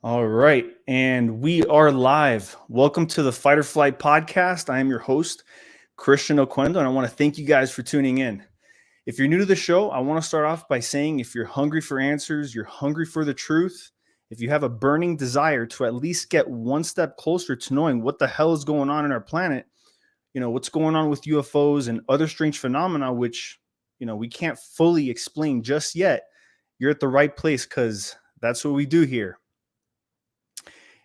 All right, and we are live. Welcome to the Fight or Flight podcast. I am your host, Christian Oquendo, and I want to thank you guys for tuning in. If you're new to the show, I want to start off by saying if you're hungry for answers, you're hungry for the truth, if you have a burning desire to at least get one step closer to knowing what the hell is going on in our planet, what's going on with UFOs and other strange phenomena, which, we can't fully explain just yet, you're at the right place because that's what we do here.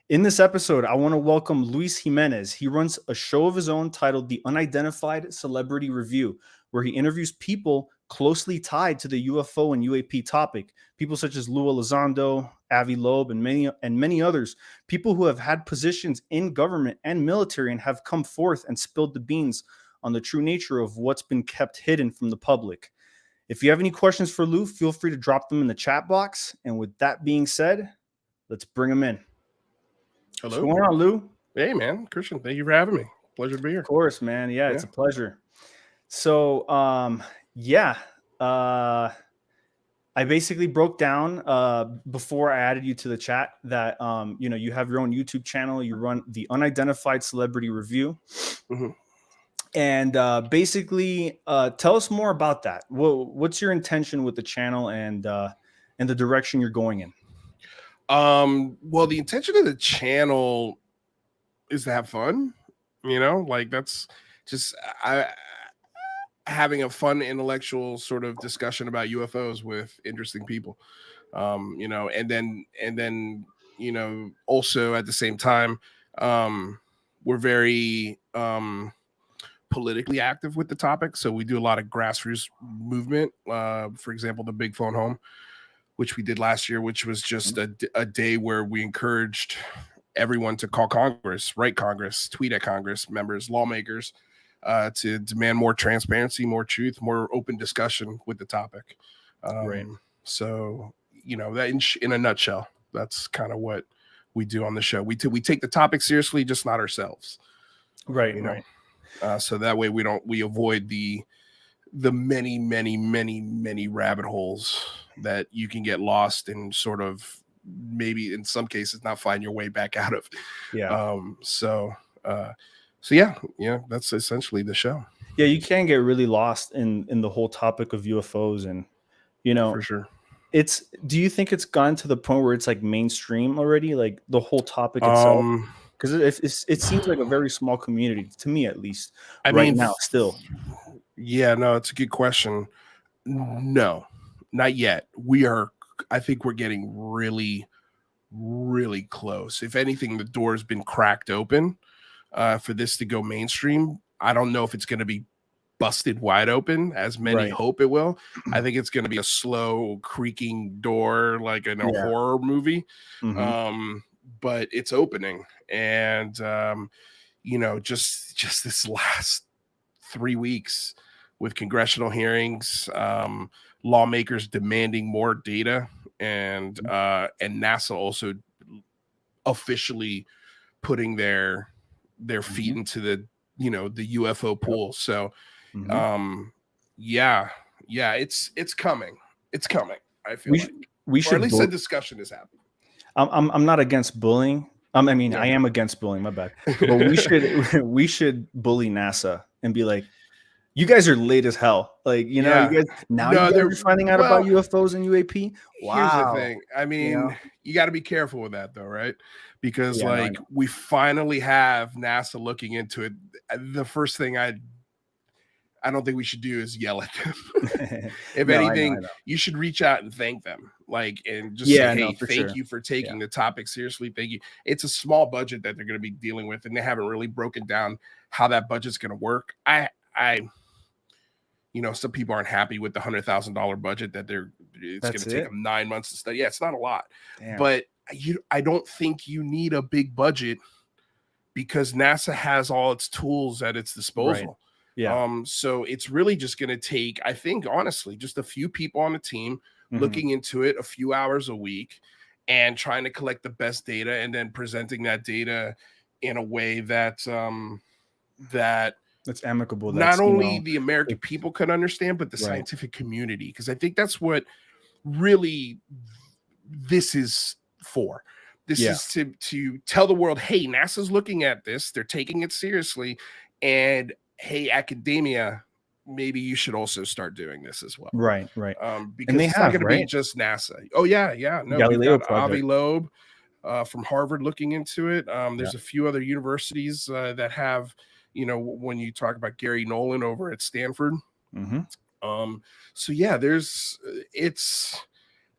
In this episode, I want to welcome Luis Jimenez. He runs a show of his own titled The Unidentified Celebrity Review, where he interviews people closely tied to the UFO and UAP topic. People such as Lou Elizondo, Avi Loeb, and many others. People who have had positions in government and military and have come forth and spilled the beans on the true nature of what's been kept hidden from the public. If you have any questions for Lou, feel free to drop them in the chat box. And with that being said, let's bring him in. Hello. What's going on, Lou? Hey, man. Christian, thank you for having me. Pleasure to be here. Of course, man. Yeah, it's a pleasure. So, I basically broke down before I added you to the chat that, you have your own YouTube channel. You run the Unidentified Celebrity Review. Mm-hmm. And basically, tell us more about that. What's your intention with the channel and the direction you're going in? Well, the intention of the channel is to have fun, that's just having a fun intellectual sort of discussion about UFOs with interesting people, and then also at the same time, we're very politically active with the topic. So we do a lot of grassroots movement. For example, the Big Phone Home, which we did last year, which was just a day where we encouraged everyone to call Congress, write Congress, tweet at Congress members, lawmakers, to demand more transparency, more truth, more open discussion with the topic. Right. So, that in a nutshell, that's kind of what we do on the show. We take the topic seriously, just not ourselves. Right. Right. So that way we avoid the many rabbit holes that you can get lost and sort of maybe in some cases not find your way back out of. So that's essentially the show. Yeah, you can get really lost in the whole topic of UFOs, and for sure. Do you think it's gone to the point where it's like mainstream already, like the whole topic itself? Because it seems like a very small community, to me at least, now still. Yeah, no, it's a good question. No, not yet. I think we're getting really, really close. If anything, the door's been cracked open for this to go mainstream. I don't know if it's going to be busted wide open as many hope it will. I think it's going to be a slow creaking door like in a horror movie. Mm-hmm. But it's opening. And, just this last 3 weeks with congressional hearings, lawmakers demanding more data, and NASA also officially putting their feet into the the UFO pool. So it's coming. It's coming. I feel we should, or at least a discussion is happening. I'm not against bullying. I am against bullying, my bad. But we should bully NASA and be like, you guys are late as hell. Like, you guys are finding out about UFOs and UAP. Wow. Here's the thing. You got to be careful with that though, right? Because we finally have NASA looking into it. The first thing I don't think we should do is yell at them. If anything, I know. You should reach out and thank them. And just say, hey, thank you for taking the topic seriously. Thank you. It's a small budget that they're going to be dealing with, and they haven't really broken down how that budget's going to work. Some people aren't happy with the $100,000 budget that it's going to take them 9 months to study. Yeah, it's not a lot. Damn. But I don't think you need a big budget because NASA has all its tools at its disposal. Right. Yeah. So it's really just going to take, I think, honestly, just a few people on the team looking into it a few hours a week and trying to collect the best data and then presenting that data in a way that's amicable. Not only the American people can understand, but the scientific community. Because I think that's what really this is for. This Yeah. is to tell the world, hey, NASA's looking at this, they're taking it seriously, and hey, academia, maybe you should also start doing this as well. Right. Right. And Because they it's not have, going to be right? just NASA. Oh yeah. No, we've Galileo got Avi project. Loeb from Harvard looking into it. There's Yeah. a few other universities that have, when you talk about Gary Nolan over at Stanford. Mm-hmm. So yeah, it's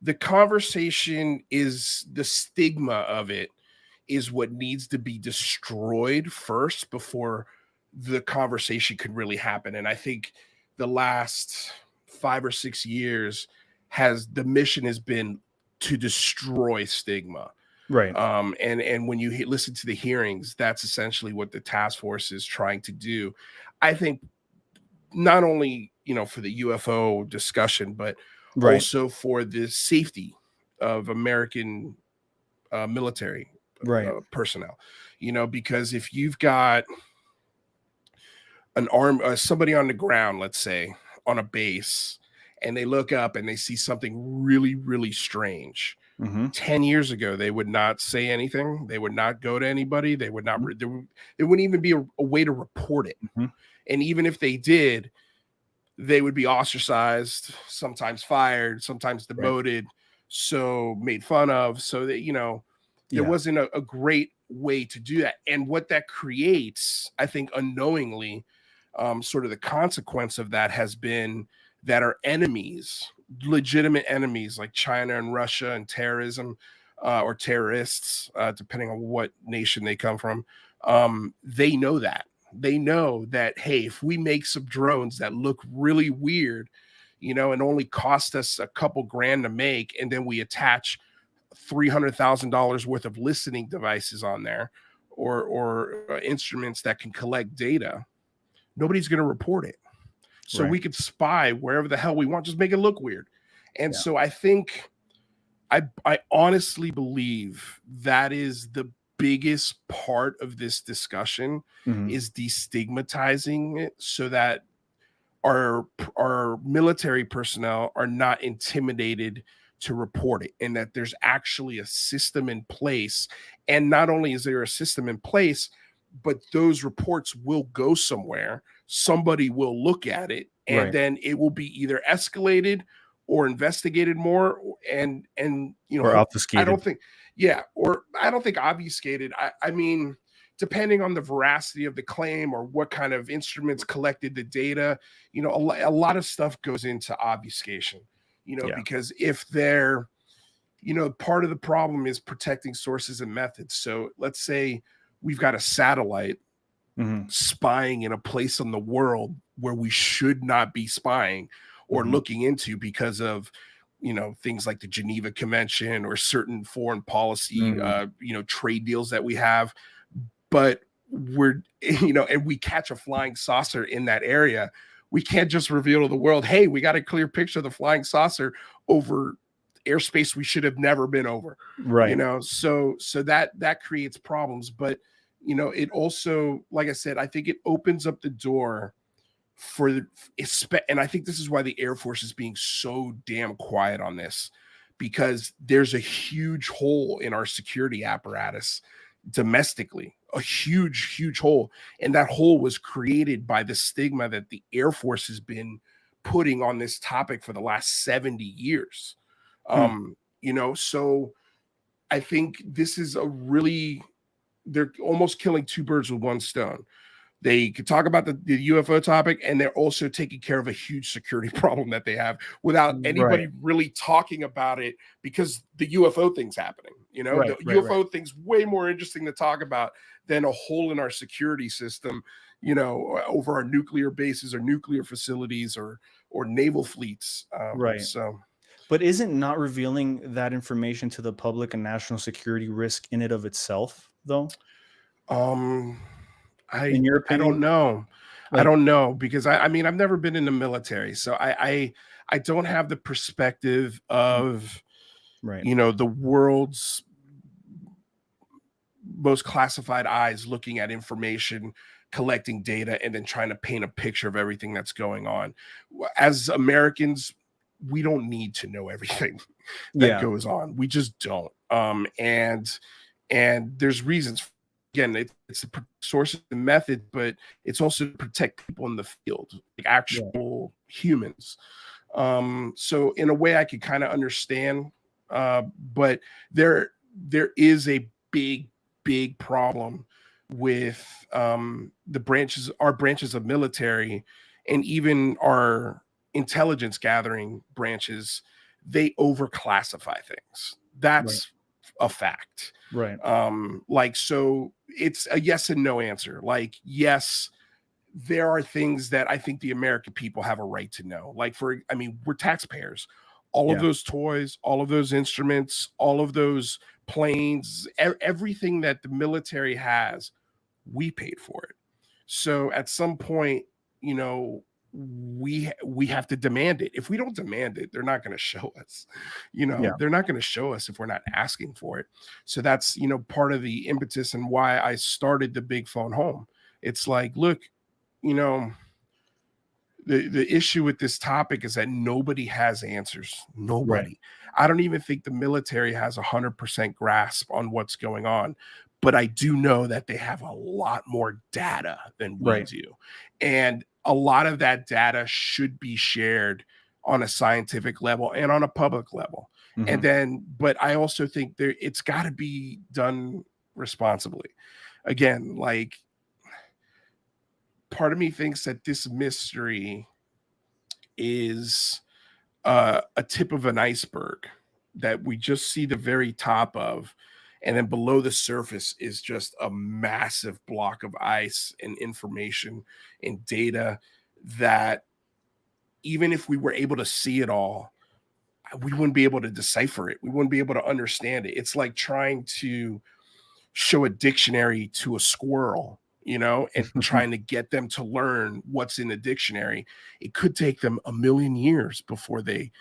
the conversation is the stigma of it is what needs to be destroyed first before the conversation could really happen. And I think the last 5 or 6 years the mission has been to destroy stigma. Right. And when you listen to the hearings, that's essentially what the task force is trying to do. I think not only, for the UFO discussion, but Right. also for the safety of American military Right. personnel, because if you've got somebody on the ground, let's say on a base, and they look up and they see something really, really strange. Mm-hmm. 10 years ago, they would not say anything. They would not go to anybody. They would not, Mm-hmm. there wouldn't even be a way to report it. Mm-hmm. And even if they did, they would be ostracized, sometimes fired, sometimes Right. demoted, so made fun of. So that, there Yeah. wasn't a great way to do that. And what that creates, I think, unknowingly, sort of the consequence of that has been that our enemies, legitimate enemies like China and Russia and terrorism, or terrorists, depending on what nation they come from, they know that. They know that, hey, if we make some drones that look really weird, and only cost us a couple grand to make, and then we attach $300,000 worth of listening devices on there, or instruments that can collect data, nobody's going to report it. So Right. we could spy wherever the hell we want, just make it look weird. And Yeah. so I think I honestly believe that is the biggest part of this discussion, Mm-hmm. is destigmatizing it so that our military personnel are not intimidated to report it, and that there's actually a system in place. And not only is there a system in place, but those reports will go somewhere. Somebody will look at it, and Right. then it will be either escalated or investigated more. And Or I obfuscated. don't think, or I don't think obfuscated. I mean, depending on the veracity of the claim or what kind of instruments collected the data, a lot of stuff goes into obfuscation, Yeah. because if they're, part of the problem is protecting sources and methods. So let's say we've got a satellite Mm-hmm. spying in a place in the world where we should not be spying or Mm-hmm. looking into because of, things like the Geneva Convention or certain foreign policy, Mm-hmm. trade deals that we have. But we're, and we catch a flying saucer in that area, we can't just reveal to the world, hey, we got a clear picture of the flying saucer over airspace we should have never been over. Right. So that creates problems. But it also, like I said, I think it opens up the door for and I think this is why the Air Force is being so damn quiet on this, because there's a huge hole in our security apparatus domestically, a huge hole. And that hole was created by the stigma that the Air Force has been putting on this topic for the last 70 years. So I think this is they're almost killing two birds with one stone. They could talk about the UFO topic, and they're also taking care of a huge security problem that they have without anybody Right. really talking about it, because the UFO thing's happening. Right. The Right. UFO thing's way more interesting to talk about than a hole in our security system, over our nuclear bases or nuclear facilities or naval fleets. Right. So, But isn't not revealing that information to the public a national security risk in and of itself, though? um, In your I don't opinion? know. I Like, don't know, because I mean, I've never been in the military, so I don't have the perspective of, right. the world's most classified eyes looking at information, collecting data, and then trying to paint a picture of everything that's going on. As Americans, we don't need to know everything that goes on. We just don't. And there's reasons. Again, it's the sources and methods, but it's also to protect people in the field, like actual humans. So in a way, I could kind of understand, but there is a big problem with our branches of military, and even our intelligence gathering branches. They overclassify things. That's a fact. Right. Like, so it's a yes and no answer. Like, yes, there are things that I think the American people have a right to know. Like, we're taxpayers. All of those toys, all of those instruments, all of those planes, everything that the military has, we paid for it. So at some point, you know, we have to demand it. If we don't demand it, they're not going to show us. You know, they're not going to show us if we're not asking for it. So that's, you know, part of the impetus and why I started the Big Phone Home. It's like, look, you know, the issue with this topic is that nobody has answers. Nobody. Right. I don't even think the military has 100% grasp on what's going on, but I do know that they have a lot more data than we do. And a lot of that data should be shared on a scientific level and on a public level. And then, but I also think it's got to be done responsibly. Again, like, part of me thinks that this mystery is a tip of an iceberg that we just see the very top of, and then below the surface is just a massive block of ice and information and data that even if we were able to see it all, we wouldn't be able to decipher it. We wouldn't be able to understand it. It's like trying to show a dictionary to a squirrel, you know, and trying to get them to learn what's in the dictionary. It could take them a million years before they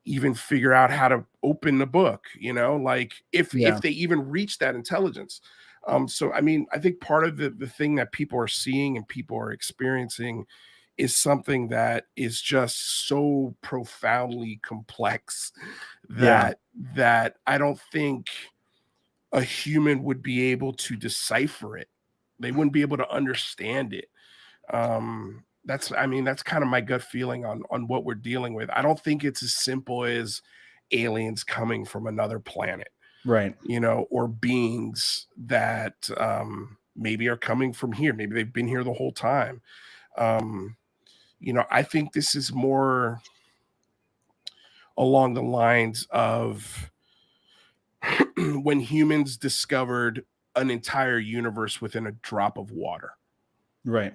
even figure out how to open the book, you know, like if they even reach that intelligence. So, I mean, I think part of the thing that people are seeing and people are experiencing is something that is just so profoundly complex that I don't think a human would be able to decipher it. They wouldn't be able to understand it. That's kind of my gut feeling on what we're dealing with. I don't think it's as simple as aliens coming from another planet, right? You know, or beings that maybe are coming from here. Maybe they've been here the whole time. You know, I think this is more along the lines of when humans discovered an entire universe within a drop of water. Right.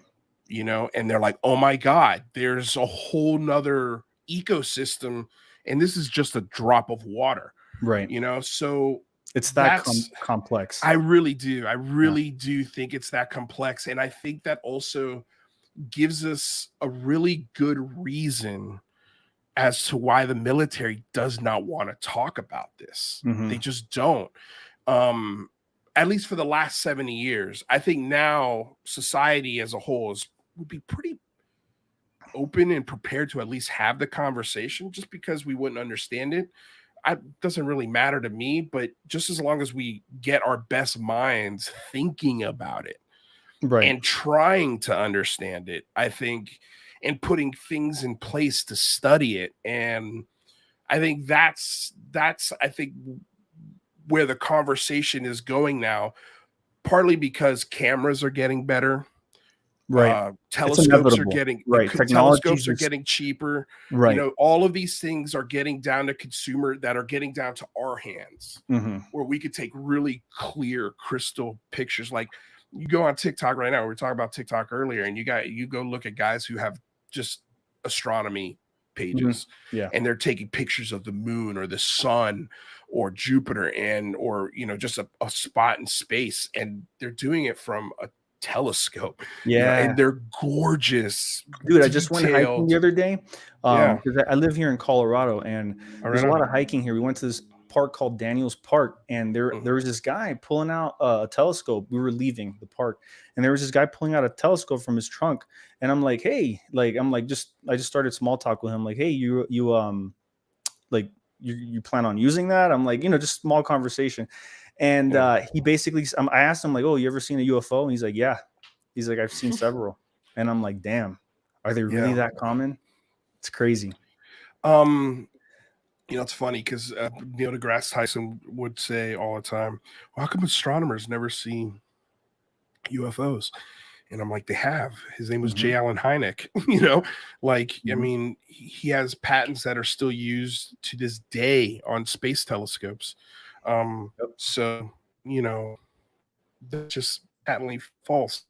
You know, and they're like, oh my God, there's a whole nother ecosystem, and this is just a drop of water. Right. You know, so it's that complex. I really do. I really do think it's that complex. And I think that also gives us a really good reason as to why the military does not want to talk about this. They just don't. At least for the last 70 years. I think now society as a whole would be pretty open and prepared to at least have the conversation, just because we wouldn't understand it. It doesn't really matter to me, but just as long as we get our best minds thinking about it and trying to understand it, I think, and putting things in place to study it. And I think that's I think where the conversation is going now, partly because cameras are getting better. Telescopes are getting telescopes are getting cheaper. You know, all of these things are getting down to consumer, that are getting down to our hands, where we could take really clear, crystal pictures. Like, you go on TikTok right now. We were talking about TikTok earlier, and you go look at guys who have just astronomy pages, and they're taking pictures of the moon or the sun or Jupiter, or you know, just a spot in space, and they're doing it from a telescope. You know, and they're gorgeous, dude. I just went hiking the other day because I live here in Colorado, and there's a lot of hiking here. We went to this park called Daniels Park, and there was this guy pulling out a telescope. We were leaving the park, and there was this guy pulling out a telescope from his trunk, and I'm like, hey, like, I just started small talk with him, like, hey, you like you plan on using that? I'm like, just small conversation. And he basically, I asked him like, oh, you ever seen a UFO? And he's like, yeah. He's like, I've seen several. And I'm like, damn, are they really that common? It's crazy. It's funny because Neil deGrasse Tyson would say all the time, well, how come astronomers never see UFOs? And I'm like, they have. His name was J. Allen Hynek. I mean, he has patents that are still used to this day on space telescopes. So, that's just patently false.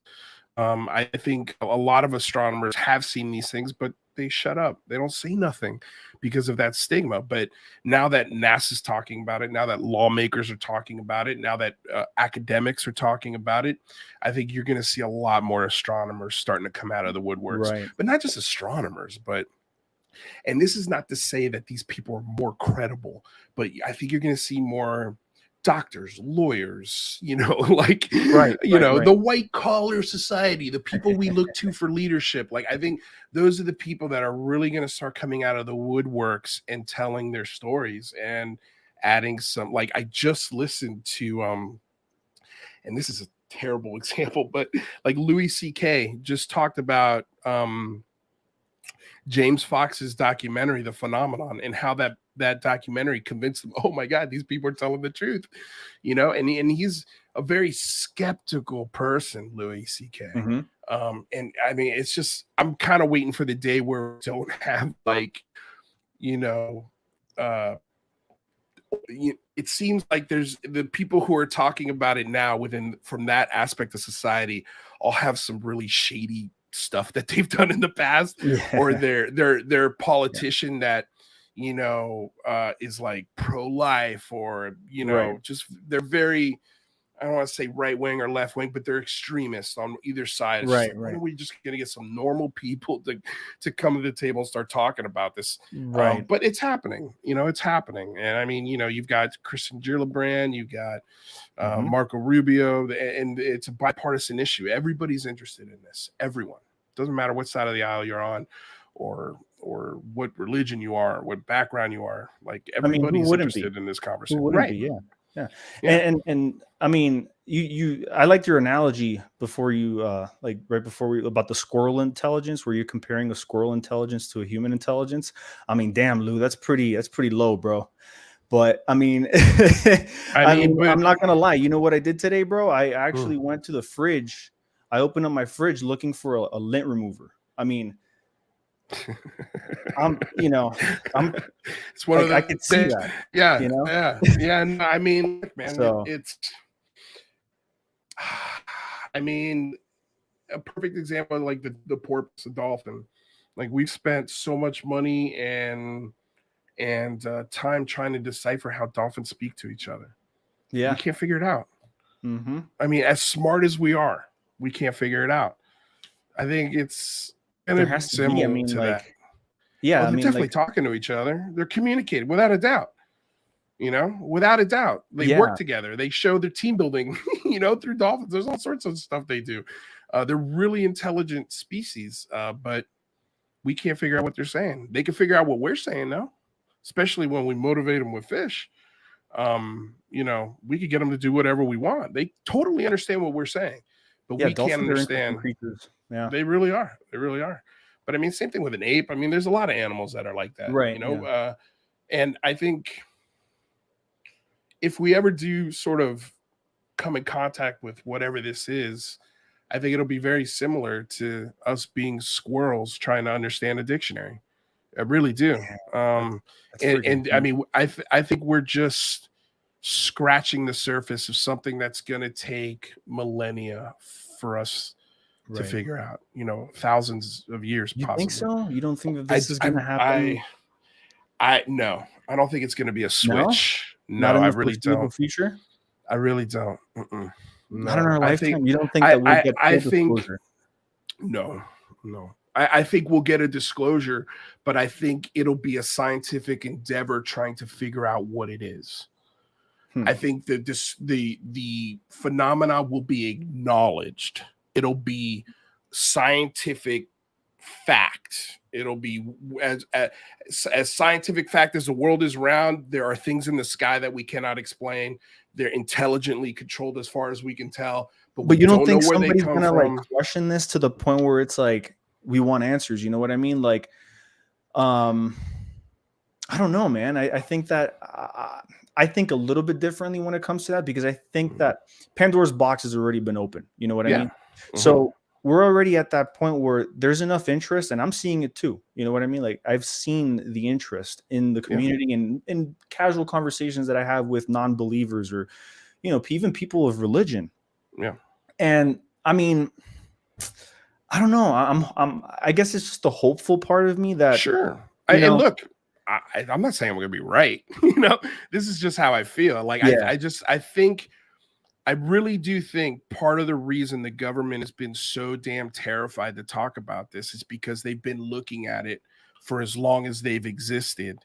I think a lot of astronomers have seen these things, but they shut up. They don't say nothing because of that stigma. But now that NASA's talking about it, now that lawmakers are talking about it, now that academics are talking about it, I think you're going to see a lot more astronomers starting to come out of the woodworks. Right. But not just astronomers, and this is not to say that these people are more credible, but I think you're going to see more doctors, lawyers, the white collar society, the people we look to for leadership. Like, I think those are the people that are really going to start coming out of the woodworks and telling their stories and adding some, like, I just listened to, and this is a terrible example, but like Louis C.K. just talked about, James Fox's documentary, The Phenomenon, and how that documentary convinced them, oh my God, these people are telling the truth, and he's a very skeptical person, Louis C.K. And I mean, it's just, I'm kind of waiting for the day where we don't have it seems like there's the people who are talking about it now from that aspect of society all have some really shady stuff that they've done in the past, or they're politician that is like pro-life, or just they're very, I don't want to say right wing or left wing, but they're extremists on either side. It's just like, when are we just gonna get some normal people to come to the table and start talking about this? But it's happening, it's happening. And I mean, you've got Christian Gillibrand, you've got Marco Rubio, and it's a bipartisan issue. Everybody's interested in this. Everyone. Doesn't matter what side of the aisle you're on, or what religion you are, what background you are. Like, everybody's interested in this conversation. Who wouldn't be? Yeah. And I mean, I liked your analogy before about the squirrel intelligence, where you're comparing a squirrel intelligence to a human intelligence. I mean, damn, Lou, that's pretty low, bro. But I mean, I'm not gonna lie. You know what I did today, bro? I actually went to the fridge. I opened up my fridge looking for a lint remover. I mean, it's one of the, I could see that. Yeah. No, I mean, man, it's I mean, a perfect example of like the porpoise, the dolphin. Like, we've spent so much money and time trying to decipher how dolphins speak to each other. We can't figure it out. I mean, as smart as we are, we can't figure it out. I think it's there has to be. I mean, to like, that. Yeah, they're definitely talking to each other. They're communicating without a doubt. Without a doubt, they work together. They show their team building, through dolphins. There's all sorts of stuff they do. They're really intelligent species, but we can't figure out what they're saying. They can figure out what we're saying, though, especially when we motivate them with fish. We could get them to do whatever we want. They totally understand what we're saying, but we can't understand. Creatures. Yeah, they really are. They really are. But I mean, same thing with an ape. I mean, there's a lot of animals that are like that, right? And I think if we ever do sort of come in contact with whatever this is, I think it'll be very similar to us being squirrels trying to understand a dictionary. I really do. And I mean, I think we're just scratching the surface of something that's going to take millennia for us to figure out, thousands of years. You possibly. Think so? You don't think that this is going to happen? No, I don't think it's going to be a switch. No, Not in the I really don't. Future? I really don't. No. Not in our lifetime. You don't think that we'll get disclosure? No. I think we'll get a disclosure, but I think it'll be a scientific endeavor trying to figure out what it is. I think that the phenomena will be acknowledged. It'll be scientific fact. It'll be as scientific fact as the world is round. There are things in the sky that we cannot explain. They're intelligently controlled as far as we can tell, but we you don't don't think know where they somebody's come gonna from. like question this to the point where it's like we want answers? You know what I mean? Like, I don't know, man. I think that I think a little bit differently when it comes to that, because I think that Pandora's box has already been opened. You know what I mean? So we're already at that point where there's enough interest, and I'm seeing it too. You know what I mean? Like, I've seen the interest in the community and in casual conversations that I have with non-believers, or, you know, even people of religion. Yeah. And I mean, I don't know. I guess it's just the hopeful part of me that, sure. You know, and look, I'm not saying I'm going to be right. You know, this is just how I feel. Like, I really do think part of the reason the government has been so damn terrified to talk about this is because they've been looking at it for as long as they've existed,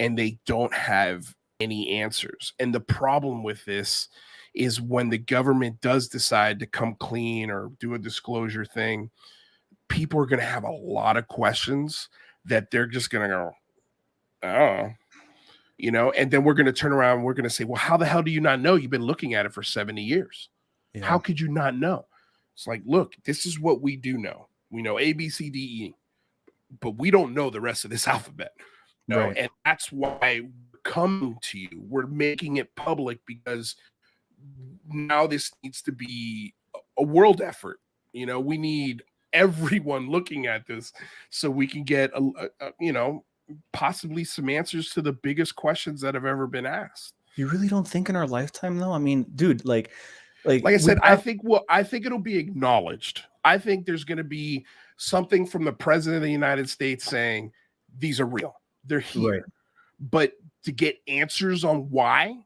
and they don't have any answers. And the problem with this is when the government does decide to come clean or do a disclosure thing, people are going to have a lot of questions that they're just going to go, oh, you know, and then we're going to turn around and we're going to say, well, how the hell do you not know? You've been looking at it for 70 years. Yeah. How could you not know? It's like, look, this is what we do know. We know A, B, C, D, E, but we don't know the rest of this alphabet. No, right. And that's why we're coming to you. We're making it public because now this needs to be a world effort. You know, we need everyone looking at this so we can get you know, possibly some answers to the biggest questions that have ever been asked. You really don't think in our lifetime, though? I mean, dude, like I said, I think it'll be acknowledged. I think there's going to be something from the president of the United States saying these are real. They're here. Right. But to get answers on why,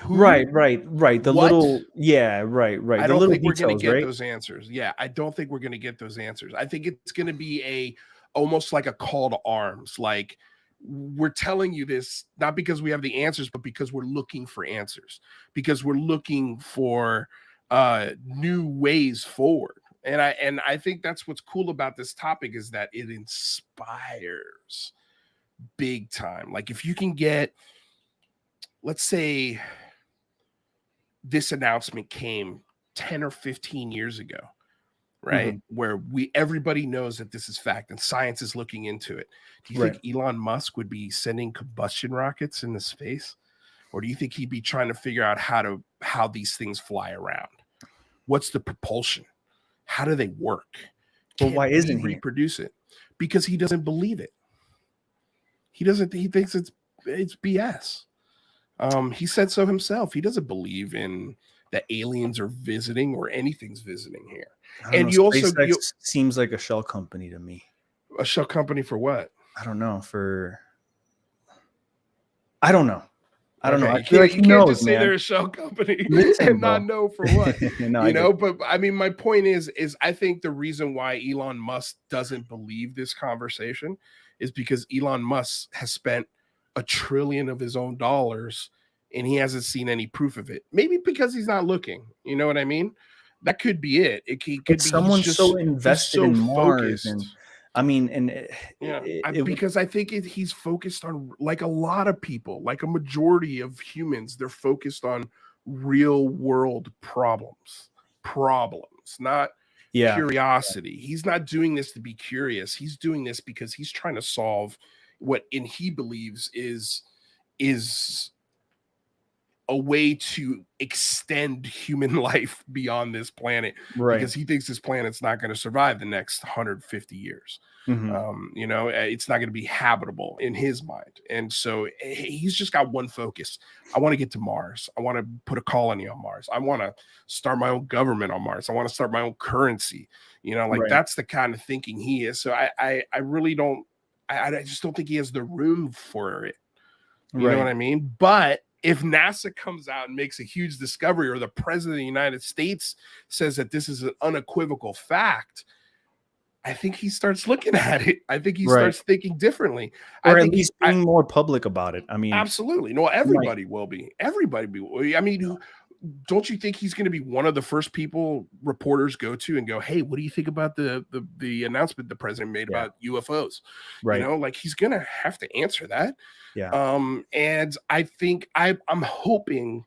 who, right. The what? little, yeah, right. I don't think we're going to get those answers. Yeah, I don't think we're going to get those answers. I think it's going to be almost like a call to arms. Like, we're telling you this not because we have the answers, but because we're looking for answers, because we're looking for new ways forward. And I think that's what's cool about this topic, is that it inspires big time. Like, if you can get, let's say this announcement came 10 or 15 years ago, right? Where everybody knows that this is fact and science is looking into it. Do you think Elon Musk would be sending combustion rockets into space? Or do you think he'd be trying to figure out how these things fly around? What's the propulsion? How do they work? Well, why isn't he reproduce it? Because he doesn't believe it. He thinks it's BS. He said so himself. He doesn't believe in that aliens are visiting or anything's visiting here. And you also seems like a shell company to me. A shell company for what? I don't know. I don't know. I you can't just say they're a shell company and not know for what. But I mean, my point is I think the reason why Elon Musk doesn't believe this conversation is because Elon Musk has spent $1 trillion of his own dollars and he hasn't seen any proof of it. Maybe because he's not looking. You know what I mean? That could be it. It could be someone so invested in Mars, and I mean, because I think he's focused on, like a lot of people, like a majority of humans, they're focused on real world problems, not curiosity. He's not doing this to be curious. He's doing this because he's trying to solve what he believes is a way to extend human life beyond this planet, because he thinks this planet's not going to survive the next 150 years. You know, it's not going to be habitable in his mind. And so he's just got one focus. I want to get to Mars. I want to put a colony on Mars. I want to start my own government on Mars. I want to start my own currency. You know, like that's the kind of thinking he is. So I really don't, I just don't think he has the room for it. You know what I mean? But if NASA comes out and makes a huge discovery, or the president of the United States says that this is an unequivocal fact, I think he starts looking at it. I think he starts thinking differently. Or at least being more public about it. I mean, absolutely. No, everybody will be. Everybody will. I mean, don't you think he's going to be one of the first people reporters go to and go, hey, what do you think about the announcement the president made about UFOs? Right. You know, like he's going to have to answer that. Yeah. And I think I'm hoping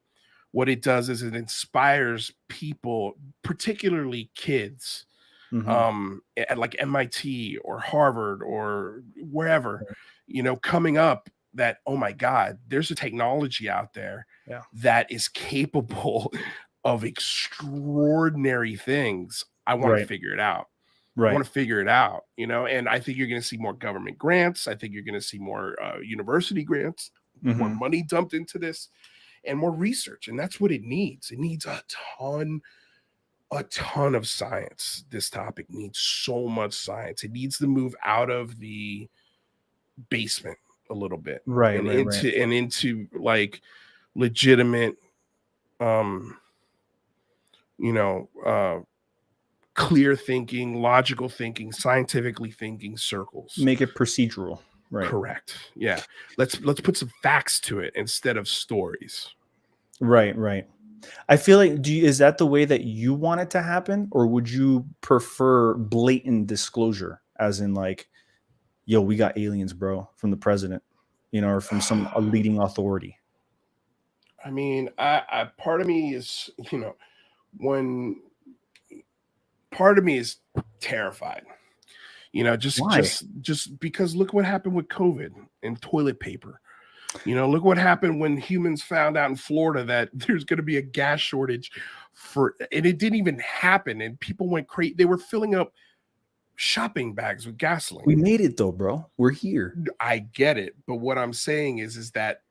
what it does is it inspires people, particularly kids, at like MIT or Harvard or wherever, you know, coming up that, oh my God, there's a technology out there that is capable of extraordinary things. I want to figure it out. I want to figure it out, you know, and I think you're going to see more government grants. I think you're going to see more university grants, more money dumped into this, and more research. And that's what it needs. It needs a ton of science. This topic needs so much science. It needs to move out of the basement a little bit, and into like legitimate, you know, clear thinking, logical thinking, scientifically thinking circles. Make it procedural. Right. Correct. Yeah. Let's put some facts to it instead of stories. Right. I feel like, is that the way that you want it to happen, or would you prefer blatant disclosure, as in like, yo, we got aliens, bro, from the president, you know, or from a leading authority? I mean, I part of me is, you know, part of me is terrified, you know, just because look what happened with COVID and toilet paper. You know, look what happened when humans found out in Florida that there's going to be a gas shortage and it didn't even happen. And people went crazy. They were filling up shopping bags with gasoline. We made it though, bro. We're here. I get it. But what I'm saying is that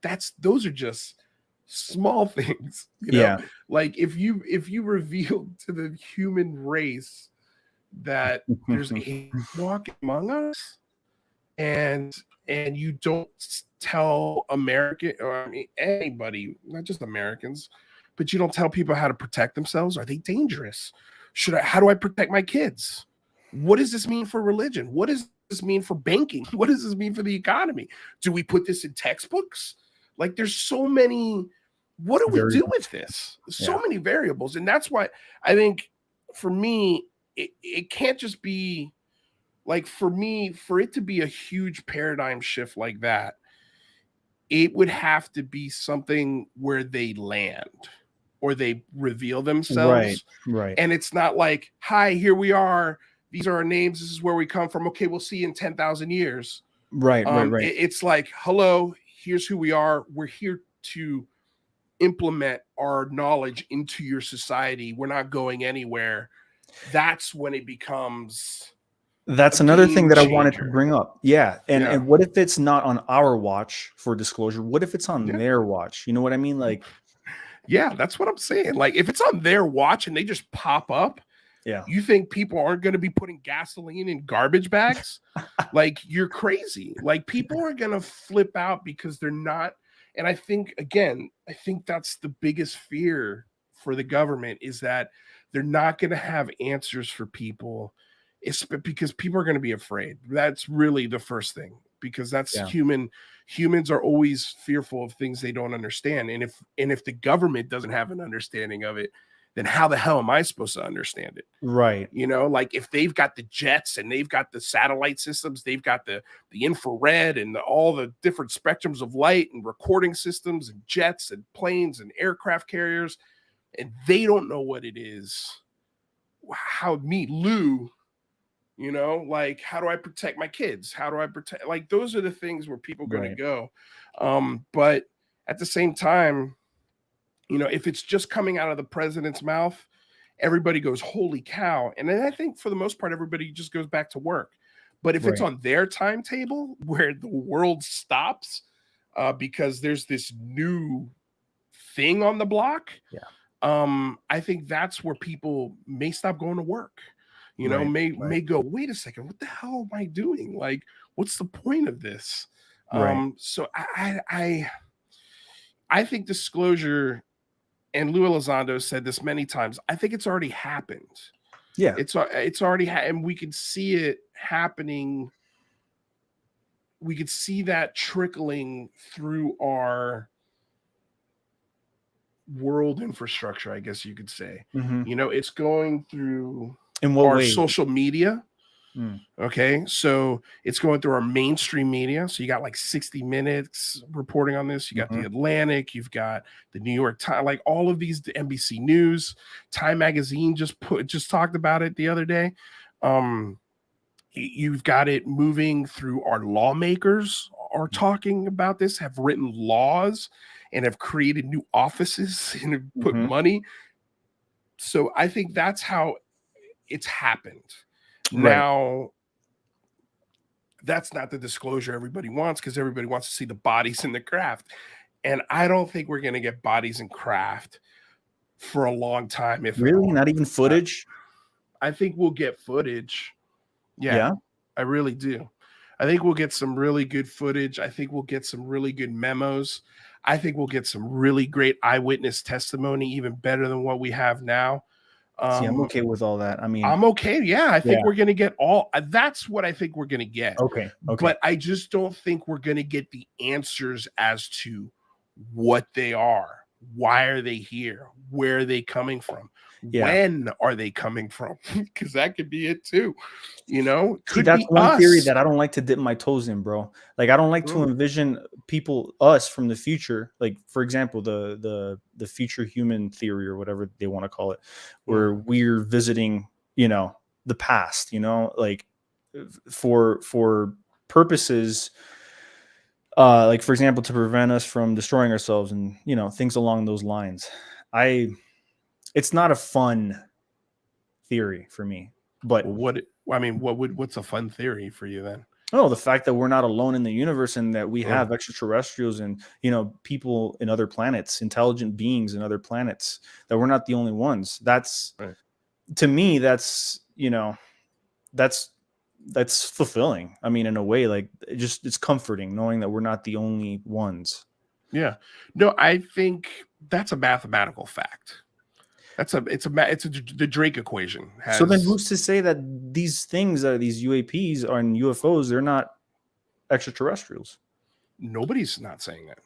those are just small things. You know, like if you revealed to the human race that there's a walk among us, and you don't tell American, or I mean anybody, not just Americans, but you don't tell people how to protect themselves. Are they dangerous? How do I protect my kids? What does this mean for religion? What does this mean for banking? What does this mean for the economy? Do we put this in textbooks? Like there's so many, what do we do with this? So many variables. And that's why I think for me, it can't just be like, for me, for it to be a huge paradigm shift like that, it would have to be something where they land or they reveal themselves. Right. And it's not like, hi, here we are. These are our names. This is where we come from. Okay, we'll see you in 10,000 years. Right. It's like, hello, here's who we are. We're here to implement our knowledge into your society. We're not going anywhere. That's when it becomes... That's another thing that I wanted to bring up. And what if it's not on our watch for disclosure? What if it's on their watch? You know what I mean? Like, yeah, that's what I'm saying. Like, if it's on their watch and they just pop up, you think people aren't going to be putting gasoline in garbage bags? Like, you're crazy. Like, people are going to flip out because they're not. And I think that's the biggest fear for the government, is that they're not going to have answers for people. It's because people are going to be afraid. That's really the first thing, because that's human. Humans are always fearful of things they don't understand. And if the government doesn't have an understanding of it, then how the hell am I supposed to understand it? Right. You know, like if they've got the jets and they've got the satellite systems, they've got the infrared and all the different spectrums of light and recording systems and jets and planes and aircraft carriers, and they don't know what it is. How Lou, you know, like, how do I protect my kids? How do I protect, like, those are the things where people are going to go. But at the same time, you know, if it's just coming out of the president's mouth, everybody goes, holy cow. And then I think for the most part, everybody just goes back to work. But if it's on their timetable where the world stops because there's this new thing on the block, I think that's where people may stop going to work. You know, may go, wait a second, what the hell am I doing? Like, what's the point of this? So I think disclosure, and Lou Elizondo said this many times, I think it's already happened. Yeah, it's already and we can see it happening. We could see that trickling through our world infrastructure, I guess you could say. Mm-hmm. You know, it's going through In what our way? social media. Mm. Okay, so it's going through our mainstream media. So you got like 60 Minutes reporting on this. You got Mm-hmm. the Atlantic. You've got the New York Times. Like all of these, the NBC News, Time Magazine just talked about it the other day. You've got it moving through. Our lawmakers are talking about this, have written laws, and have created new offices and have put Mm-hmm. money. So I think that's how it's happened. Right. Now, that's not the disclosure everybody wants, because everybody wants to see the bodies in the craft. And I don't think we're going to get bodies in craft for a long time, if at Really? all. Not even footage? I think we'll get footage. Yeah, Yeah. I really do. I think we'll get some really good footage. I think we'll get some really good memos. I think we'll get some really great eyewitness testimony, even better than what we have now. See, I'm okay with all that. I mean, I'm okay. Yeah, I think yeah. we're going to get all. That's what I think we're going to get. Okay. But I just don't think we're going to get the answers as to what they are. Why are they here? Where are they coming from? Yeah. When are they coming from? Because that could be it too. You know, See, could that's be one theory us. that I don't like to dip my toes in, bro. Like, I don't like to envision us from the future. Like, for example, the future human theory, or whatever they want to call it, where we're visiting, you know, the past, you know, like for purposes, like, for example, to prevent us from destroying ourselves, and, you know, things along those lines. It's not a fun theory for me, but what's a fun theory for you then? oh, the fact that we're not alone in the universe, and that we have extraterrestrials and, you know, people in other planets, intelligent beings in other planets, that we're not the only ones. That's Right. To me, that's, you know, that's fulfilling. I mean, in a way, like, it's comforting knowing that we're not the only ones. Yeah. No, I think that's a mathematical fact. The Drake equation. So then who's to say that these things, these UAPs and UFOs, they're not extraterrestrials? Nobody's not saying that.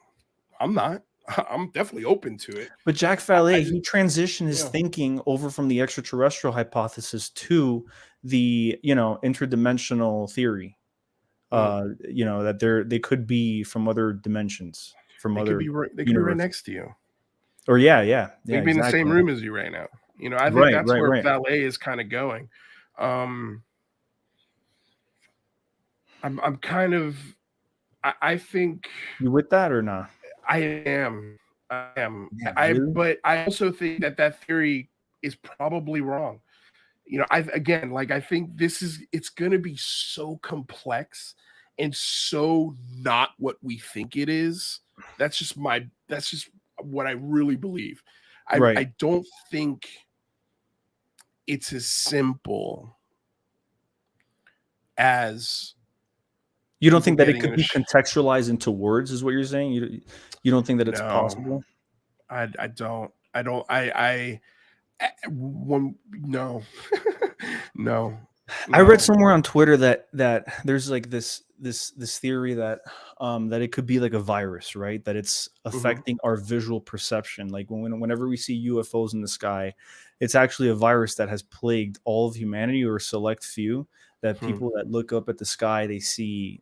I'm not. I'm definitely open to it. But Jack Fallet, he transitioned his thinking over from the extraterrestrial hypothesis to the, you know, interdimensional theory. You know, that they could be from other dimensions, from they other could be right next to you. Or yeah, they could be in the same room as you right now. You know, I think that's where Valet is kind of going. I'm kind of. I think. You with that or not? I am. Yeah, really? But I also think that theory is probably wrong. You know, I think it's going to be so complex and so not what we think it is. That's just what I really believe. I don't think it's as simple as. You don't think that it could be contextualized into words, is what you're saying? You don't think that it's possible? I don't. No. No. I read somewhere on Twitter that there's like this theory that that it could be like a virus, right? That it's affecting our visual perception. Like whenever we see UFOs in the sky, it's actually a virus that has plagued all of humanity, or a select few. That people that look up at the sky,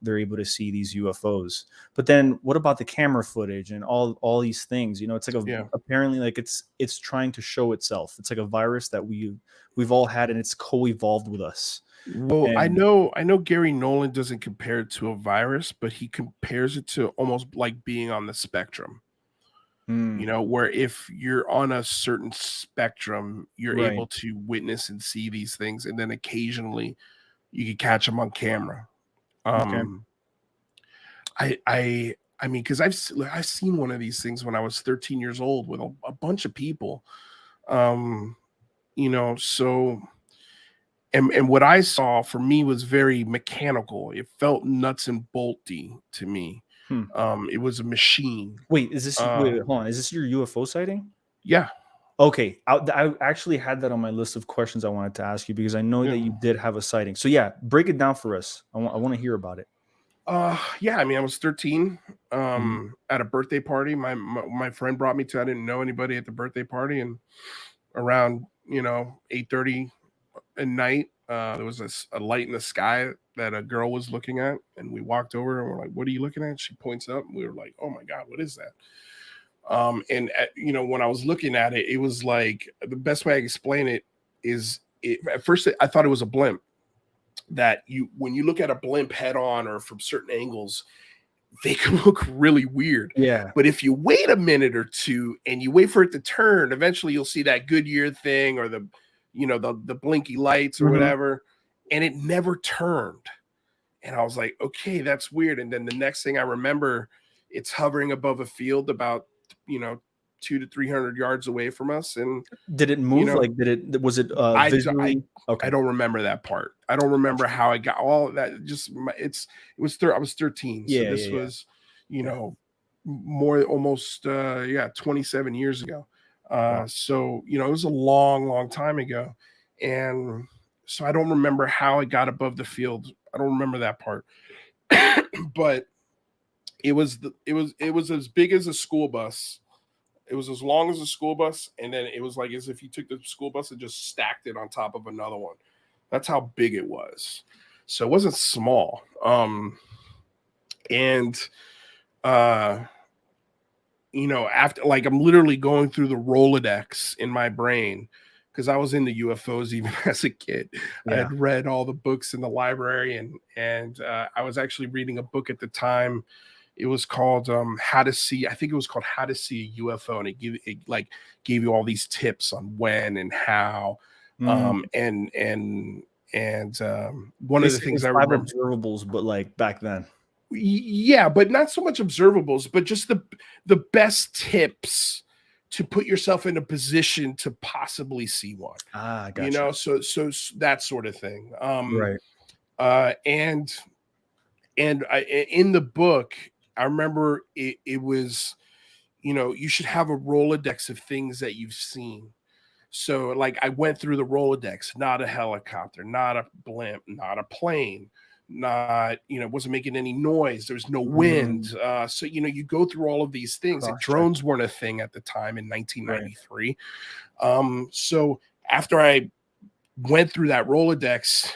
they're able to see these UFOs. But then what about the camera footage and all these things? You know, it's like apparently like it's trying to show itself. It's like a virus that we've all had, and it's co-evolved with us. Well, and I know Gary Nolan doesn't compare it to a virus, but he compares it to almost like being on the spectrum. You know, where if you're on a certain spectrum, you're able to witness and see these things, and then occasionally you can catch them on camera. I mean, because I've seen one of these things when I was 13 years old with a bunch of people. You know, so and what I saw for me was very mechanical. It felt nuts and bolty to me. It was a machine. Wait, hold on. Is this your UFO sighting? Yeah. Okay, I actually had that on my list of questions I wanted to ask you, because I know that you did have a sighting. So yeah, break it down for us. I want to hear about it. Yeah, I mean, I was 13 Mhm. at a birthday party. My friend brought me to. I didn't know anybody at the birthday party, and around 8:30 at night, there was a light in the sky that a girl was looking at, and we walked over and we're like, "What are you looking at?" She points up, and we were like, "Oh my god, what is that?" When I was looking at it, it was like the best way I can explain it is at first I thought it was a blimp. That when you look at a blimp head on or from certain angles, they can look really weird. Yeah. But if you wait a minute or two and you wait for it to turn, eventually you'll see that Goodyear thing or the blinky lights or Mhm. whatever, and it never turned. And I was like, okay, that's weird. And then the next thing I remember, it's hovering above a field about 200 to 300 yards away from us, and Did it you move? know, Like, was it I visually? I Okay. don't remember that part. I don't remember Gotcha. how I got all that. I was 13, so Yeah, this yeah, yeah. was more almost 27 years ago. Wow. So it was a long time ago, and so I don't remember how I got above the field. I don't remember that part, but it was as big as a school bus. It was as long as a school bus, and then it was like as if you took the school bus and just stacked it on top of another one. That's how big it was. So it wasn't small. And uh after, like, I'm literally going through the Rolodex in my brain because I was into UFOs even as a kid. I Yeah. had read all the books in the library, and I was actually reading a book at the time. It was called How to See. I think it was called How to See a UFO, and it gave you all these tips on when and how. Mm. One of the Basically things I five remember, observables, but like back then. yeah, but not so much observables, but just the best tips to put yourself in a position to possibly see one. Ah, gotcha. So that sort of thing. Right. And in the book, I remember it was, you should have a Rolodex of things that you've seen. So, like, I went through the Rolodex, not a helicopter, not a blimp, not a plane, not, wasn't making any noise. There's no wind. Mm. So, you go through all of these things. Like, Cross check. drones weren't a thing at the time in Right. 1993. So after I went through that Rolodex,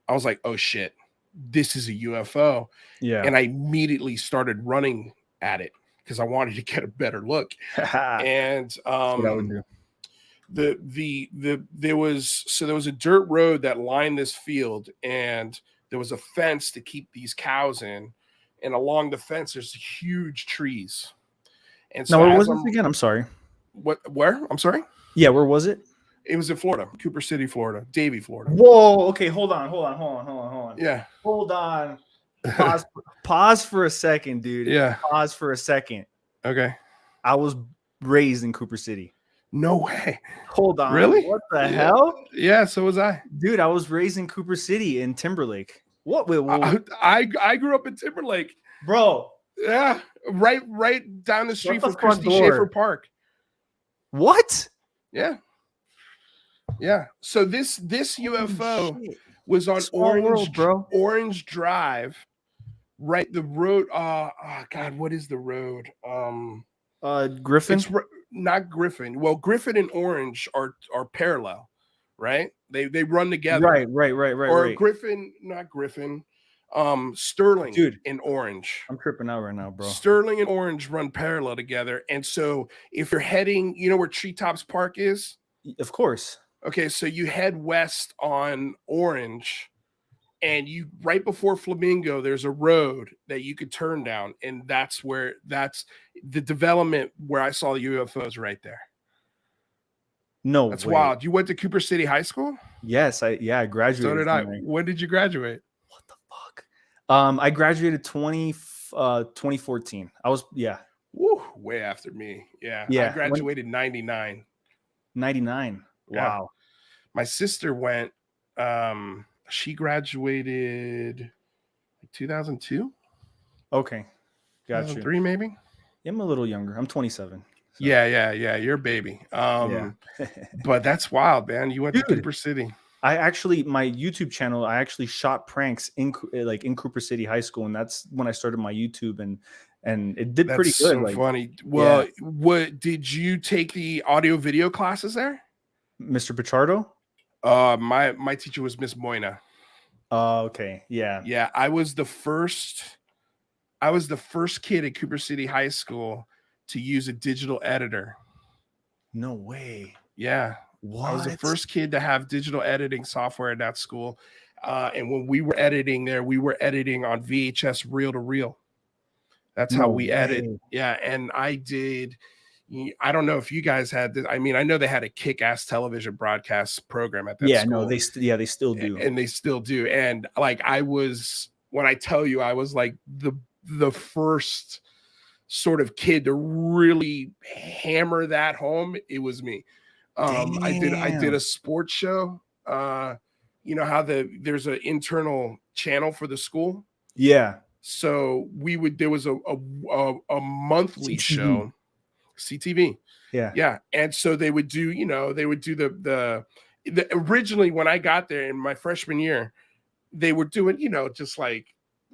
I was like, oh shit, this is a UFO. Yeah. And I immediately started running at it because I wanted to get a better look. That's And what I would do. there was a dirt road that lined this field, and there was a fence to keep these cows in, and along the fence there's huge trees. And Now, so where as was this I'm again? I'm sorry. where I'm sorry, Yeah, where was it? it was in Florida, Cooper City, Florida, Davie, Florida. Whoa. Okay, hold on. Yeah. Hold on. Pause for a second, dude. Yeah. Pause for a second. Okay. I was raised in Cooper City. No way. Hold on. Really? What the Yeah. hell? Yeah, so was I. Dude, I was raised in Cooper City in Timberlake. What? Wait, I grew up in Timberlake. bro. Yeah, right down the street the from front Christie door? Schaefer Park. What? Yeah. Yeah. So this UFO was on Small world, bro. Orange Drive. Right, the road. God, what is the road? Griffin. It's not Griffin. Well, Griffin and Orange are parallel, right? They run together. Right. Griffin, not Griffin. Sterling, Dude, and Orange. I'm tripping out right now, bro. Sterling and Orange run parallel together, and so if you're heading, where Treetops Park is? Of course. Okay, so you head west on Orange, and you right before Flamingo, there's a road that you could turn down, and that's the development where I saw the UFOs right there. No, that's way. wild. You went to Cooper City High School? Yes, I graduated. So did I. When did you graduate? What the fuck? I graduated 2014. I was Woo, way after me. Yeah. I graduated 99. 99. Wow. Yeah. My sister went. She graduated 2002. Okay, got 2003 maybe. I'm a little younger. I'm 27. So. Yeah. You're a baby. Yeah. But that's wild, man. You went to Cooper City. I actually, my YouTube channel, I actually shot pranks in Cooper City High School, and that's when I started my YouTube, and it did That's pretty good. so Like, funny. yeah, Well, what did you take the audio video classes there? Mr. Pichardo. My teacher was Miss Moyna. Okay, yeah. Yeah, I was the first kid at Cooper City High School to use a digital editor. No way. Yeah. What? I was the first kid to have digital editing software at that school. And when we were editing there, we were editing on VHS reel to reel. That's how No we edit. way. Yeah. And I don't know if you guys had this. I mean, I know they had a kick-ass television broadcast program at that Yeah, no, school. they still do. And they still do. And like when I tell you, I was like the first sort of kid to really hammer that home, it was me. I did a sports show. You know how there's an internal channel for the school. Yeah. So there was a monthly CTV. show, CTV. Yeah. Yeah. And so they would do the originally when I got there in my freshman year, they were doing, just like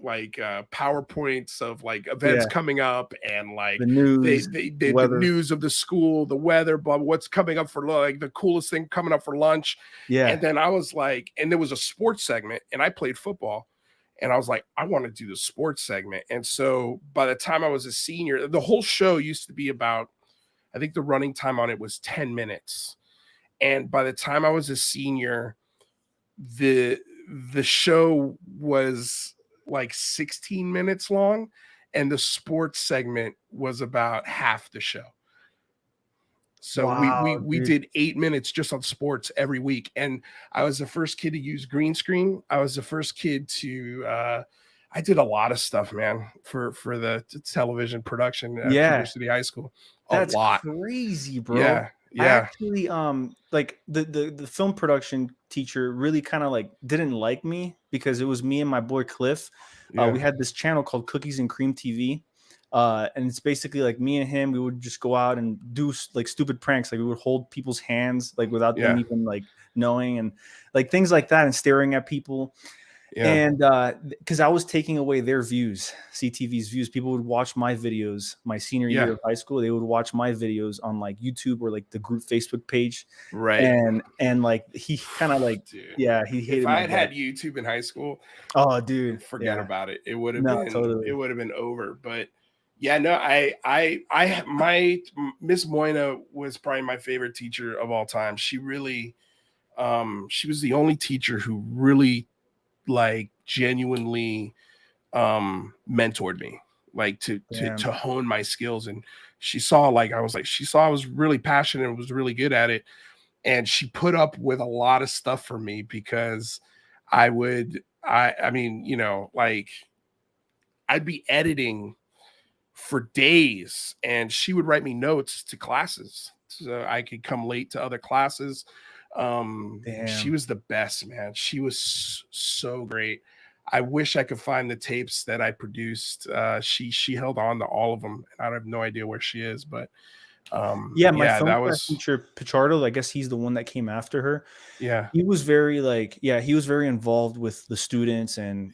PowerPoints of like events coming up and like the news, the news of the school, the weather, blah, what's coming up for like the coolest thing coming up for lunch. Yeah. And then I was like, and there was a sports segment and I played football and I was like, I want to do the sports segment. And so by the time I was a senior, the whole show used to be about, I think the running time on it was 10 minutes. And by the time I was a senior, the show was like 16 minutes long and the sports segment was about half the show. So we did 8 minutes just on sports every week. And I was the first kid to use green screen. I was the first kid to I did a lot of stuff, man, for the television production at Cooper City High School. That's lot. Crazy, bro. Yeah. I actually like the film production teacher really kind of like didn't like me because it was me and my boy Cliff. We had this channel called Cookies and Cream TV. And it's basically like me and him, we would just go out and do like stupid pranks. Like we would hold people's hands like without them even like knowing, and like things like that, and staring at people. And because I was taking away their views, CTV's views. People would watch my videos my senior year of high school. They would watch my videos on like YouTube or like the group Facebook page. Right. And like he kind of like, he hated. If I had YouTube in high school, oh dude, forget about it. It would have been totally. It would have been over. But yeah, no, my Miss Moyna was probably my favorite teacher of all time. She really, she was the only teacher who really like genuinely mentored me, like to hone my skills. And she saw I was really passionate and was really good at it. And she put up with a lot of stuff for me because I mean, like I'd be editing for days and she would write me notes to classes so I could come late to other classes. She was the best, man. She was so great. I wish I could find the tapes that I produced. She held on to all of them. I have no idea where she is, but my film class teacher Pichardo, I guess he's the one that came after her. Yeah, he was very he was very involved with the students, and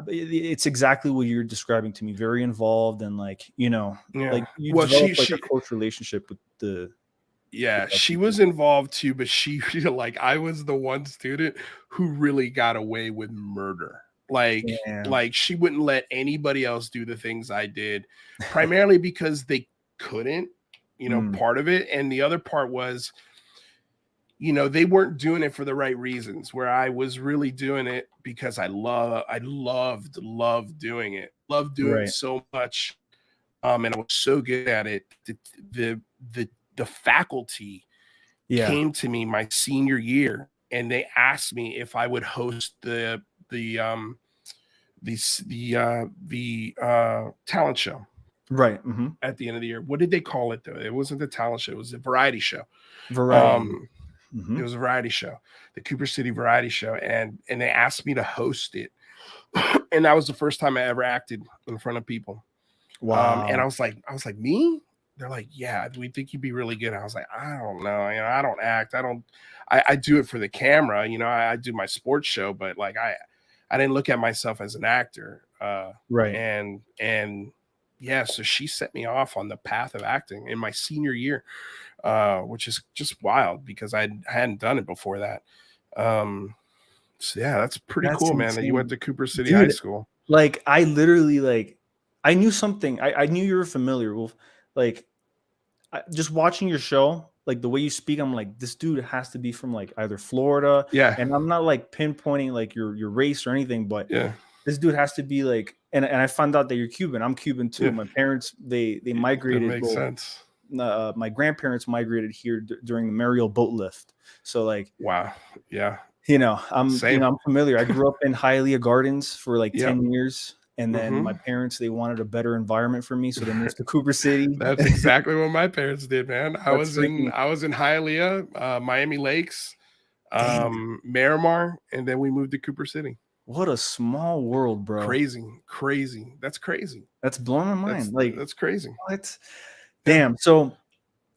it's exactly what you're describing to me. Very involved, and like like you develop like a close relationship with the. Yeah, she was involved too, but she like I was the one student who really got away with murder. Like she wouldn't let anybody else do the things I did, primarily because they couldn't, part of it. And the other part was, they weren't doing it for the right reasons, where I was really doing it because I loved doing it. Loved doing it so much. And I was so good at it. The faculty came to me my senior year and they asked me if I would host the talent show at the end of the year. What did they call it though? It wasn't the talent show, it was a variety show. It was a variety show, the Cooper City Variety Show, and they asked me to host it. And that was the first time I ever acted in front of people. Wow. And I was like, me? they're like, yeah, we think you'd be really good. I was like, I don't know. You know, I don't act. I do it for the camera. You know, I do my sports show, but like, I didn't look at myself as an actor. Right. And yeah, so she set me off on the path of acting in my senior year, which is just wild because I hadn't done it before that. So yeah, that's pretty That's cool, man, that you went insane. to Cooper City High Dude, School. like I literally like I knew something. I knew you were familiar with like just watching your show, like the way you speak, I'm like, this dude has to be from like either Florida, Yeah, and I'm not like pinpointing like your race or anything, but yeah, this dude has to be like, and I found out that you're Cuban. I'm Cuban too. yeah. My parents they That migrated. makes Well, sense. my grandparents migrated here during the Mariel boat lift. So like, Wow. Yeah. I'm Same. I'm familiar. I grew up in Hialeah Gardens for like Yep. 10 years. And then my Mm-hmm. parents, they wanted a better environment for me. So they moved to Cooper City. That's exactly what my parents did, man. I That's was in freaking I was in Hialeah, Miami Lakes, damn. Miramar, and then we moved to Cooper City. What a small world, bro. Crazy. That's crazy. That's blowing my mind. Like, That's crazy. what? Yeah. Damn. So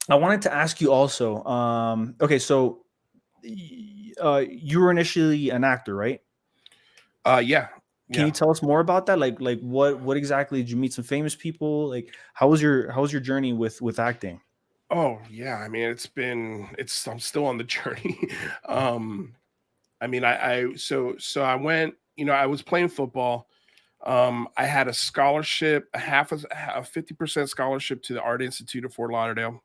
I wanted to ask you also, okay, so you were initially an actor, right? Yeah. Can Yeah. you tell us more about that? Like what exactly did you meet some famous people? Like how was your journey with acting? Oh yeah. I mean, I'm still on the journey. um, I mean, so I went, I was playing football. I had a scholarship, a 50% scholarship to the Art Institute of Fort Lauderdale,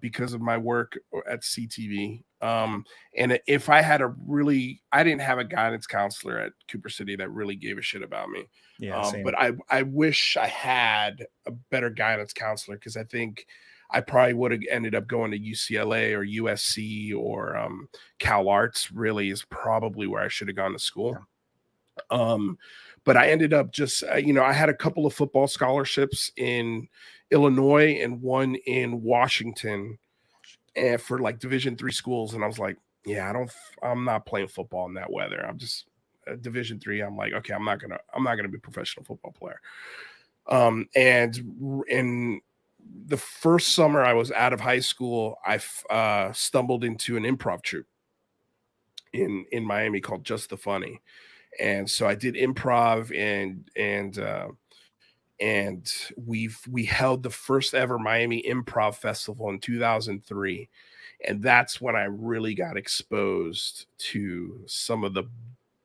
because of my work at CTV. And if I had I didn't have a guidance counselor at Cooper City that really gave a shit about me. Yeah, But same. I wish I had a better guidance counselor, because I think I probably would have ended up going to UCLA or USC or Cal Arts. Really is probably where I should have gone to school. But I ended up just, I had a couple of football scholarships in Illinois and one in Washington, and for like Division III schools. And I was like, yeah, I'm not playing football in that weather. I'm just Division III. I'm like, okay, I'm not gonna be a professional football player. And in the first summer I was out of high school, I stumbled into an improv troupe in Miami called Just the Funny. And so I did improv, and we held the first ever Miami Improv Festival in 2003, and that's when I really got exposed to some of the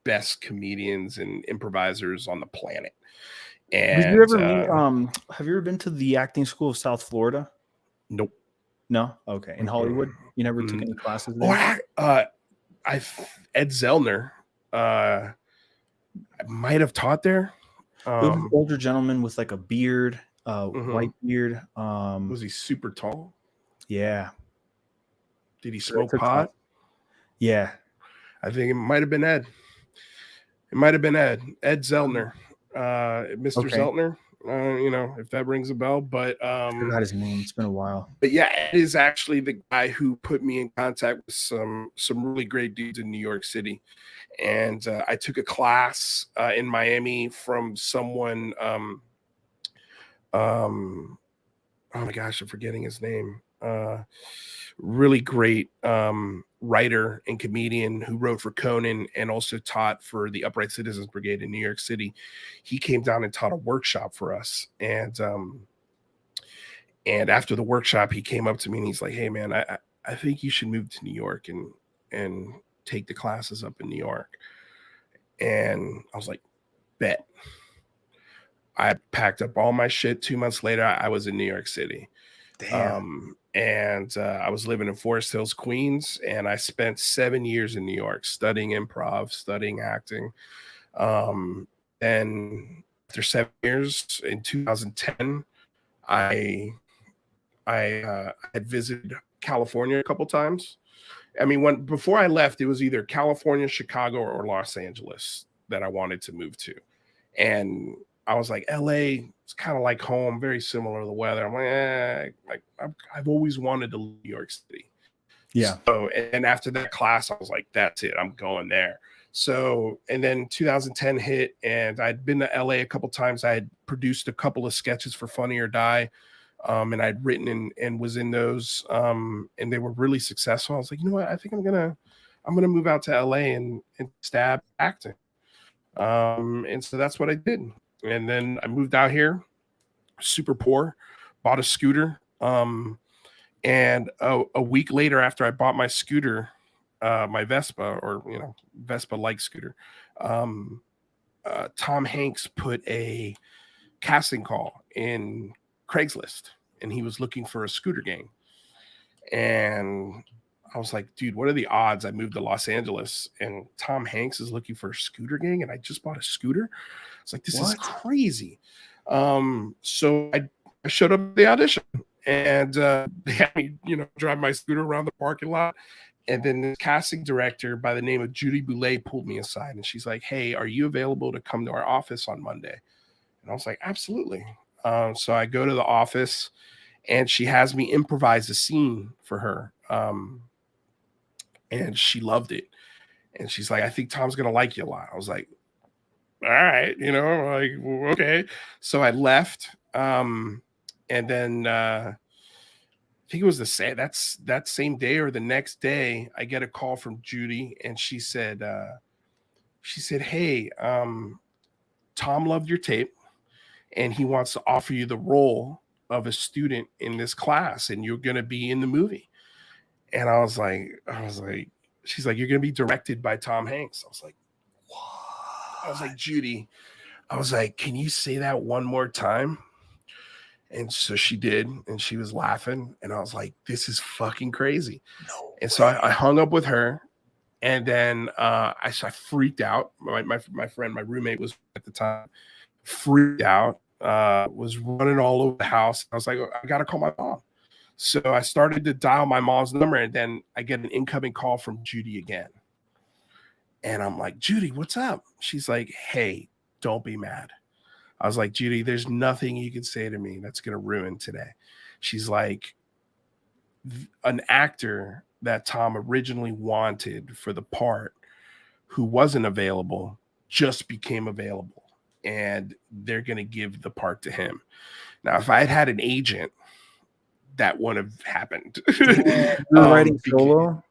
best comedians and improvisers on the planet. Did you And ever meet have you ever been to the acting school of South Florida? nope. No? Okay. In Hollywood? You never took any classes Oh, there? I Ed Zellner, I might have taught there. It was an older gentleman with like a beard, Mhm. white beard. Was he super tall? Yeah. Did he So I smoke took class. pot? Yeah. I think it might have been Ed. It might have been Ed Zeltner, Mr. Okay. Zeltner. If that rings a bell. But I forgot his name. It's been a while. yeah, Ed is actually the guy who put me in contact with some really great dudes in New York City. And I took a class in Miami from someone. Oh my gosh, I'm forgetting his name. Really great writer and comedian who wrote for Conan and also taught for the Upright Citizens Brigade in New York City. He came down and taught a workshop for us. And after the workshop, he came up to me and he's like, "Hey man, I think you should move to New York and take the classes up in New York." And I was like, bet. I packed up all my shit. 2 months later, I was in New York City. Damn. And I was living in Forest Hills, Queens, and I spent 7 years in New York studying improv, studying acting. And after 7 years, in 2010, I had visited California a couple times. I mean, before I left, it was either California, Chicago, or Los Angeles that I wanted to move to, and I was like, LA, it's kind of like home, very similar to the weather. I'm like, I've always wanted to live in New York City. Yeah. So, and after that class, I was like, that's it, I'm going there. So, and then 2010 hit, and I'd been to LA a couple times. I had produced a couple of sketches for Funny or Die. And I'd written and was in those, and they were really successful. I was like, you know what? I think I'm gonna move out to LA and stab acting. And so that's what I did. And then I moved out here, super poor, bought a scooter. And a week later, after I bought my scooter, my Vespa, or Vespa-like scooter, Tom Hanks put a casting call in Craigslist, and he was looking for a scooter gang. And I was like, dude, what are the odds I moved to Los Angeles and Tom Hanks is looking for a scooter gang, and I just bought a scooter? It's like, this is crazy. So I showed up at the audition, and they had me, drive my scooter around the parking lot. And then the casting director by the name of Judy Boulay pulled me aside, and she's like, hey, are you available to come to our office on Monday? And I was like, absolutely. So I go to the office, and she has me improvise a scene for her. And she loved it. And she's like, I think Tom's going to like you a lot. I was like, all right, okay. So I left. And then I think it was that same day or the next day, I get a call from Judy, and she said, hey, Tom loved your tape, and he wants to offer you the role of a student in this class, and you're going to be in the movie. And I was like, she's like, you're going to be directed by Tom Hanks. I was like, what? I was like, Judy, I was like, can you say that one more time? And so she did, and she was laughing, and I was like, this is fucking crazy. No and so I hung up with her, and then I freaked out. My friend, my roommate was at the time, freaked out, was running all over the house. I was like, I got to call my mom. So I started to dial my mom's number, and then I get an incoming call from Judy again. And I'm like, Judy, what's up? She's like, hey, don't be mad. I was like, Judy, there's nothing you can say to me that's going to ruin today. She's like, an actor that Tom originally wanted for the part who wasn't available just became available, and they're going to give the part to him. Now, if I had had an agent, that wouldn't have happened. You're writing solo?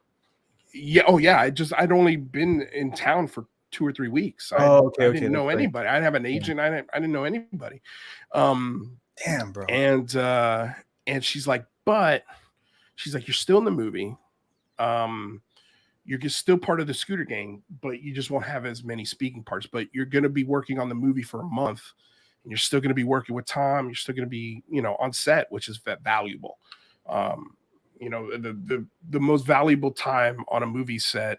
Yeah. Oh, yeah. I'd only been in town for 2 or 3 weeks. I didn't know anybody. I didn't have an agent. Yeah. I didn't know anybody. Damn, bro. And she's like, you're still in the movie. You're just still part of the scooter gang, but you just won't have as many speaking parts. But you're going to be working on the movie for a month. And you're still going to be working with Tom. You're still going to be, on set, which is valuable. The most valuable time on a movie set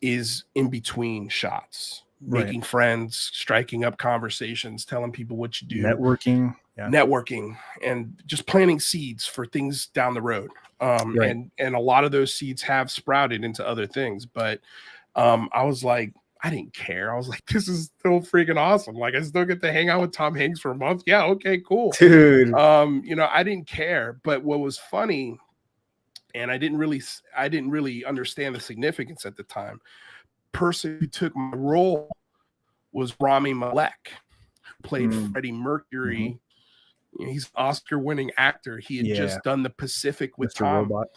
is in between shots, making friends, striking up conversations, telling people what you do, networking, and just planting seeds for things down the road. And a lot of those seeds have sprouted into other things. But I was like, I didn't care. I was like, this is still freaking awesome. Like, I still get to hang out with Tom Hanks for a month. Yeah, okay, cool. Dude. I didn't care. But what was funny, and I didn't really understand the significance at the time, the person who took my role was Rami Malek, who played Freddie Mercury. Mm-hmm. He's an Oscar-winning actor. He had just done The Pacific with Mr. Tom. Robot.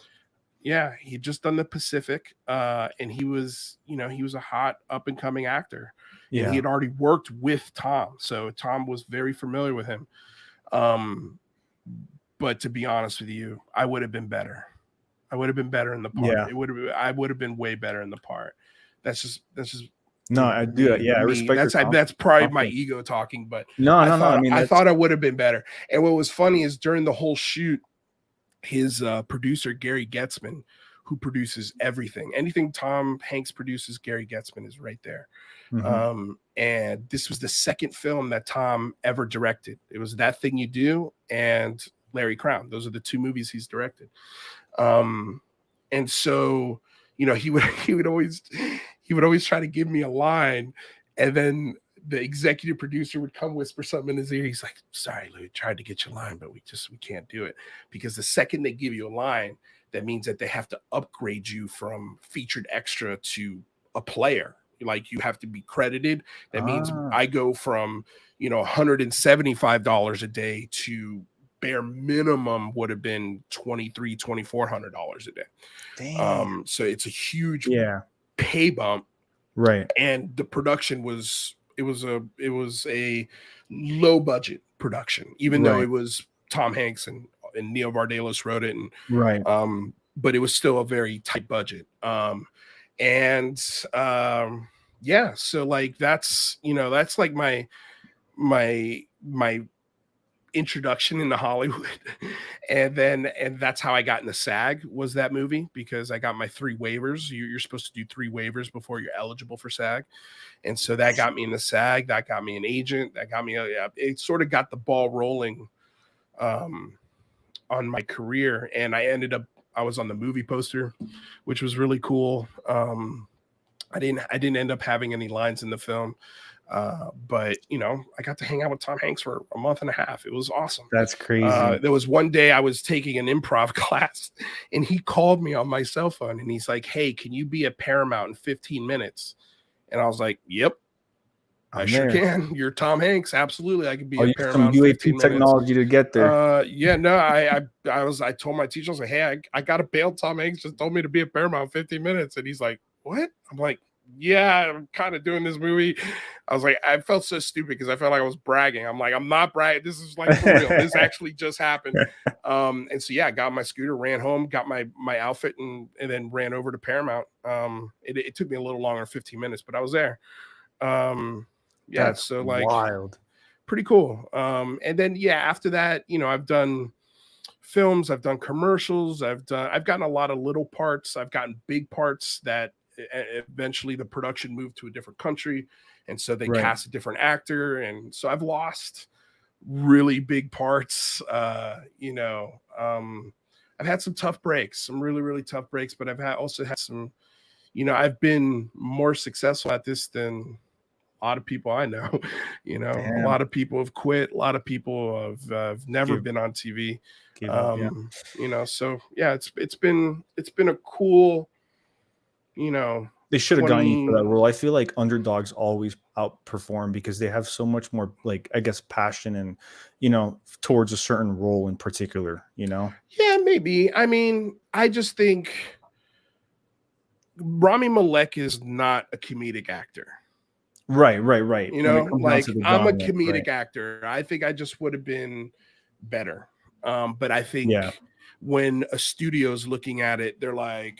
Yeah, he had just done The Pacific, and he was a hot up-and-coming actor. Yeah. And he had already worked with Tom, so Tom was very familiar with him. But to be honest with you, I would have been better. I would have been better in the part. Yeah. I would have been way better in the part. That's just no, I do. Yeah, I respect that's probably my ego talking, but no. I mean, I thought I would have been better. And what was funny is during the whole shoot, his producer, Gary Getzman, who produces anything Tom Hanks produces, Gary Getzman is right there. Mm-hmm. And this was the second film that Tom ever directed. It was That Thing You Do and Larry Crown. Those are the 2 movies he's directed. And so, he would always try to give me a line, and then the executive producer would come whisper something in his ear. He's like, sorry, Lou, tried to get your line, but we can't do it. Because the second they give you a line, that means that they have to upgrade you from featured extra to a player. Like, you have to be credited. That means I go from, $175 a day to bare minimum would have been $2,300-$2,400 a day. Damn. So it's a huge pay bump, right? And the production was a low budget production, even though it was Tom Hanks and Neil Vardalos wrote it, and but it was still a very tight budget. So like that's like my introduction into Hollywood. and that's how I got into SAG, was that movie, because I got my 3 waivers. You're supposed to do 3 waivers before you're eligible for SAG. And so that got me into SAG, that got me an agent, that got me it sort of got the ball rolling on my career. And I was on the movie poster, which was really cool. I didn't end up having any lines in the film. But I got to hang out with Tom Hanks for a month and a half. It was awesome. That's crazy. There was one day I was taking an improv class, and he called me on my cell phone, and he's like, "Hey, can you be at Paramount in 15 minutes?" And I was like, "Yep, I sure can. You're Tom Hanks. Absolutely, I can be at Paramount." Some UAP technology to get there. I told my teacher, I was like, "Hey, I got to bail. Tom Hanks just told me to be at Paramount in 15 minutes," and he's like, "What?" I'm like, "Yeah, I'm kind of doing this movie." I was like, I felt so stupid because I felt like I was bragging. I'm like, I'm not bragging. This is like for real. This actually just happened. And so, I got my scooter, ran home, got my outfit, and then ran over to Paramount. It took me a little longer, 15 minutes, but I was there. That's so like wild. Pretty cool. And then, after that, I've done films, I've done commercials, I've gotten a lot of little parts. I've gotten big parts that eventually the production moved to a different country, and so they cast a different actor, and so I've lost really big parts. I've had some tough breaks, some really, really tough breaks, but I've also had some, I've been more successful at this than a lot of people I know. A lot of people have quit, a lot of people have never been on TV. It's been a cool, they should have gotten you for that role. I feel like underdogs always outperform because they have so much more, like, I guess, passion and, towards a certain role in particular, Yeah, maybe. I mean, I just think Rami Malek is not a comedic actor. Right. Like, I'm a comedic actor. I think I just would have been better. But I think when a studio's looking at it, they're like,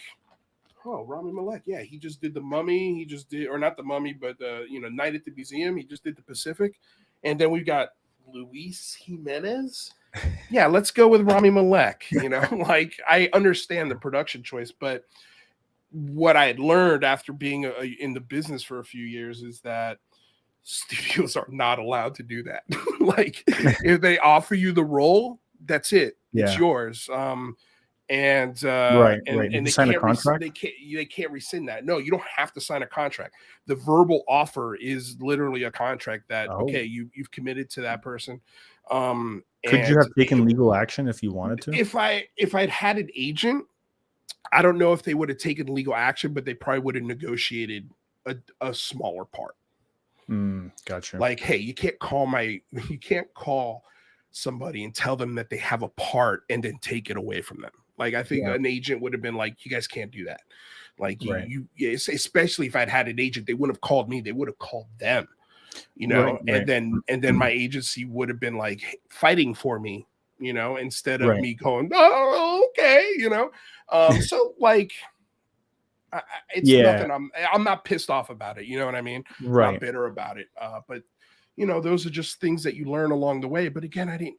"Oh, Rami Malek, he just did The Mummy. He just did, or not The Mummy, but Night at the Museum. He just did The Pacific, and then we've got Luis Jimenez. Let's go with Rami Malek." Like, I understand the production choice, but what I had learned after being in the business for a few years is that studios are not allowed to do that. Like, if they offer you the role, that's it. It's yours. And they sign a contract. They can't rescind that. No, you don't have to sign a contract. The verbal offer is literally a contract that you've committed to that person. Could you have taken legal action if you wanted to? If I'd had an agent, I don't know if they would have taken legal action, but they probably would have negotiated a smaller part. Gotcha. Like, hey, you can't call somebody and tell them that they have a part and then take it away from them. Like, I think an agent would have been like, "You guys can't do that." Like, especially if I'd had an agent, they wouldn't have called me. They would have called them, and then my agency would have been like fighting for me, instead of me going, "Oh, okay," So like, it's nothing. I'm not pissed off about it. You know what I mean? Right. Not bitter about it. But those are just things that you learn along the way. But again,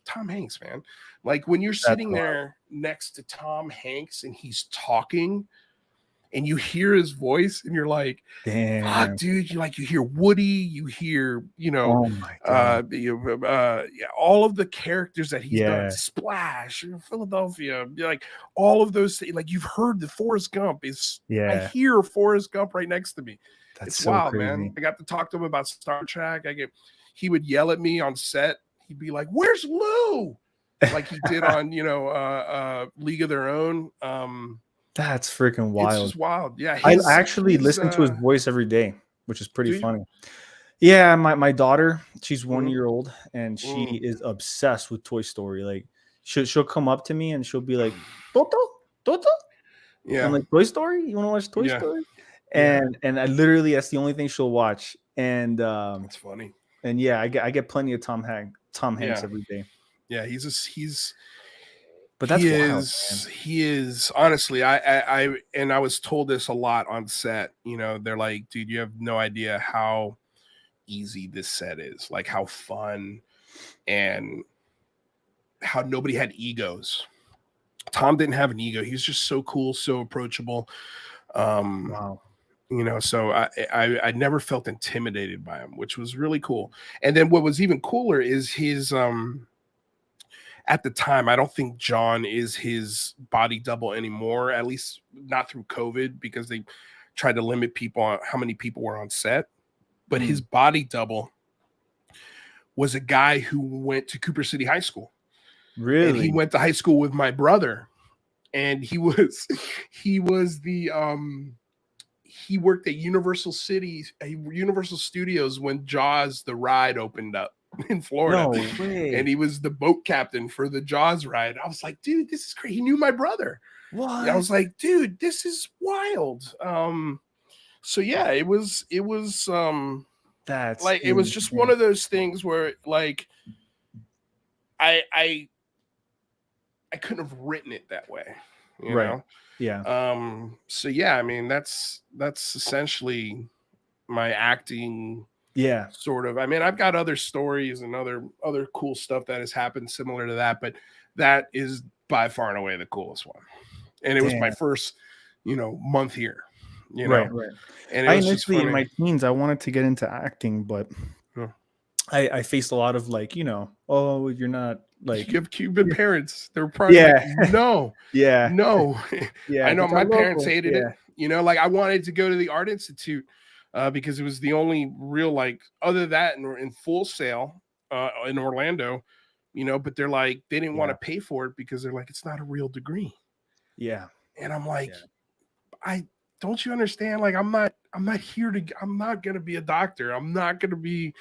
Tom Hanks, man. Like, when you're sitting there next to Tom Hanks and he's talking and you hear his voice and you're like, "Damn, fuck, dude," you hear Woody, you hear, oh my God. All of the characters that he's done, Splash, Philadelphia, like all of those, like, you've heard the Forrest Gump is, I hear Forrest Gump right next to me. It's so wild, crazy. Man. I got to talk to him about Star Trek. He would yell at me on set. He'd be like, "Where's Lou?" Like he did on, League of Their Own. That's freaking wild. It's just wild. Yeah. I actually listen to his voice every day, which is pretty funny. Yeah, my daughter, She's 1 year old, and she is obsessed with Toy Story. Like she'll come up to me and she'll be like, "Toto, Toto," Yeah. I'm like, "Toy Story? You want to watch Toy Yeah. Story?" Yeah. And I literally that's the only thing she'll watch. And That's funny. and yeah, I get plenty of Tom Hanks Yeah. every day. Yeah. But that's wild, man. He is honestly, I was told this a lot on set. You know, they're like, dude, you have no idea how easy this set is, like how fun and how nobody had egos. Tom didn't have an ego. He was just so cool, so approachable. Wow. You know, so I never felt intimidated by him, which was really cool. And then what was even cooler is his at the time, I don't think John is his body double anymore, at least not through COVID, because they tried to limit people on how many people were on set. But his body double was a guy who went to Cooper City High School. Really? And he went to high school with my brother. And he was the he worked at Universal Studios when Jaws the ride opened up in Florida. No way. And he was the boat captain for the Jaws ride. I was like, dude, this is great. He knew my brother. What? And I was like, dude, this is wild. So yeah, it was that's like it was just one of those things where like I couldn't have written it that way, you know? Yeah. So yeah, I mean that's essentially my acting. Yeah. Sort of. I mean, I've got other stories and other cool stuff that has happened similar to that, but that is by far and away the coolest one. And it was my first, month here. Right. And I initially in my teens I wanted to get into acting, but I faced a lot of like, oh, you're not like you have Cuban parents. They're probably like, no. Yeah. No. Yeah. I know my parents hated it. Like I wanted to go to the Art Institute. Because it was the only real, like, other that in Full Sail in Orlando, but they're like, they didn't want to pay for it because they're like, it's not a real degree. Yeah. And I'm like, don't you understand? Like, I'm not going to be a doctor. I'm not going to be,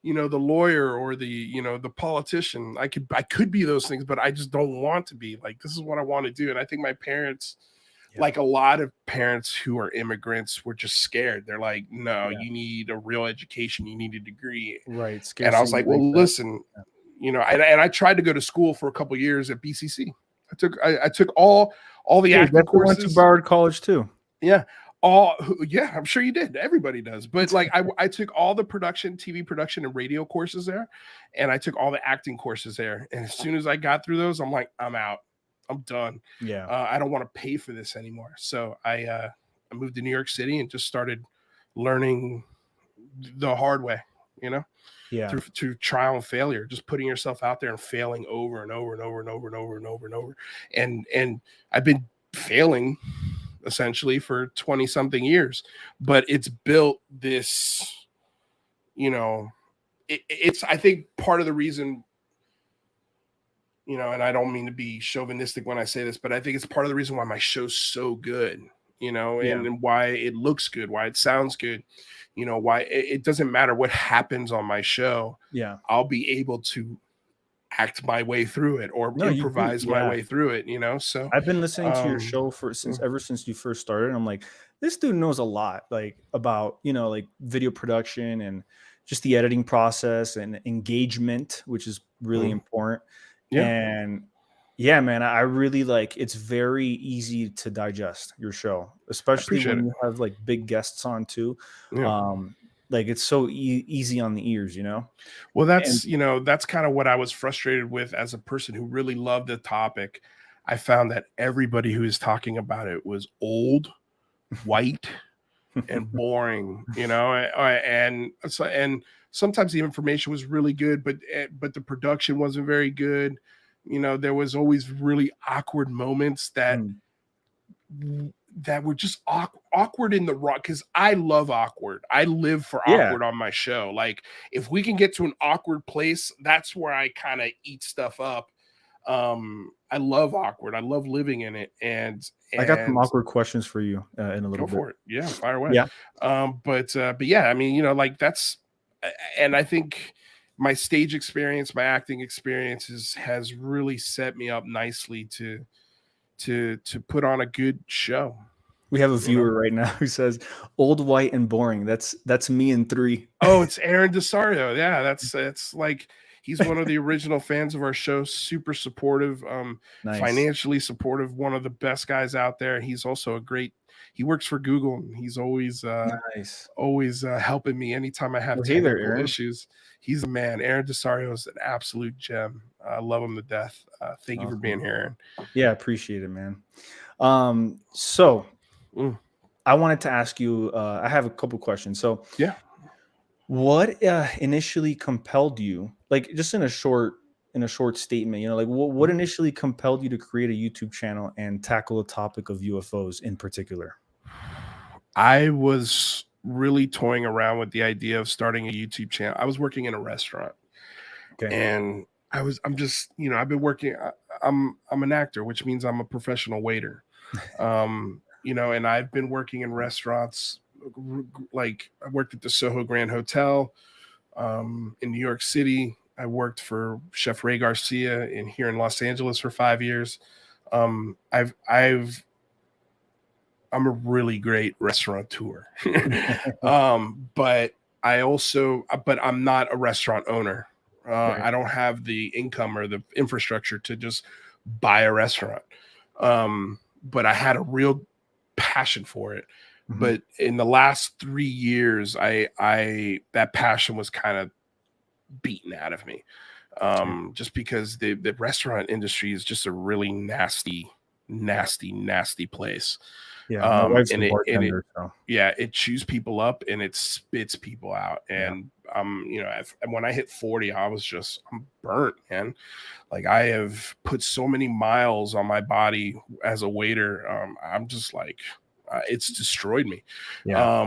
the lawyer or the politician. I could be those things, but I just don't want to be. Like, this is what I want to do. And I think my parents, like a lot of parents who are immigrants, were just scared. They're like, no, you need a real education. You need a degree. Right. And I was like, well, listen, and I tried to go to school for a couple of years at BCC. I took all the acting courses. Went to Broward College too. Yeah. I'm sure you did. Everybody does. But like I took all the TV production and radio courses there. And I took all the acting courses there. And as soon as I got through those, I'm like, I'm out. I'm done. Yeah. I don't want to pay for this anymore. So I moved to New York City and just started learning the hard way, through trial and failure, just putting yourself out there and failing over and over and over and over and over and over and over. And I've been failing essentially for 20 something years, but it's built this, it's, I think part of the reason, and I don't mean to be chauvinistic when I say this, but I think it's part of the reason why my show's so good, and why it looks good, why it sounds good, why it doesn't matter what happens on my show. Yeah. I'll be able to act my way through it or improvise my way through it, so I've been listening to your show ever since you first started. And I'm like, this dude knows a lot, like about, like video production and just the editing process and engagement, which is really important. Yeah. And yeah, man, I really like, it's very easy to digest your show, especially when you have like big guests on too. Yeah. Like it's so easy on the ears, Well, that's, that's kind of what I was frustrated with as a person who really loved the topic. I found that everybody who was talking about it was old, white, and boring, and sometimes the information was really good, but the production wasn't very good. There was always really awkward moments that were just awkward in the raw, because I love awkward. I live for awkward on my show. Like if we can get to an awkward place, that's where I kind of eat stuff up. I love awkward. I love living in it. And I got some awkward questions for you in a little bit. Go for it. Yeah, fire away. Yeah. But yeah, I mean, like that's, and I think my stage experience, my acting experiences has really set me up nicely to put on a good show. We have a viewer right now who says, "Old, white, and boring." That's me in 3. Oh, it's Aaron Desario. Yeah, that's like he's one of the original fans of our show. Super supportive, Nice. Financially supportive. One of the best guys out there. He's also he works for Google. And he's always Nice. always helping me anytime I have Well, hey there, technical Aaron. issues. He's a man. Aaron Desario is an absolute gem. I love him to death. Thank you for being here, Aaron. Yeah, appreciate it, man. So I wanted to ask you, I have a couple questions. So yeah, what initially compelled you, like just in a short statement, like what initially compelled you to create a YouTube channel and tackle the topic of UFOs in particular? I was really toying around with the idea of starting a YouTube channel. I was working in a restaurant. Okay. And I'm just, I've been working, I'm an actor, which means I'm a professional waiter. And I've been working in restaurants. Like I worked at the Soho Grand Hotel in New York City. I worked for Chef Ray Garcia here in Los Angeles for 5 years. I'm a really great restaurateur. But I'm not a restaurant owner. I don't have the income or the infrastructure to just buy a restaurant. But I had a real passion for it. Mm-hmm. But in the last 3 years, that passion was kind of beaten out of me. Just because the restaurant industry is just a really nasty place. Yeah, my wife's a bartender. Yeah, it chews people up and it spits people out. And when I hit 40, I'm burnt, man. Like I have put so many miles on my body as a waiter. I'm just like, it's destroyed me. Yeah.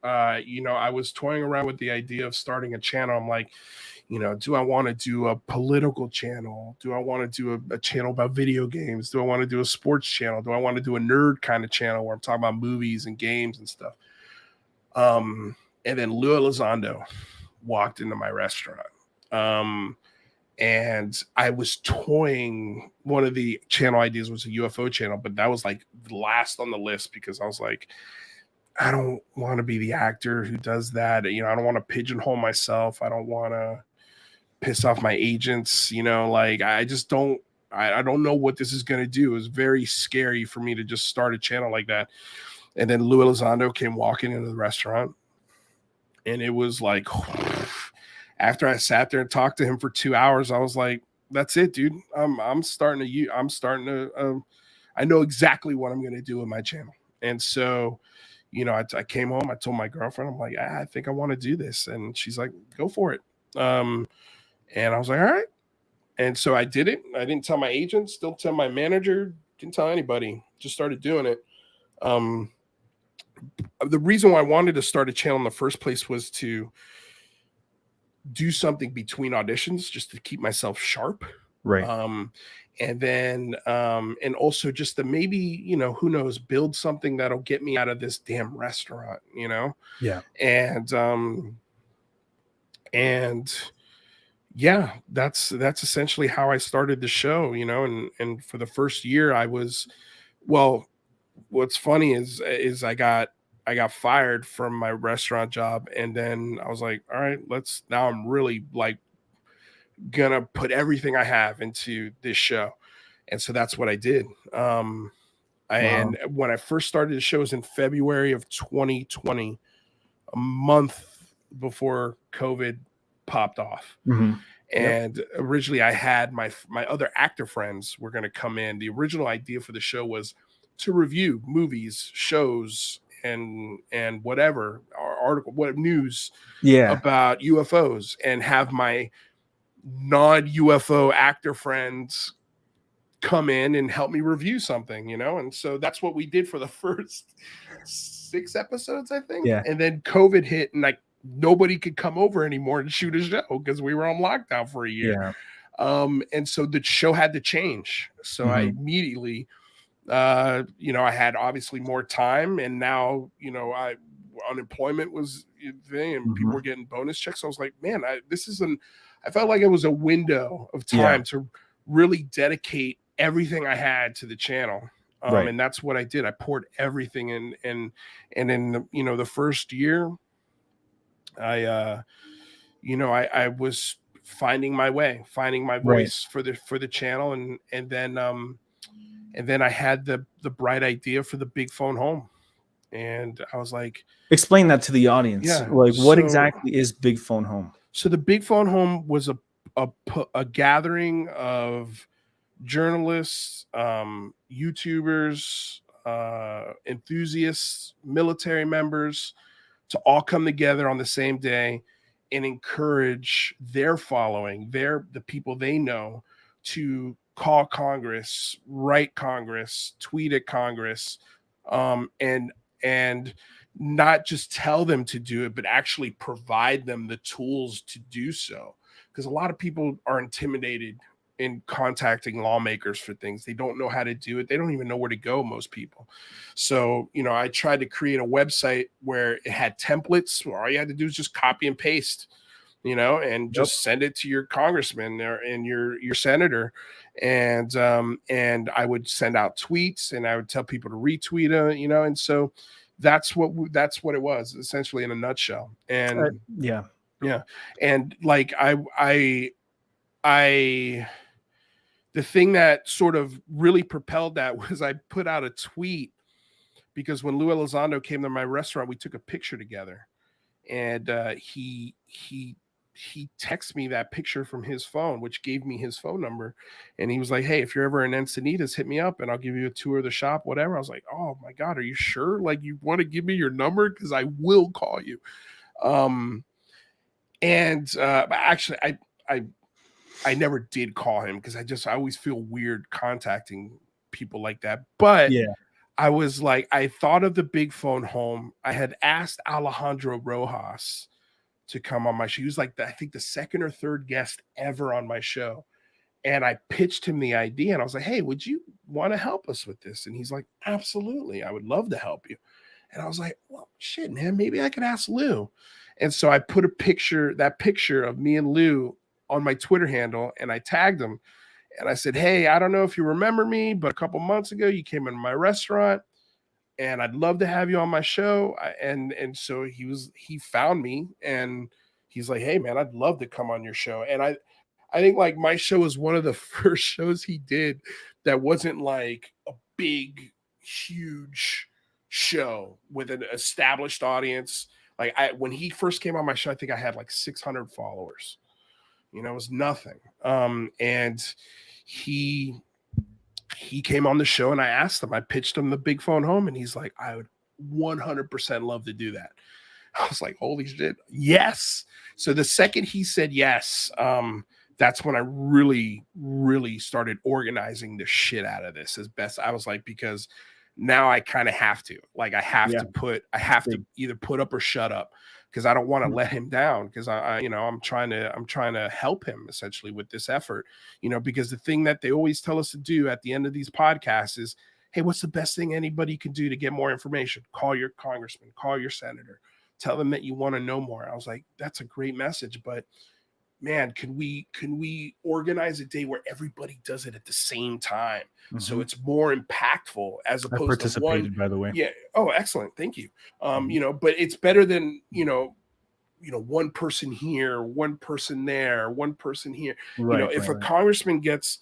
I was toying around with the idea of starting a channel. I'm like, do I want to do a political channel? Do I want to do a channel about video games? Do I want to do a sports channel? Do I want to do a nerd kind of channel where I'm talking about movies and games and stuff? And then Lou Elizondo walked into my restaurant. And I was toying, one of the channel ideas was a UFO channel, but that was like last on the list because I was like, I don't want to be the actor who does that. I don't want to pigeonhole myself. I don't want to piss off my agents. I just don't, I don't know what this is going to do. It was very scary for me to just start a channel like that. And then Lou Elizondo came walking into the restaurant and it was like, after I sat there and talked to him for 2 hours, I was like, that's it, dude. I'm starting to, I know exactly what I'm going to do with my channel. And so, I came home, I told my girlfriend, I'm like, I think I want to do this. And she's like, go for it. And I was like, all right. And so I did it. I didn't tell my agents, didn't tell my manager, didn't tell anybody, just started doing it. The reason why I wanted to start a channel in the first place was to do something between auditions, just to keep myself sharp. Right. And then, and also just to maybe, who knows, build something that'll get me out of this damn restaurant, Yeah. And yeah, that's essentially how I started the show, and for the first year what's funny is I got fired from my restaurant job. And then I was like, all right, now I'm really like gonna put everything I have into this show. And so that's what I did. And when I first started the show was in February of 2020, a month before COVID popped off. Mm-hmm. And originally I had my other actor friends were going to come in. The original idea for the show was to review movies, shows, and whatever article, what news about UFOs, and have my non-UFO actor friends come in and help me review something, and so that's what we did for the first 6 episodes, I think. Yeah. And then COVID hit and nobody could come over anymore and shoot a show because we were on lockdown for a year. Yeah. And so the show had to change. So I immediately, I had obviously more time, and now, unemployment was a thing and people Mhm. were getting bonus checks. I was like, man, I felt like it was a window of time to really dedicate everything I had to the channel. Right. And that's what I did. I poured everything in, and in the first year, I was finding my way, finding my voice for the channel, and then I had the bright idea for the big phone home, and I was like, explain that to the audience. yeah. Like, what So exactly is Big Phone Home? the big phone home was a gathering of journalists, YouTubers, enthusiasts, military members, to all come together on the same day and encourage their following, the people they know, to call Congress, write Congress, tweet at Congress, and not just tell them to do it, but actually provide them the tools to do so. Because a lot of people are intimidated in contacting lawmakers for things. They don't know how to do it. They don't even know where to go, most people. So, I tried to create a website where it had templates where all you had to do is just copy and paste, and just send it to your congressman and your senator. And I would send out tweets, and I would tell people to retweet it, and so that's what it was, essentially, in a nutshell. And yeah. And like I the thing that sort of really propelled that was I put out a tweet, because when Lou Elizondo came to my restaurant, we took a picture together, and he texted me that picture from his phone, which gave me his phone number, and he was like, "Hey, if you're ever in Encinitas, hit me up and I'll give you a tour of the shop, whatever." I was like, "Oh my God, are you sure? Like, you want to give me your number? Because I will call you." Actually, I never did call him, because I always feel weird contacting people like that. But I was like, I thought of the big phone home. I had asked Alejandro Rojas to come on my show. He was like, I think the second or third guest ever on my show. And I pitched him the idea, and I was like, "Hey, would you want to help us with this?" And he's like, "Absolutely. I would love to help you." And I was like, "Well, shit, man, maybe I could ask Lou." And so I put that picture of me and Lou on my Twitter handle, and I tagged him, and I said, "Hey, I don't know if you remember me, but a couple months ago you came into my restaurant, and I'd love to have you on my show." And so he found me, and he's like, "Hey, man, I'd love to come on your show." And I think, like, my show was one of the first shows he did that wasn't like a big, huge show with an established audience. Like, when he first came on my show, I think I had like 600 followers. It was nothing. And he came on the show, and I asked him, I pitched him the big phone home, and he's like, "I would 100% love to do that." I was like, "Holy shit, yes." So the second he said yes, that's when I really, really started organizing the shit out of this as best I was like, because now I kind of have to, like, I have to either put up or shut up, because I don't want to let him down, because I'm trying to help him essentially with this effort, because the thing that they always tell us to do at the end of these podcasts is, "Hey, what's the best thing anybody can do to get more information? Call your congressman, call your senator, tell them that you want to know more." I was like, that's a great message, but man, can we organize a day where everybody does it at the same time, so it's more impactful, as I opposed to one? participated, by the way. Yeah. Oh, excellent. Thank you. But it's better than, one person here, one person there, one person here. If a congressman gets,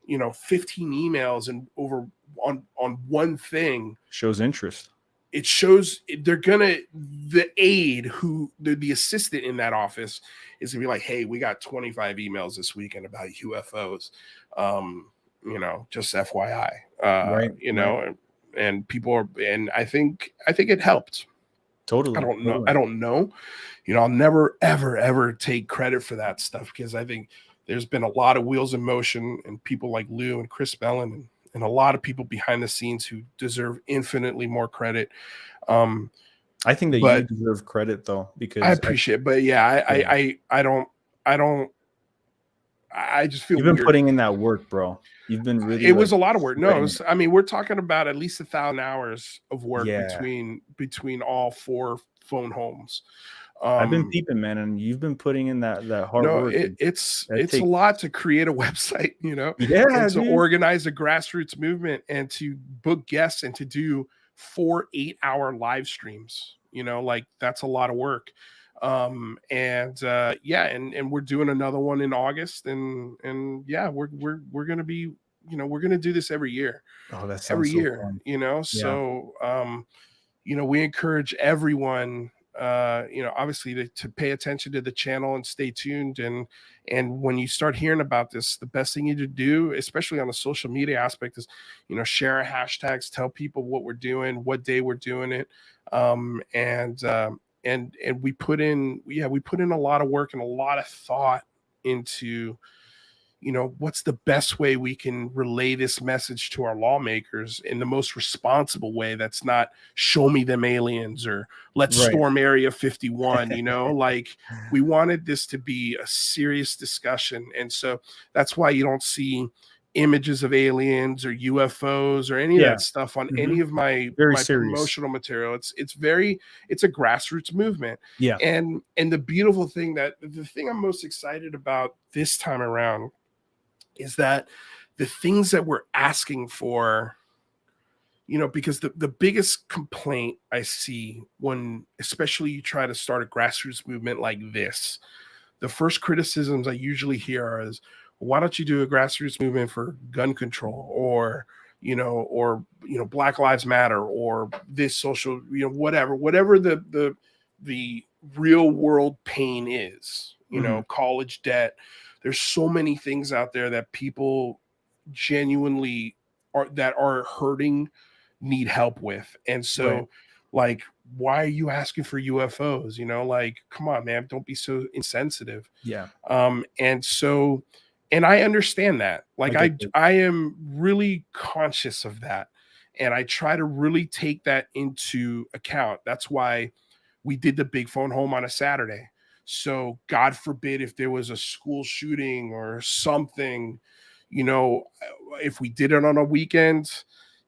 15 emails and over on one thing, shows interest. It shows the aide, the assistant in that office, is gonna be like, "Hey, we got 25 emails this weekend about UFOs. Just FYI." And people are, and I think it helped. Totally. I don't know. I'll never, ever take credit for that stuff, because I think there's been a lot of wheels in motion, and people like Lou and Chris Bellin and a lot of people behind the scenes who deserve infinitely more credit. I think that you deserve credit, though, because I appreciate it. But yeah, I just feel you've been weird. putting in that work, bro. You've been really. It was a lot of work. No, we're talking about at least 1,000 hours of work between all four phone homes. I've been peeping, man, and you've been putting in that hard No, work. it's That a lot to create a website, Yeah, and to dude. organize a grassroots movement and to book guests and to do 4 8-hour live streams. Like that's a lot of work. And we're doing another one in August, and yeah, we're gonna be, we're gonna do this every year. Oh, that Every sounds so year, fun. Yeah. so we encourage everyone, obviously to pay attention to the channel and stay tuned. And when you start hearing about this, the best thing you to do, especially on the social media aspect, is, share our hashtags, tell people what we're doing, what day we're doing it. And we put in a lot of work and a lot of thought into, what's the best way we can relay this message to our lawmakers in the most responsible way. That's not show me them aliens or let's Right. storm Area 51. Like we wanted this to be a serious discussion. And so that's why you don't see images of aliens or UFOs or any of that stuff on any of my promotional material. It's a grassroots movement. Yeah. And the beautiful thing, the thing I'm most excited about this time around, is that the things that we're asking for, because the biggest complaint I see when, especially you try to start a grassroots movement like this, the first criticisms I usually hear is, why don't you do a grassroots movement for gun control or Black Lives Matter or this social, whatever the real world pain is, college debt. There's so many things out there that people genuinely are hurting, need help with. And so like, why are you asking for UFOs? Like, come on, man, don't be so insensitive. Yeah. And I understand that. Like I am really conscious of that. And I try to really take that into account. That's why we did the big phone home on a Saturday. So God forbid if there was a school shooting or something, if we did it on a weekend,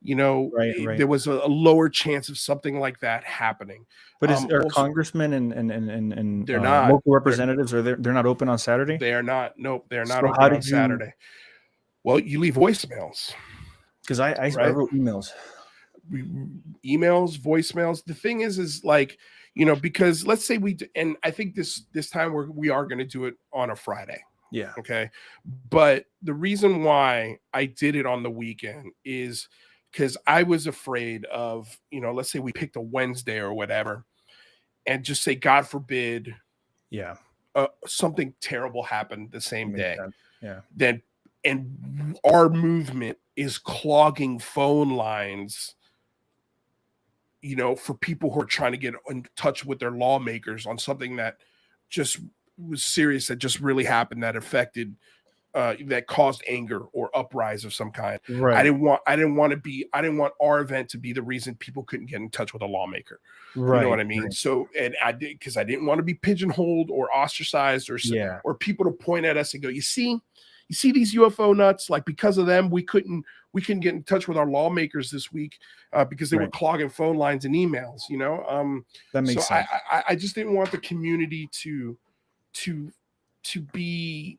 there was a lower chance of something like that happening. But are congressmen and they're not local representatives, they're not open on Saturday? They are not. Nope, they're not open on Saturday. Well, you leave voicemails. Because I wrote emails. Voicemails. The thing is like, because let's say and I think this time we are going to do it on a Friday. Yeah. Okay. But the reason why I did it on the weekend is because I was afraid of, let's say we picked a Wednesday or whatever, and just say, God forbid, something terrible happened the same day. Sense. Yeah. Then, and our movement is clogging phone lines, for people who are trying to get in touch with their lawmakers on something that just was serious, that just really happened, that affected, that caused anger or uprise of some kind. Right. I didn't want our event to be the reason people couldn't get in touch with a lawmaker. Right. You know what I mean? Right. So, and I didn't want to be pigeonholed or ostracized or people to point at us and go, you see these UFO nuts, like because of them, we couldn't get in touch with our lawmakers this week because they were clogging phone lines and emails, That makes sense. I just didn't want the community to be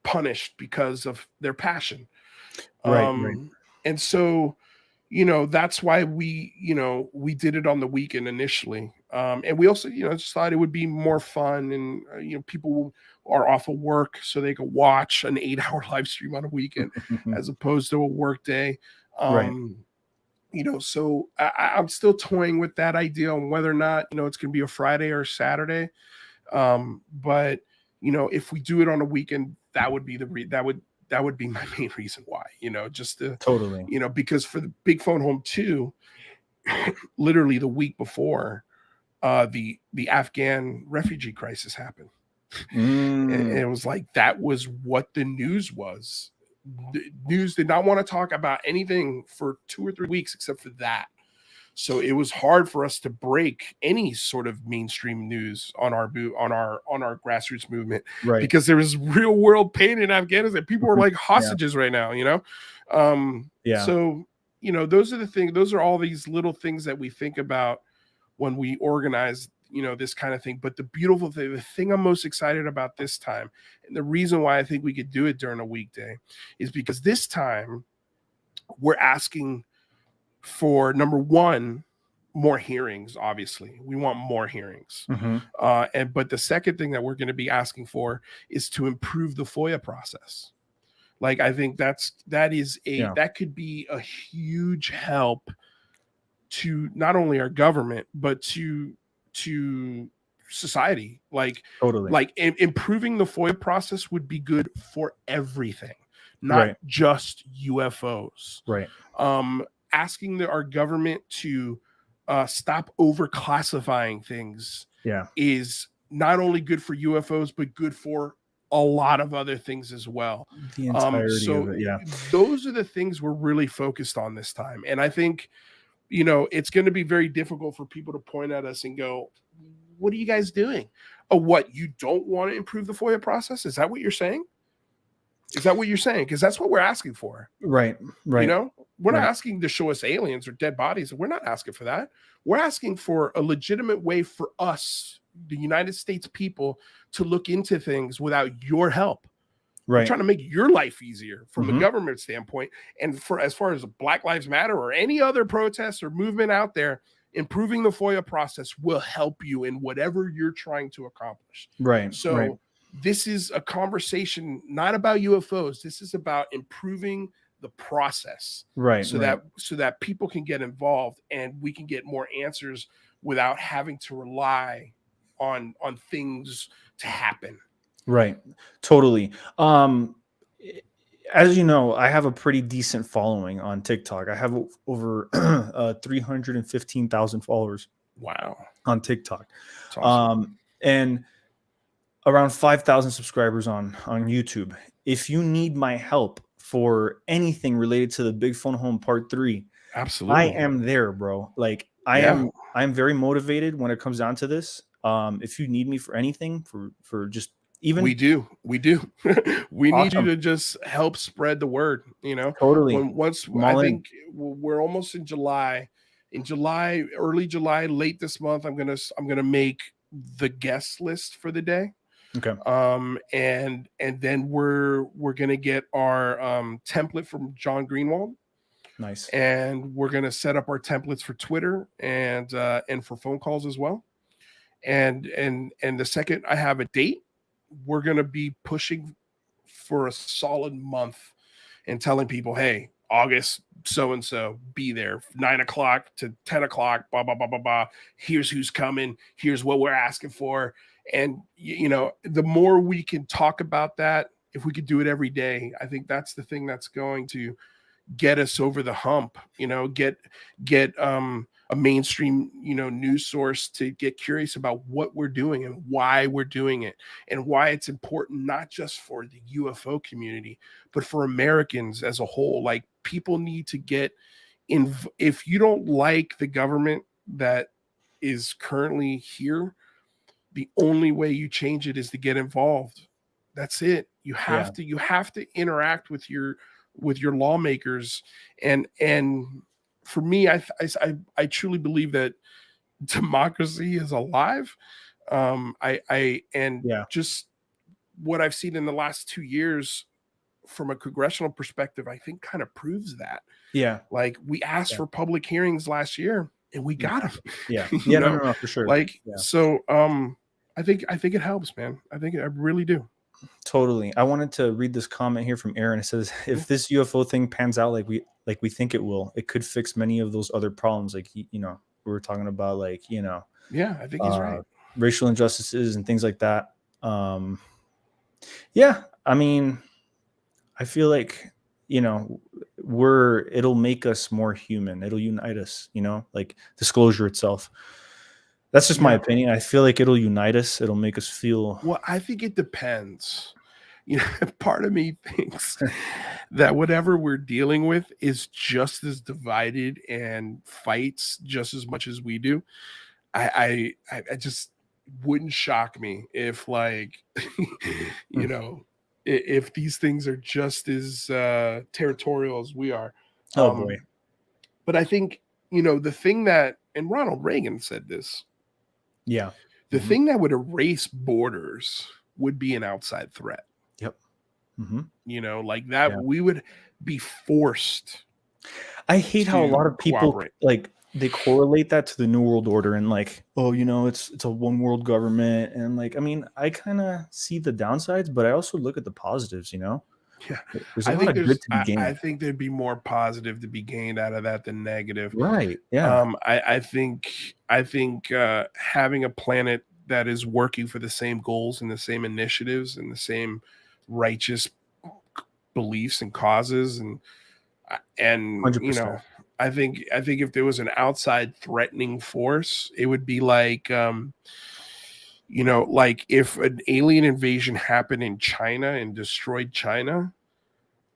punished because of their passion. Right. And so, that's why we did it on the weekend initially. And we also, just thought it would be more fun, and, people are off of work so they could watch an 8-hour live stream on a weekend as opposed to a work day. So I'm still toying with that idea on whether or not, it's going to be a Friday or Saturday. But if we do it on a weekend, that would be that would be my main reason why, just to totally, because for the big phone home 2, literally the week before, the Afghan refugee crisis happened. And it was like, that was what the news was. The news did not want to talk about anything for 2 or 3 weeks except for that. So it was hard for us to break any sort of mainstream news on our grassroots movement, because there was real world pain in Afghanistan. People were like hostages right now, So, those are the things. Those are all these little things that we think about when we organize, this kind of thing. But the beautiful thing, the thing I'm most excited about this time, and the reason why I think we could do it during a weekday, is because this time we're asking for, number one, more hearings. Obviously, we want more hearings. But the second thing that we're going to be asking for is to improve the FOIA process. Like, I think that could be a huge help to not only our government, but to society. Like, Totally. Improving the FOIA process would be good for everything, not just UFOs. Right. Asking our government to stop overclassifying things is not only good for UFOs, but good for a lot of other things as well. The entirety of it, those are the things we're really focused on this time. And I think, it's going to be very difficult for people to point at us and go, what are you guys doing? Oh, what, you don't want to improve the FOIA process? Is that what you're saying? Because that's what we're asking for. Right. We're not asking to show us aliens or dead bodies. We're not asking for that. We're asking for a legitimate way for us, the United States people, to look into things without your help. We're trying to make your life easier from the government standpoint. And as far as Black Lives Matter or any other protest or movement out there, improving the FOIA process will help you in whatever you're trying to accomplish. So this is a conversation not about UFOs. This is about improving the process, so that people can get involved and we can get more answers without having to rely on things to happen. Right. Totally. As you know, I have a pretty decent following on TikTok. I have over 315,000 followers. Wow. On TikTok. That's awesome. And around 5,000 subscribers on YouTube. If you need my help for anything related to the Big Phone Home Part 3, absolutely, I am there, bro. Like, I'm very motivated when it comes down to this. If you need me for anything, for just even, we do. We need you to just help spread the word. Totally. I think we're almost in July. Early July, late this month, I'm gonna make the guest list for the day. Okay. And then we're gonna get our template from John Greenwald. Nice. And we're gonna set up our templates for Twitter and for phone calls as well. And the second I have a date, we're gonna be pushing for a solid month and telling people, hey, August so-and-so, be there 9 o'clock to 10 o'clock, blah, blah, blah, blah, blah. Here's who's coming. Here's what we're asking for. And, the more we can talk about that, if we could do it every day, I think that's the thing that's going to get us over the hump, get a mainstream, news source to get curious about what we're doing and why we're doing it and why it's important, not just for the UFO community, but for Americans as a whole. Like, people need to get in. If you don't like the government that is currently here, the only way you change it is to get involved. That's it. You have to interact with your lawmakers. And for me, I truly believe that democracy is alive. Just what I've seen in the last 2 years from a congressional perspective, I think kind of proves that. Yeah. Like, we asked for public hearings last year and we got them. Yeah. No, for sure. So I think it helps, man. I really do. Totally. I wanted to read this comment here from Aaron. It says, if this UFO thing pans out like we think it will, it could fix many of those other problems. Like, we were talking about, like, yeah, I think he's right. Racial injustices and things like that. Yeah, I mean, I feel like, it'll make us more human. It'll unite us, like disclosure itself. That's just my opinion. I feel like it'll unite us. It'll make us feel. Well, I think it depends. Part of me thinks that whatever we're dealing with is just as divided and fights just as much as we do. I just wouldn't shock me if, like, if these things are just as territorial as we are. Oh boy. But I think the thing that, and Ronald Reagan said this, Yeah. the thing that would erase borders would be an outside threat. Yep. Mm-hmm. Like that, Yeah. we would be forced. I hate how a lot of people cooperate. like they correlate that to the New World Order and like, oh, it's a one world government. And like, I mean, I kind of see the downsides, but I also look at the positives, Yeah. There's a lot of good to be gained. I think there'd be more positive to be gained out of that than negative. Right. Yeah. I think having a planet that is working for the same goals and the same initiatives and the same righteous beliefs and causes and 100%. I think if there was an outside threatening force, it would be like like if an alien invasion happened in China and destroyed China,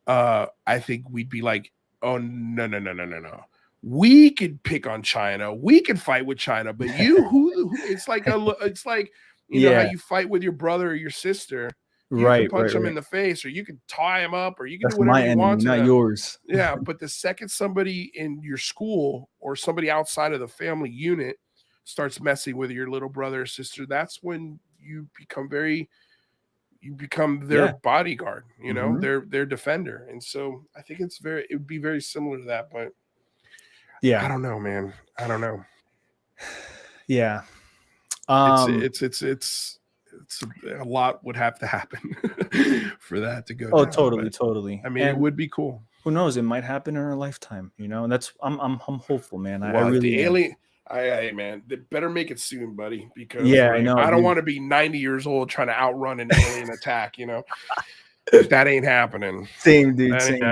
I think we'd be like, oh no. We could pick on China, we could fight with China, but who it's like how you fight with your brother or your sister. You can punch them in the face, or you can tie them up, or you can do whatever you want to not them. yours. Yeah, but the second somebody in your school or somebody outside of the family unit starts messing with your little brother or sister, that's when you become their bodyguard, their defender. And so I think it would be very similar to that, but yeah, I don't know, man. I don't know. Yeah. It's a lot would have to happen for that to go down. Totally. I mean, it would be cool. Who knows? It might happen in our lifetime, and that's I'm hopeful, man. Well, I really alien. Man, they better make it soon, buddy, because I know. I don't want to be 90 years old trying to outrun an alien attack, That ain't happening. Same, dude. Same.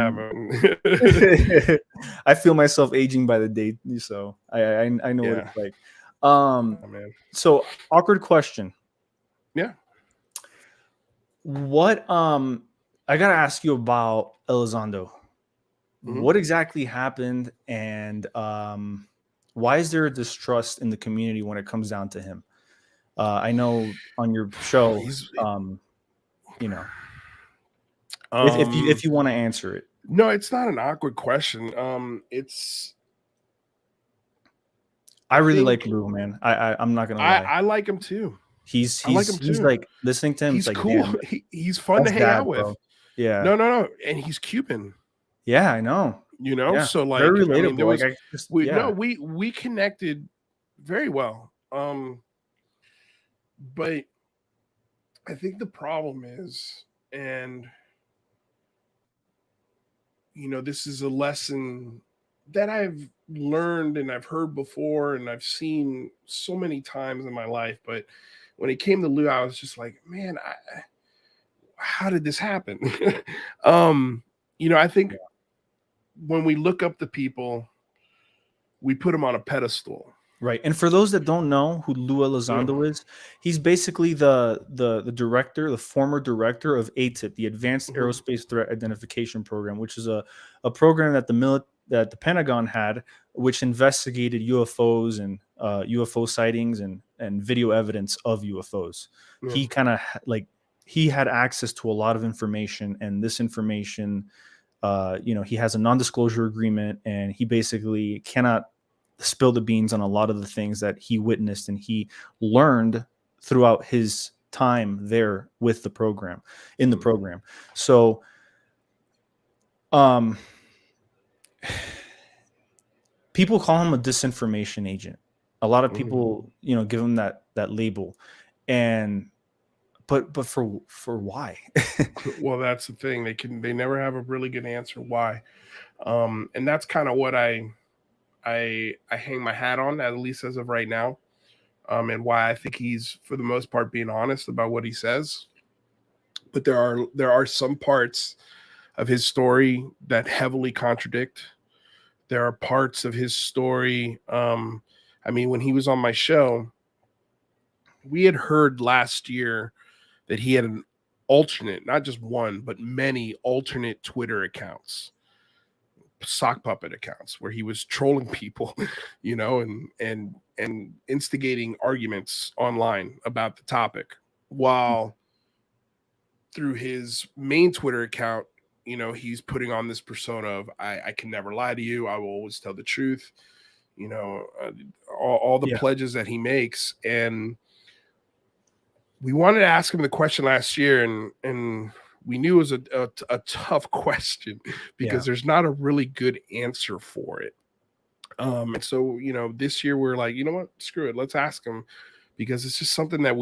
I feel myself aging by the day, so I know what it's like. So awkward question. Yeah. What I gotta ask you about Elizondo. Mm-hmm. What exactly happened, and why is there a distrust in the community when it comes down to him? I know on your show, if you want to answer it. No, it's not an awkward question. I really like Lou, man. I'm not gonna lie. I like him too. He's like listening to him. He's like, cool. He's fun to hang out with. Bro. Yeah. No, and he's Cuban. Yeah, I know. So like very relatable. We connected very well. But I think the problem is, and this is a lesson that I've learned and I've heard before and I've seen so many times in my life, but when it came to Lou, I was just like, man, how did this happen? I think when we look up the people, we put them on a pedestal. Right. And for those that don't know who Lou Elizondo is, he's basically the director, the former director of ATIP, the Advanced Aerospace Threat Identification Program, which is a program that the Pentagon had, which investigated UFOs and UFO sightings and video evidence of UFOs. Yeah. He kind of he had access to a lot of information, and this information, he has a non-disclosure agreement, and he basically cannot spill the beans on a lot of the things that he witnessed and he learned throughout his time there with the program, in the program. So, people call him a disinformation agent. A lot of people, give him that label, but for why? Well, that's the thing. They never have a really good answer why, and that's kind of what I hang my hat on, at least as of right now, and why I think he's, for the most part, being honest about what he says. But there are some parts of his story that heavily contradict. There are parts of his story. When he was on my show, we had heard last year that he had an alternate, not just one, but many alternate Twitter accounts, sock puppet accounts, where he was trolling people, and instigating arguments online about the topic, while through his main Twitter account, he's putting on this persona of I can never lie to you, I will always tell the truth, you know, all the Yeah. pledges that he makes. And we wanted to ask him the question last year, and we knew it was a tough question because there's not a really good answer for it. And so, you know, this year we're like, you know what, screw it, let's ask him, because it's just something that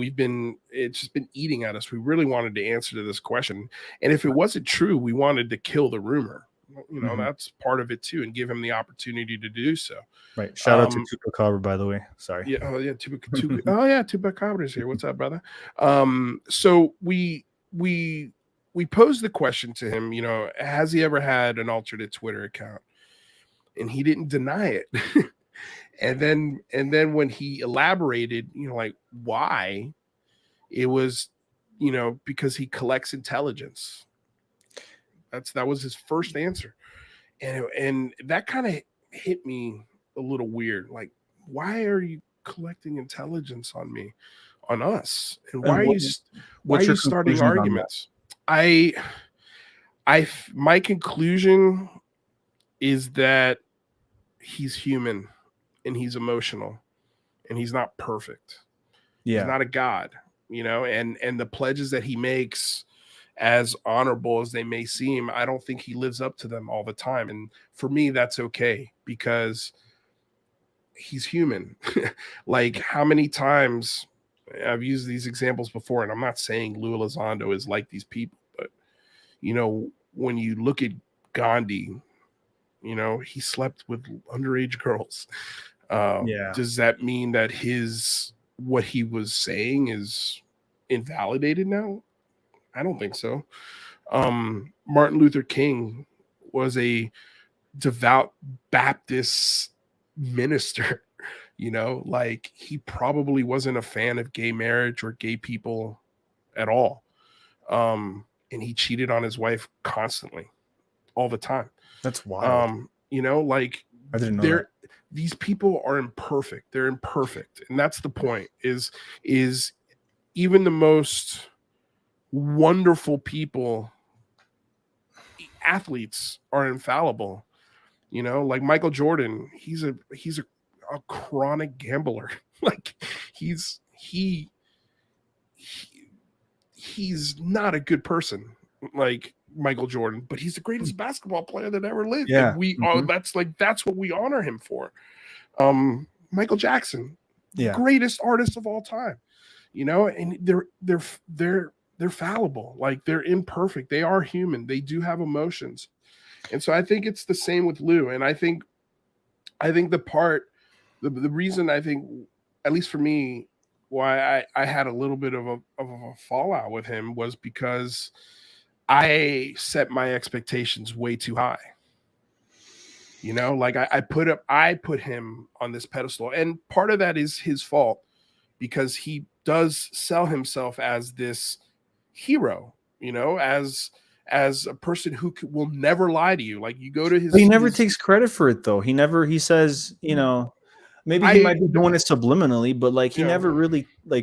it's just been eating at us. We really wanted to answer to this question. And if it wasn't true, we wanted to kill the rumor. You know, that's part of it too, and give him the opportunity to do so. Right. Shout out to Chupacabra, by the way. Sorry. Yeah. Oh yeah. Chupacabra's here. What's up, brother? So we posed the question to him, you know, has he ever had an alternate Twitter account? And he didn't deny it. and then when he elaborated, you know, like why, it was, you know, because he collects intelligence. That was his first answer. And that kind of hit me a little weird. Like, why are you collecting intelligence on me, on us? And why are you starting arguments? My conclusion is that he's human and he's emotional and he's not perfect. Yeah. He's not a god, you know, and the pledges that he makes, as honorable as they may seem, I don't think he lives up to them all the time. And for me, that's okay, because he's human. Like, how many times I've used these examples before, and I'm not saying Lou Elizondo is like these people, but, you know, when you look at Gandhi, you know, he slept with underage girls. Does that mean that what he was saying is invalidated now? I don't think so. Martin Luther King was a devout Baptist minister, you know, like he probably wasn't a fan of gay marriage or gay people at all. And he cheated on his wife constantly, all the time. That's wild. You know, like, I didn't know that. These people are imperfect. They're imperfect. And that's the point, is even the most wonderful people, athletes, are infallible. You know, like Michael Jordan, he's a chronic gambler. Like, he's not a good person, like Michael Jordan, but he's the greatest basketball player that ever lived. Yeah. And that's what we honor him for. Michael Jackson, greatest artist of all time, you know, and they're fallible. Like, they're imperfect. They are human. They do have emotions. And so I think it's the same with Lou. And I think the reason, I think, at least for me, why I had a little bit of a fallout with him was because I set my expectations way too high. You know, like I put him on this pedestal, and part of that is his fault, because he does sell himself as this hero, you know, as a person who will never lie to you. Like, you go to his, but he never takes credit for it, though. He says, you know, maybe he might be doing it subliminally, but like, he never really he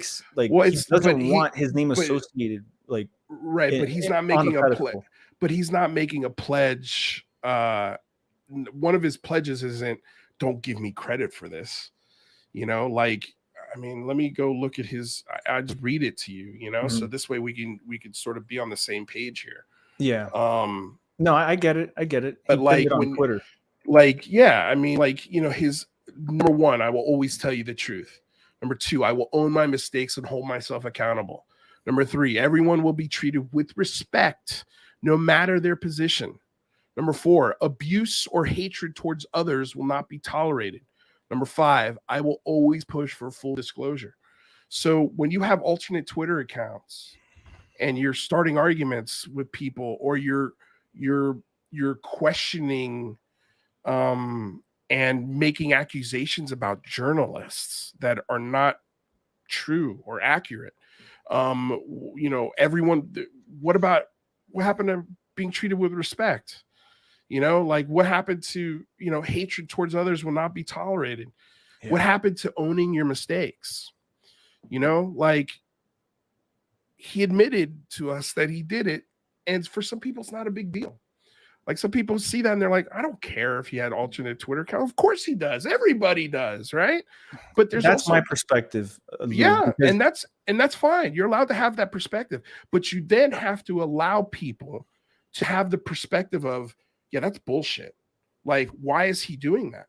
doesn't want his name associated, like, right. But he's not making a pledge. But he's not making a pledge. One of his pledges isn't, don't give me credit for this. You know, like, I mean, let me go look at his. I just read it to you. You know, so this way we can sort of be on the same page here. Yeah. No, I get it. But like, on Twitter, like, yeah, I mean, like, you know, his number one, I will always tell you the truth. Number two, I will own my mistakes and hold myself accountable. Number three, everyone will be treated with respect, no matter their position. Number four, abuse or hatred towards others will not be tolerated. Number five, I will always push for full disclosure. So when you have alternate Twitter accounts and you're starting arguments with people, or you're questioning and making accusations about journalists that are not true or accurate, you know, everyone, what happened to being treated with respect? You know, like, what happened to, you know, hatred towards others will not be tolerated. Yeah. What happened to owning your mistakes? You know, like, he admitted to us that he did it. And for some people, it's not a big deal. Like some people see that and they're like, I don't care if he had alternate Twitter account. Of course he does. Everybody does, right? But there's That's also my perspective, Lou. yeah, Because and that's fine. You're allowed to have that perspective, but you then have to allow people to have the perspective of, yeah, that's bullshit. Like, why is he doing that?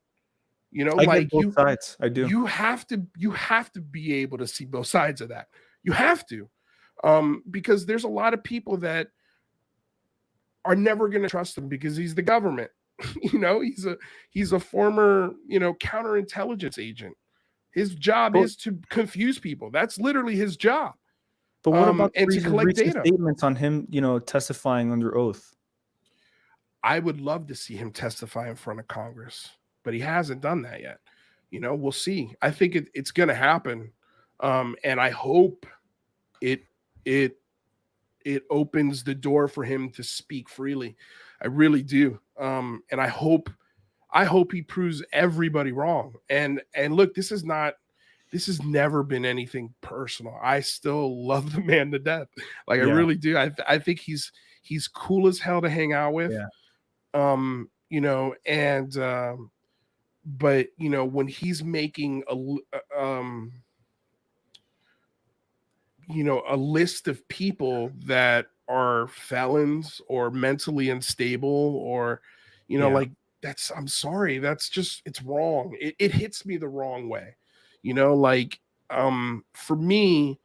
You know, I get like both sides. I do. you have to be able to see both sides of that. You have to. Because there's a lot of people that are never going to trust him because he's the government. You know, he's a former, you know, counterintelligence agent. His job But, is to confuse people. That's literally his job. but what about And to collect recent data. statements on him, testifying under oath? I would love to see him testify in front of Congress, but he hasn't done that yet. You know, we'll see. I think it's going to happen, and I hope it opens the door for him to speak freely. I really do, and I hope he proves everybody wrong. And look, this has never been anything personal. I still love the man to death. Like I really do. I think he's cool as hell to hang out with. Yeah. You know, and but you know, when he's making a list of people that are felons or mentally unstable or like I'm sorry, that's just, it's wrong. It hits me the wrong way. Like for me,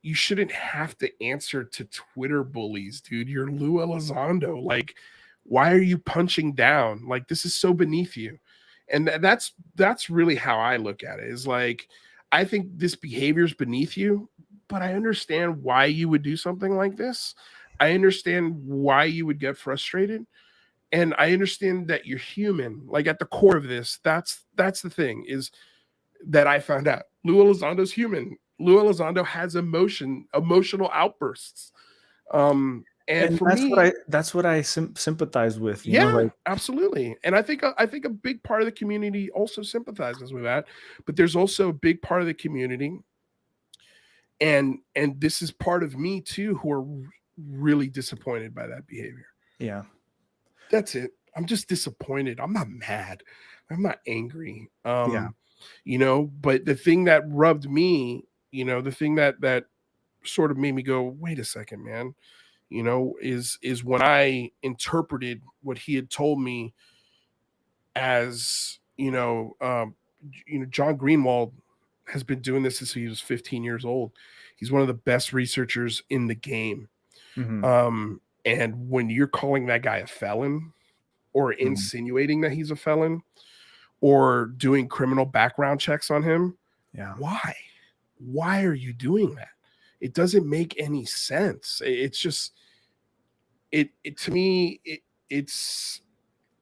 you shouldn't have to answer to Twitter bullies, dude. You're Lou Elizondo. Like, why are you punching down? Like, this is so beneath you. And that's really how I look at it, is like, I think this behavior is beneath you, but I understand why you would do something like this. I understand why you would get frustrated. And I understand that you're human. Like, at the core of this, that's the thing, is that I found out. Lou Elizondo's human. Lou Elizondo has emotional outbursts. And for me, that's what I sympathize with. Yeah, absolutely. And I think a big part of the community also sympathizes with that. But there's also a big part of the community, and this is part of me too, who are really disappointed by that behavior. Yeah, that's it. I'm just disappointed. I'm not mad. I'm not angry. Yeah. But the thing that rubbed me, the thing that sort of made me go, wait a second, man, is when I interpreted what he had told me as, John Greenwald has been doing this since he was 15 years old. He's one of the best researchers in the game. Mm-hmm. And when you're calling that guy a felon, or insinuating that he's a felon, or doing criminal background checks on him, why are you doing that? It doesn't make any sense. It's just, it to me, it's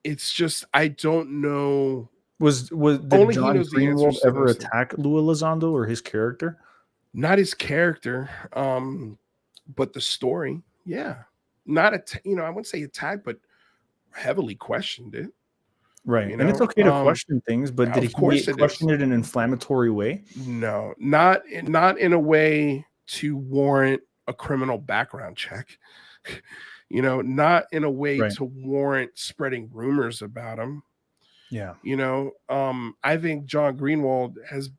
just, I don't know. Did John Greenwald ever attack Lou Elizondo or his character? Not his character, but the story. Yeah, not I wouldn't say attack, but heavily questioned it. Right. And it's okay to question things, but did he question it in an inflammatory way? No, not in a way to warrant a criminal background check. Not in a way to warrant spreading rumors about him. Yeah. I think John Greenwald has,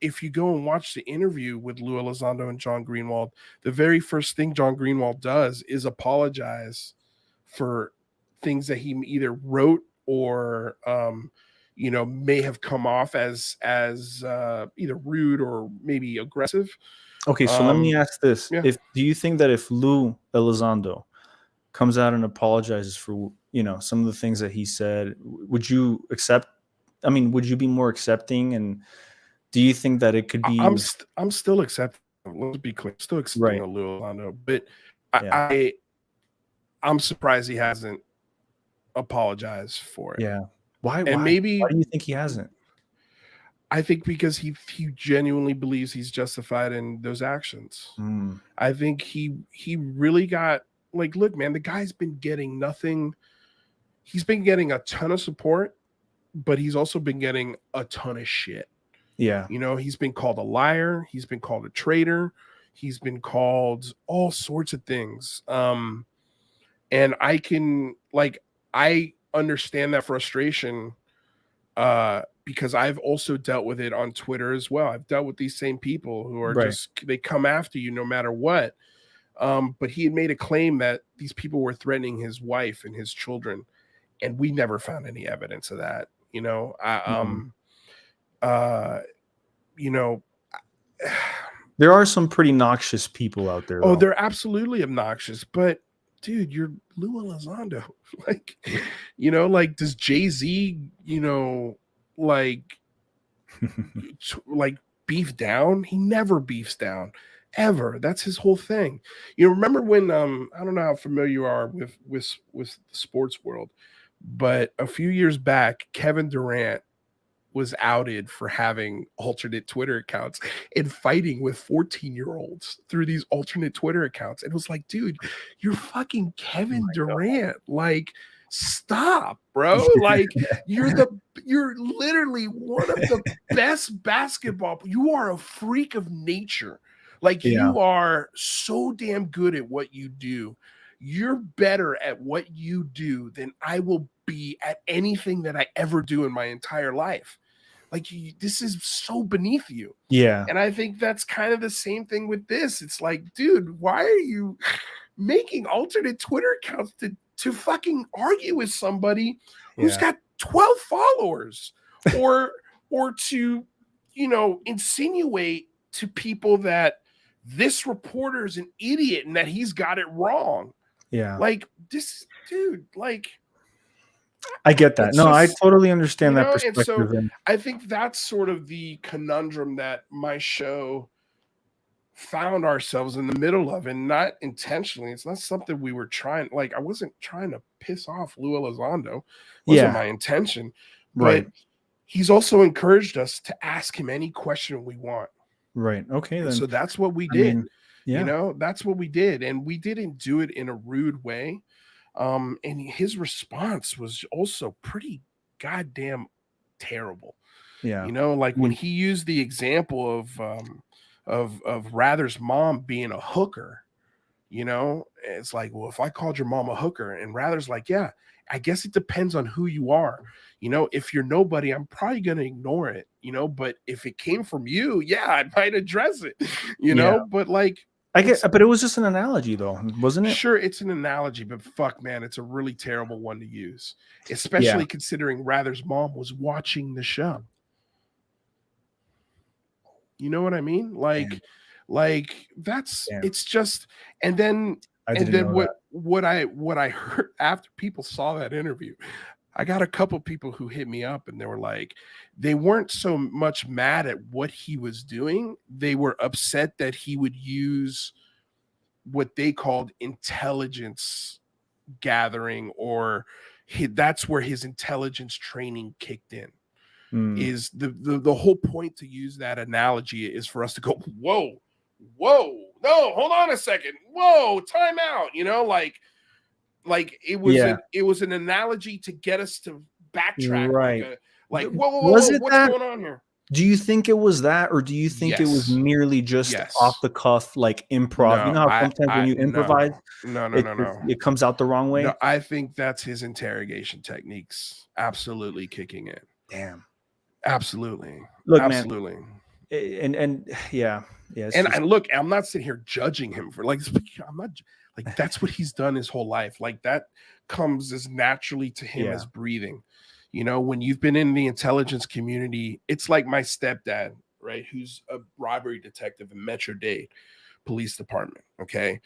if you go and watch the interview with Lou Elizondo and John Greenwald, the very first thing John Greenwald does is apologize for things that he either wrote or may have come off as either rude or maybe aggressive. Okay, so let me ask this. Do you think that if Lou Elizondo comes out and apologizes for some of the things that he said, would you accept? I mean, would you be more accepting? And do you think that it could be? I'm still accepting. Let's be clear, still accepting Lou Elizondo, but I'm surprised he hasn't apologized for it. Yeah. Why? And why do you think he hasn't? I think because he genuinely believes he's justified in those actions. I think he really got, like, look, man, the guy's been getting nothing. He's been getting a ton of support, but he's also been getting a ton of shit. Yeah. He's been called a liar. He's been called a traitor. He's been called all sorts of things. And I understand that frustration because I've also dealt with it on Twitter as well. I've dealt with these same people who are Right. they come after you no matter what. But he had made a claim that these people were threatening his wife and his children, and we never found any evidence of that. You know, you know, there are some pretty noxious people out there. oh, Though. they're absolutely obnoxious, but dude, you're Lou Elizondo. Like, you know, like, does Jay-Z, you know, like beef down? He never beefs down, ever. That's his whole thing. You know, remember when I don't know how familiar you are with the sports world, but a few years back, Kevin Durant was outed for having alternate Twitter accounts and fighting with 14-year-olds through these alternate Twitter accounts. It was like, dude, you're fucking Kevin Durant. Like, stop, bro. Like, you're literally one of the best basketball. You are a freak of nature. Like, you are so damn good at what you do. You're better at what you do than I will be at anything that I ever do in my entire life. Like, this is so beneath you. Yeah. And I think that's kind of the same thing with this. It's like, dude, why are you making alternate Twitter accounts to fucking argue with somebody who's got 12 followers or to, you know, insinuate to people that this reporter is an idiot and that he's got it wrong. Yeah. Like, this dude, like, I get that. No, I totally understand that perspective. And so I think that's sort of the conundrum that my show found ourselves in the middle of, and not intentionally. It's not something we were trying. Like, I wasn't trying to piss off Lou Elizondo. Wasn't my intention. But he's also encouraged us to ask him any question we want. Right. Okay. Then. So that's what we did. You know, that's what we did. And we didn't do it in a rude way. And his response was also pretty goddamn terrible. Yeah. You know, like when he used the example of Rather's mom being a hooker, you know, it's like, well, if I called your mom a hooker, and Rather's like, yeah, I guess it depends on who you are. You know, if you're nobody, I'm probably going to ignore it, you know, but if it came from you, yeah, I might address it, you know, but like, I get, but it was just an analogy, though, wasn't it? Sure, it's an analogy, but fuck, man, it's a really terrible one to use, especially considering Rather's mom was watching the show. You know what I mean? Like that's it's just, and then what I heard after people saw that interview, I got a couple people who hit me up and they were like, they weren't so much mad at what he was doing. They were upset that he would use what they called intelligence gathering, or that's where his intelligence training kicked in. Is the whole point to use that analogy is for us to go, whoa, no, hold on a second, whoa, time out, you know, like it was an analogy to get us to backtrack, right? Like whoa, what's going on here? Do you think it was that, or do you think it was merely just off the cuff, like improv? No, you know how sometimes when you improvise, no, it comes out the wrong way. No, I think that's his interrogation techniques absolutely kicking in. Damn. Absolutely. Look, absolutely. Man, and and look, I'm not sitting here judging him for like, I'm not like, that's what he's done his whole life. Like, that comes as naturally to him as breathing. You know, when you've been in the intelligence community, it's like my stepdad, right, who's a robbery detective in Metro-Dade Police Department. Okay.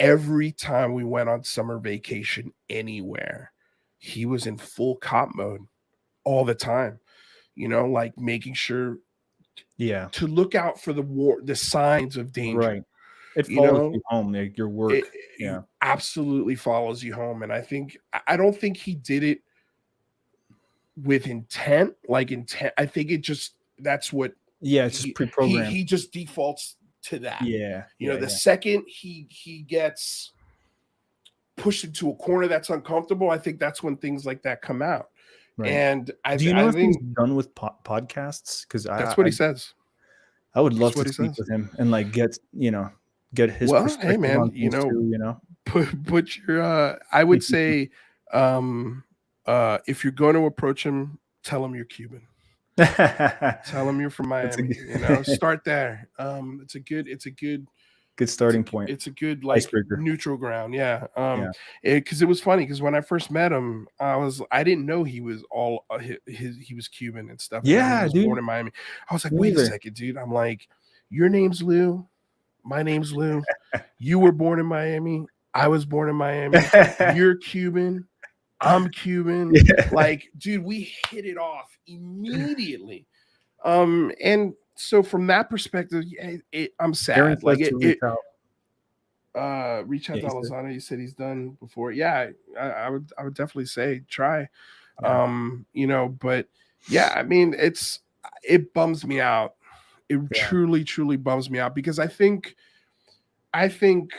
Every time we went on summer vacation anywhere, he was in full cop mode all the time. You know, like making sure to look out for the signs of danger. Right. It follows you home, like your work. It absolutely follows you home. And I don't think he did it with intent. I think it just, that's what it's just pre-programmed. He just defaults to that. You know, the second he gets pushed into a corner that's uncomfortable, I think that's when things like that come out. Right. And do you know if he's done with podcasts? Because that's what he says. I would love to speak with him and like get his perspective. Hey man, on things too, put your I would say if you're going to approach him, tell him you're Cuban. Tell him you're from Miami. Start there. It's a good starting point. It's a good like icebreaker. Neutral ground. Yeah. Because it was funny because when I first met him, I didn't know he was all he was Cuban and stuff. Yeah, he was dude. born in Miami. I was like, wait a second, dude. I'm like, your name's Lou. My name's Lou. You were born in Miami. I was born in Miami. You're Cuban. I'm Cuban. Yeah. Like, dude, we hit it off immediately. And so from that perspective, I'm sad. Aaron like reach out to Alessandro. You said he's done before. Yeah, I would definitely say try. Yeah. But yeah, I mean, it bums me out. It truly bums me out because I think, and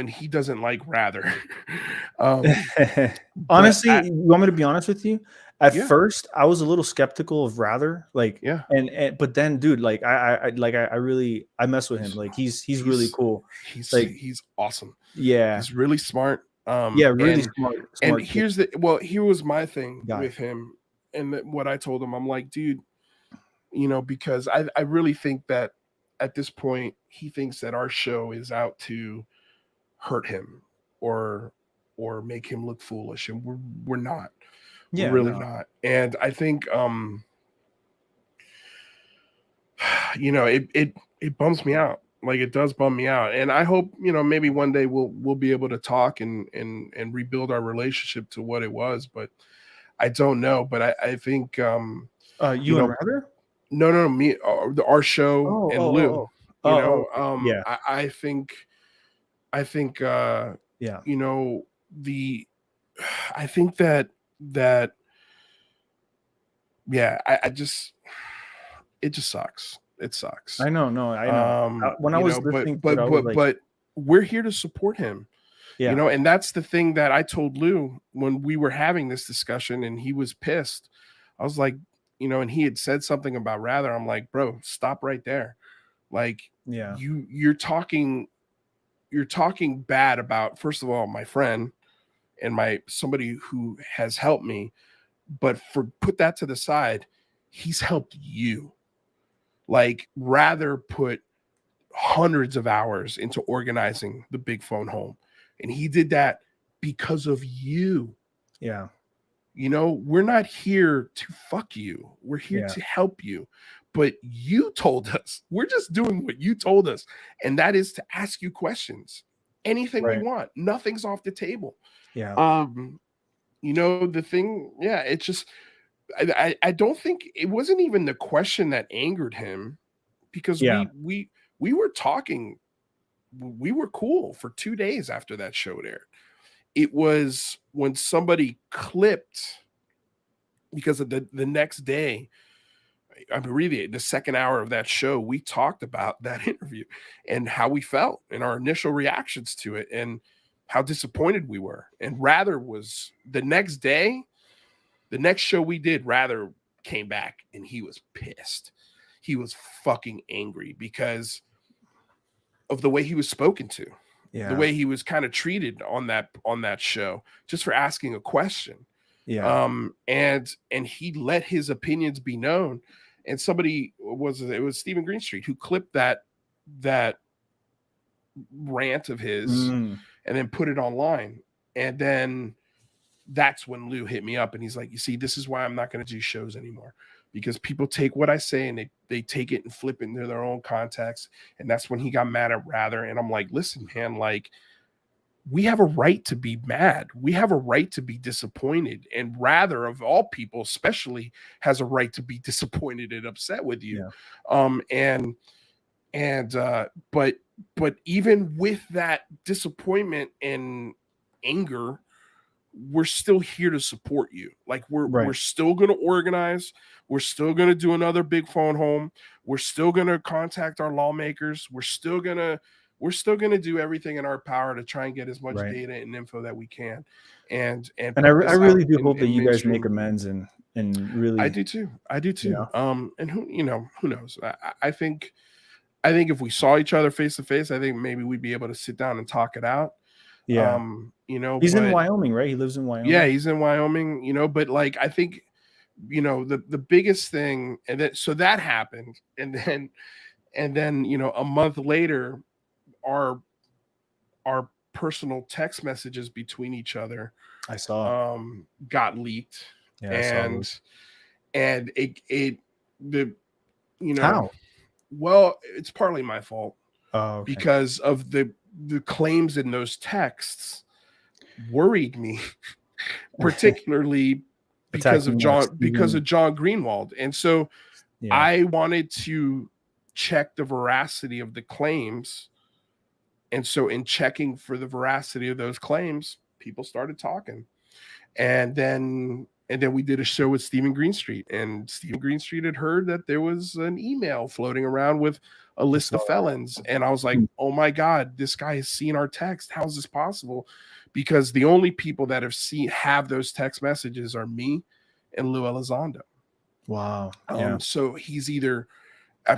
he doesn't like Rather. Honestly, you want me to be honest with you? At first, I was a little skeptical of Rather, like, but then, dude, like, I really mess with him. Like, he's really cool. He's awesome. Yeah, he's really smart. Really smart. And here was my thing with him, and what I told him, I'm like, dude, because I really think that at this point he thinks that our show is out to hurt him or make him look foolish, and we're not. We're really not. And I think it bums me out. Like, it does bum me out. And I hope, maybe one day we'll be able to talk and rebuild our relationship to what it was, but I don't know. But I think you and Rather? No, me, our show and Lou. I think I think that it just sucks. It sucks. I know. When I was listening, but we're here to support him. And that's the thing that I told Lou when we were having this discussion, and he was pissed. I was like, and he had said something about Rather. I'm like, bro, stop right there. Like, you're talking bad about, first of all, my friend and somebody who has helped me, but put that to the side, he's helped you. Like, Rather put hundreds of hours into organizing the Big Phone Home, and he did that because of you. Yeah. We're not here to fuck you. We're here to help you. But you told us. We're just doing what you told us. And that is to ask you questions. Anything we want. Nothing's off the table. Yeah. The thing, it's just, I don't think it wasn't even the question that angered him, because we were talking. We were cool for 2 days after that show aired. It was when somebody clipped, because of the next day, I mean, really, the second hour of that show, we talked about that interview and how we felt and our initial reactions to it and how disappointed we were. And Rather was the next day, the next show we did, Rather came back and he was pissed. He was fucking angry because of the way he was spoken to. The way he was kind of treated on that show, just for asking a question. And he let his opinions be known. And it was Stephen Greenstreet who clipped that rant of his and then put it online. And then that's when Lou hit me up and he's like, you see, this is why I'm not going to do shows anymore, because people take what I say and they take it and flip it into their own context. And that's when he got mad at Rather. And I'm like, listen, man, like, we have a right to be mad. We have a right to be disappointed. And Rather, of all people, especially, has a right to be disappointed and upset with you. But even with that disappointment and anger, we're still here to support you. Like, we're still going to organize. We're still going to do another Big Phone Home. We're still going to contact our lawmakers. We're still going to do everything in our power to try and get as much data and info that we can. And I really do hope that you guys make amends and really. I do too. And who knows? I think I think if we saw each other face to face, I think maybe we'd be able to sit down and talk it out. Yeah. You know, He's in but Wyoming, right? He lives in Wyoming. yeah, he's in Wyoming, you know, but like I think, you know, the biggest thing, and then so that happened, and then you know, a month later, our personal text messages between each other I saw. got leaked. Yeah, I saw and those. and it the you know, How? well, it's partly my fault Oh, okay. because of the claims in those texts worried me, particularly because of Attacking Stephen. John Greenwald. And so Yeah. I wanted to check the veracity of the claims. And so in checking for the veracity of those claims, people started talking. And then we did a show with Stephen Greenstreet, and Stephen Greenstreet had heard that there was an email floating around with a list of felons. And I was like, oh my God, this guy has seen our text. How is this possible? Because the only people that have those text messages are me and Lou Elizondo. Wow. Yeah. So he's either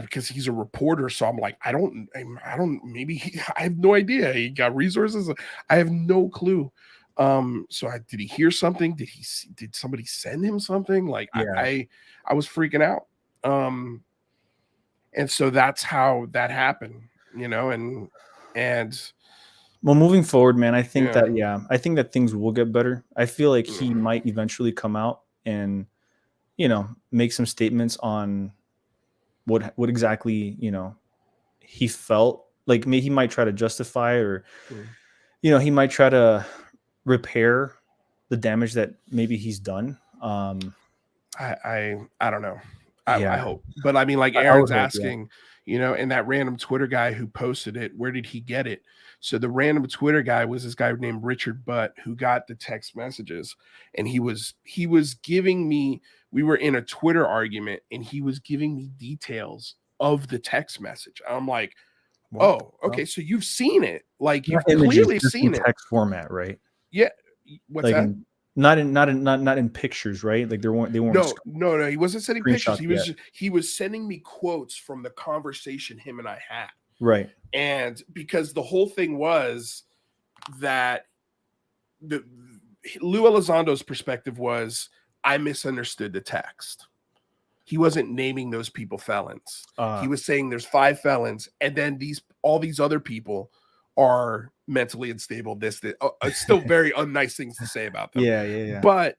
because he's a reporter, so I'm like, I don't, maybe I have no idea. He got resources. I have no clue. So did he hear something? Did somebody send him something? Like Yeah. I was freaking out. And so that's how that happened, you know, and well, moving forward, man, I think yeah. I think that things will get better. I feel like he might eventually come out and, you know, make some statements on what exactly, you know, he felt like. Maybe he might try to justify, or you know, he might try to repair the damage that maybe he's done. I don't know. Yeah. I hope. But I mean, like I Aaron's would hope, yeah. asking, you know, and that random Twitter guy who posted it, where did he get it? So the random Twitter guy was this guy named Richard Butt, who got the text messages, and he was giving me, we were in a Twitter argument, and he was giving me details of the text message. I'm like, What? oh, okay, so you've seen it. Like Not you've images, clearly just in seen it. text format, right? Yeah. What's Like that? not in pictures, right? Like they weren't No, he wasn't sending pictures. screenshots yet. He was sending me quotes from the conversation him and I had. Right. And because the whole thing was that Lou Elizondo's perspective was, I misunderstood the text. He wasn't naming those people felons. He was saying there's 5 felons, and then all these other people are mentally unstable. It's still very unnice things to say about them. Yeah. But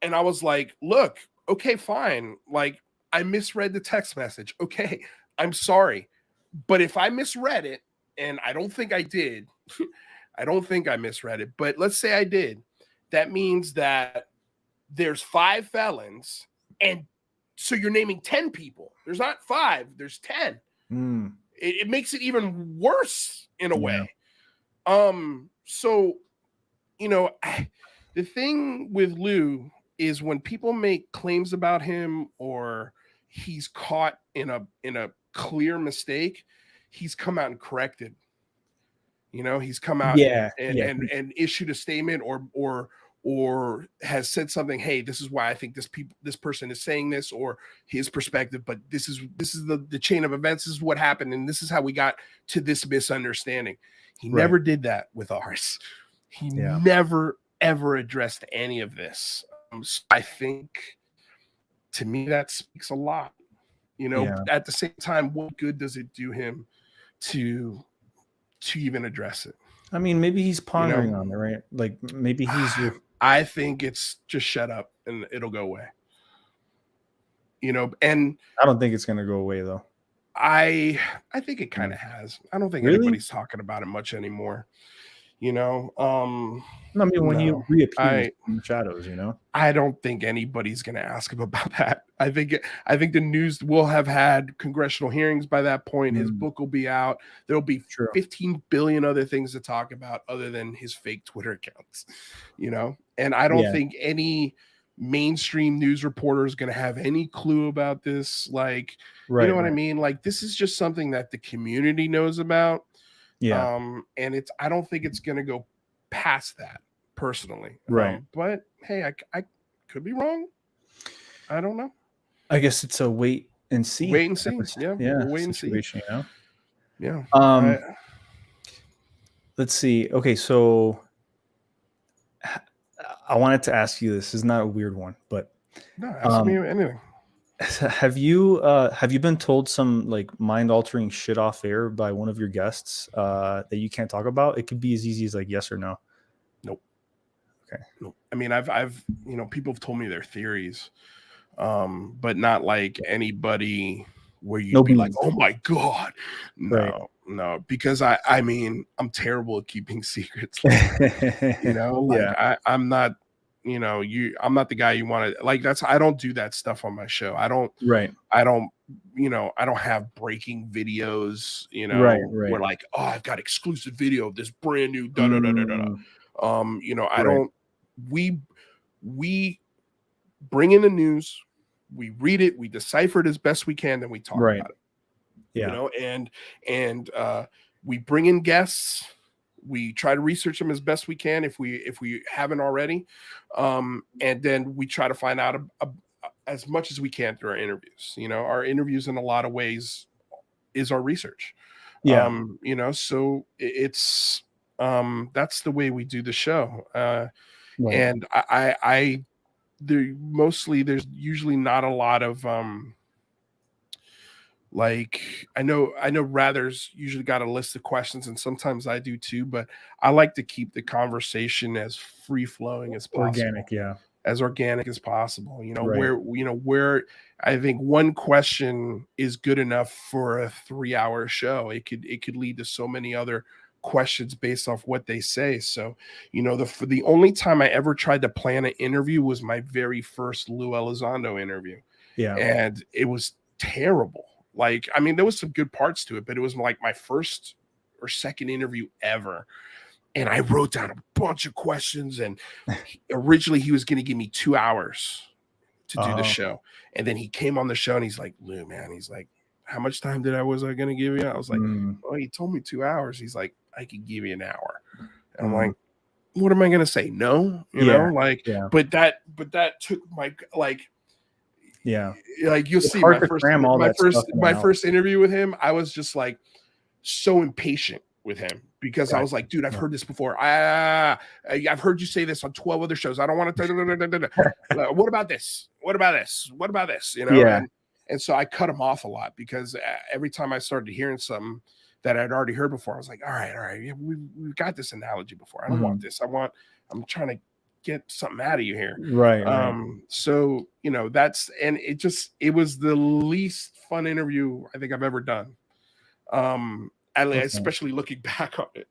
and I was like, look, okay, fine. Like, I misread the text message. Okay, I'm sorry. But if I misread it, and I don't think I did, I don't think I misread it, but let's say I did, that means that there's 5 felons, and so you're naming 10 people. There's not 5, there's 10. It makes it even worse in a way. So, you know, the thing with Lou is when people make claims about him, or he's caught in a clear mistake, he's come out and corrected. You know, he's come out and issued a statement, or has said something. Hey, this is why I think this person is saying this, or his perspective. But this is the chain of events. This is what happened, and this is how we got to this misunderstanding. He never did that with ours. He never ever addressed any of this. So I think, to me, that speaks a lot. You know, at the same time, what good does it do him to even address it? I mean, maybe he's pondering on it, right? Like maybe he's just... I think it's just shut up and it'll go away. You know, and I don't think it's going to go away though. I think it kind of has. I don't think anybody's talking about it much anymore. You know, I mean, when he reappears in the shadows, you know, I don't think anybody's going to ask him about that. I think the news will have had congressional hearings by that point. His book will be out. There'll be 15 billion other things to talk about other than his fake Twitter accounts, you know? And I don't think any mainstream news reporter is going to have any clue about this. Like, you know what I mean? Like, this is just something that the community knows about. And I don't think it's going to go past that personally. But hey, I could be wrong. I don't know. I guess it's a wait and see. Wait and see. Yeah, we'll wait and see. Situation, you know. Yeah. Let's see. Okay, so I wanted to ask you this. This is not a weird one, but No, ask me anything. have you been told some like mind altering shit off air by one of your guests that you can't talk about? It could be as easy as like yes or no. Nope. Okay. Nope. I mean, I've people have told me their theories, but not like anybody where you'd be like, oh my God. No, because I mean, I'm terrible at keeping secrets. I'm not, I'm not the guy you want to like. I don't do that stuff on my show. I don't have breaking videos, where like, oh, I've got exclusive video of this brand new we bring in the news, we read it, we decipher it as best we can, then we talk about it. And we bring in guests, we try to research them as best we can if we haven't already, and then we try to find out as much as we can through our interviews. Our interviews in a lot of ways is our research. So it's that's the way we do the show. And there's usually not a lot of like I know Rather's usually got a list of questions, and sometimes I do too, but I like to keep the conversation as free flowing as possible. As organic as possible. Where I think one question is good enough for a 3-hour show. It could lead to so many other questions based off what they say. So, the only time I ever tried to plan an interview was my very first Lou Elizondo interview. And it was terrible. Like, I mean, there was some good parts to it, but it was like my first or second interview ever. And I wrote down a bunch of questions, and originally he was going to give me 2 hours to do the show. And then he came on the show and he's like, Lou, man, he's like, how much time was I going to give you? I was like, oh, he told me 2 hours. He's like, I could give you an hour. And I'm like, what am I going to say? No, but that took my, like you'll see my first interview with him. I was just like so impatient with him because I was like, dude, I've heard this before. I've heard you say this on 12 other shows. I don't want to. What about this? What about this? What about this? And so I cut him off a lot because every time I started hearing something that I'd already heard before, I was like, all right, we've got this analogy before. I don't want this. I'm trying to get something out of you here. So, it was the least fun interview I think I've ever done. Especially looking back on it.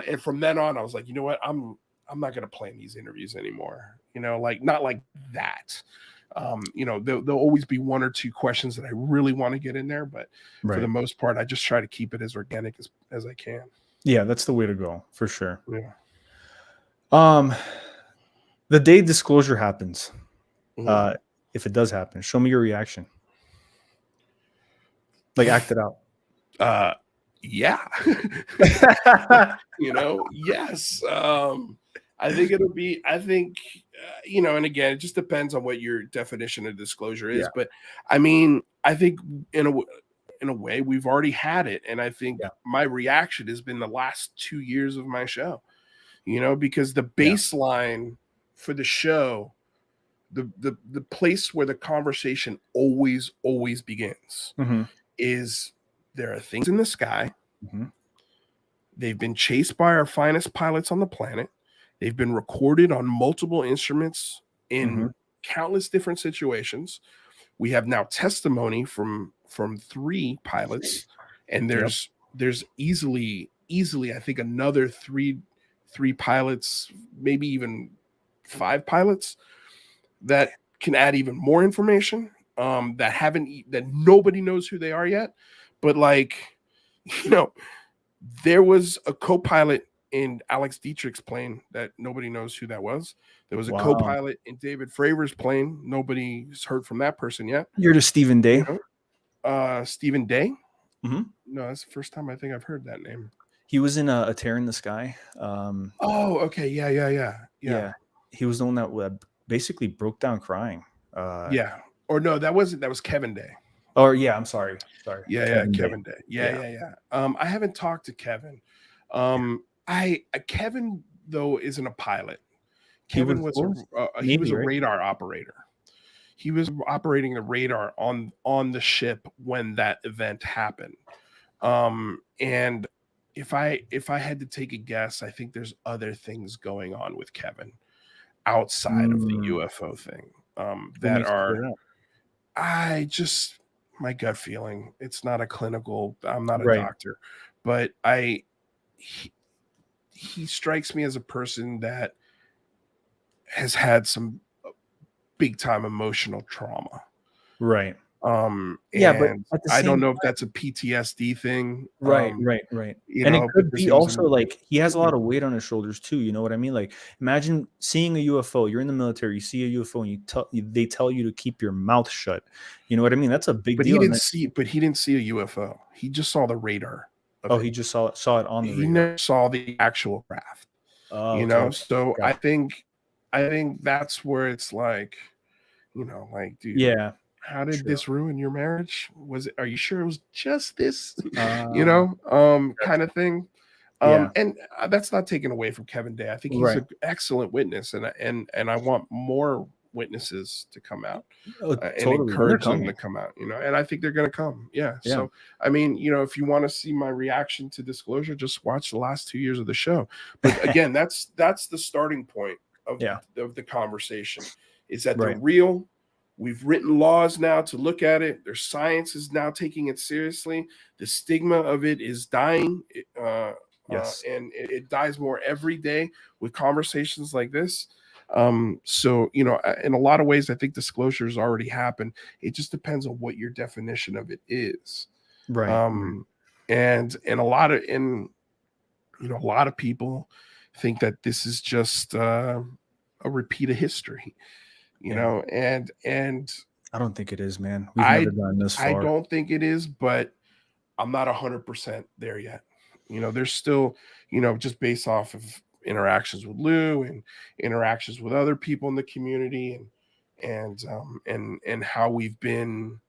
And from then on, I was like, you know what? I'm not going to plan these interviews anymore. Not like that. There'll always be one or two questions that I really want to get in there, but for the most part, I just try to keep it as organic as I can. Yeah, that's the way to go for sure. The day disclosure happens, if it does happen, show me your reaction. Like, act it out. Yeah. Yes. I think it'll be, and again, it just depends on what your definition of disclosure is. But I mean, I think in a way we've already had it. And I think my reaction has been the last 2 years of my show, because the baseline for the show, the place where the conversation always begins is there are things in the sky. They've been chased by our finest pilots on the planet. They've been recorded on multiple instruments in countless different situations. We have now testimony from 3 pilots, and there's easily I think another three pilots, maybe even 5 pilots that can add even more information that nobody knows who they are yet. But there was a co-pilot in Alex Dietrich's plane that nobody knows who that was. There was a co-pilot in David Fravor's plane. Nobody's heard from that person yet. You're to Stephen Day. Stephen Day? No, that's the first time I think I've heard that name. He was in a Tear in the Sky. Okay. Yeah. He was the one that basically broke down crying. Or no, that wasn't. That was Kevin Day. Or yeah, I'm sorry. Yeah, Kevin Day. Kevin Day. Yeah. I haven't talked to Kevin. Kevin though isn't a pilot. He was Kevin was what was he was Navy, a right? radar operator. He was operating the radar on the ship when that event happened. And if I had to take a guess, I think there's other things going on with Kevin outside of the UFO thing. What That makes you are say that? I just my gut feeling. It's not a clinical. I'm not a Right. doctor, but he strikes me as a person that has had some big time emotional trauma. Right. Yeah, but And at the I don't same know if that's a PTSD thing. right. And it could Because be he was also in like he has a could be. lot of weight on his shoulders too. You know what I mean? Like imagine seeing a UFO. You're in the military. You see a UFO, and they tell you to keep your mouth shut. You know what I mean? That's a big But he deal. And didn't then see. But he didn't see a UFO. He just saw the radar of oh, it. he just saw it on the He radar. never saw the actual craft. Oh, okay. So Gotcha. I think that's where it's like, like, dude, Yeah. how did True. this ruin your marriage? Are you sure it was just this, Uh, kind of thing? yeah. And that's not taken away from Kevin Day. I think he's Right. an excellent witness, and I want more witnesses to come out Oh, and totally. And they're encourage them coming. to come out. And I think they're going to come. Yeah. Yeah. So I mean, if you want to see my reaction to disclosure, just watch the last 2 years of the show. But again, that's the starting point of Yeah. the conversation. Is that they're Right. real. We've written laws now to look at it. Their science is now taking it seriously. The stigma of it is dying. Yes. And it dies more every day with conversations like this. So, in a lot of ways, I think disclosure has already happened. It just depends on what your definition of it is. Right. And a lot of people think that this is just a repeat of history, Yeah. and I don't think it is, man. We've never I gotten this I far. don't think it is, but I'm not 100% there yet. There's still, just based off of interactions with Lou and interactions with other people in the community and how we've been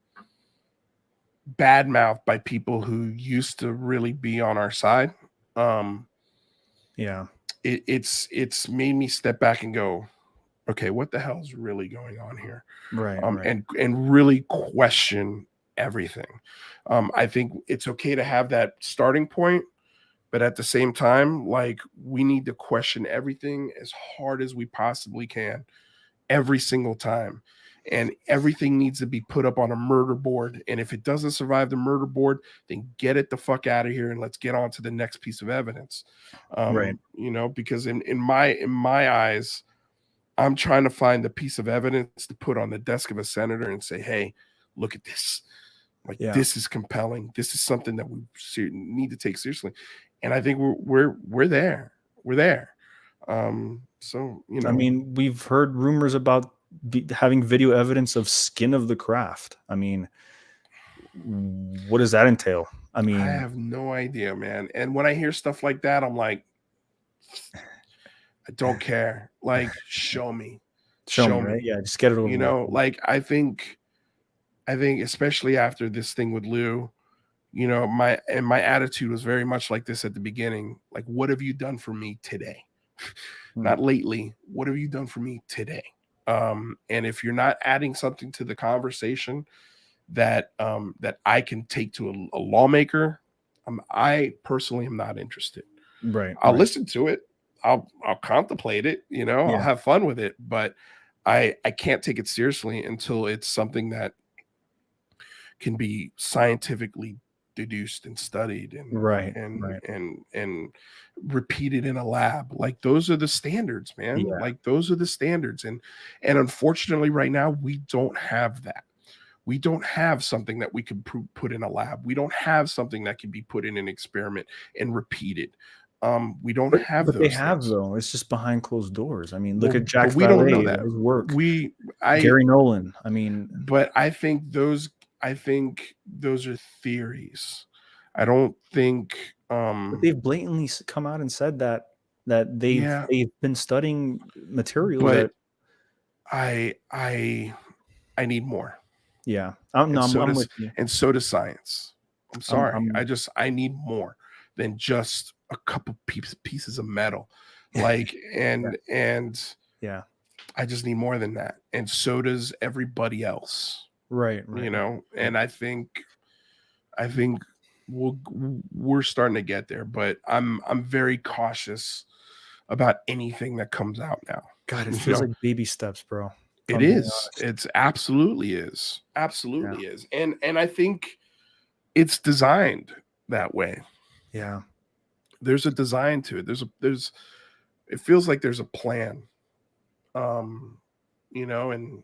badmouthed by people who used to really be on our side. Yeah. It's made me step back and go, okay, what the hell is really going on here? Right. And really question everything. I think it's okay to have that starting point, but at the same time, like, we need to question everything as hard as we possibly can every single time. And everything needs to be put up on a murder board. And if it doesn't survive the murder board, then get it the fuck out of here and let's get on to the next piece of evidence. Right. Because in my eyes, I'm trying to find the piece of evidence to put on the desk of a senator and say, hey, look at this. Like, Yeah. this is compelling. This is something that we need to take seriously. And I think we're there. We're there. So, I mean, we've heard rumors about having video evidence of skin of the craft. I mean, what does that entail? I I mean, have no idea, man. And when I hear stuff like that, I'm like, I don't care. Like, show me. show me, Show right? me. Yeah, just get it over with. Like, I think especially after this thing with Lou, my attitude was very much like this at the beginning. Like, what have you done for me today? Not lately. What have you done for me today? And if you're not adding something to the conversation that I can take to a lawmaker, I personally am not interested. Right. I'll listen to it. I'll contemplate it. I'll Yeah. have fun with it, but I can't take it seriously until it's something that can be scientifically deduced and studied Right. and repeated in a lab. Like, those are the standards, man. Yeah. Like, those are the standards. And unfortunately right now we don't have that. We don't have something that we could put in a lab. We don't have something that can be put in an experiment and repeated. We don't have But they those have, things. though. It's just behind closed doors. I mean, look at But Jack we don't know Valet, that. his work. I Gary Nolan. I mean, but I think those are theories. I don't think but they've blatantly come out and said that they've yeah, been studying material but that I need more. Yeah. and No, so I'm does with you. and so does science. I'm I'm, sorry. I'm I need more than just a couple pieces of metal. Like yeah. and Yeah. I just need more than that. And so does everybody else, Right. you Right. know? Right. And I think we're starting to get there, but I'm very cautious about anything that comes out now. God, it You feels know, like baby steps, bro. If it I'm being is. honest. It's absolutely is. Absolutely is. And I think it's designed that way. Yeah. There's a design to it. There's it feels like there's a plan. You know, and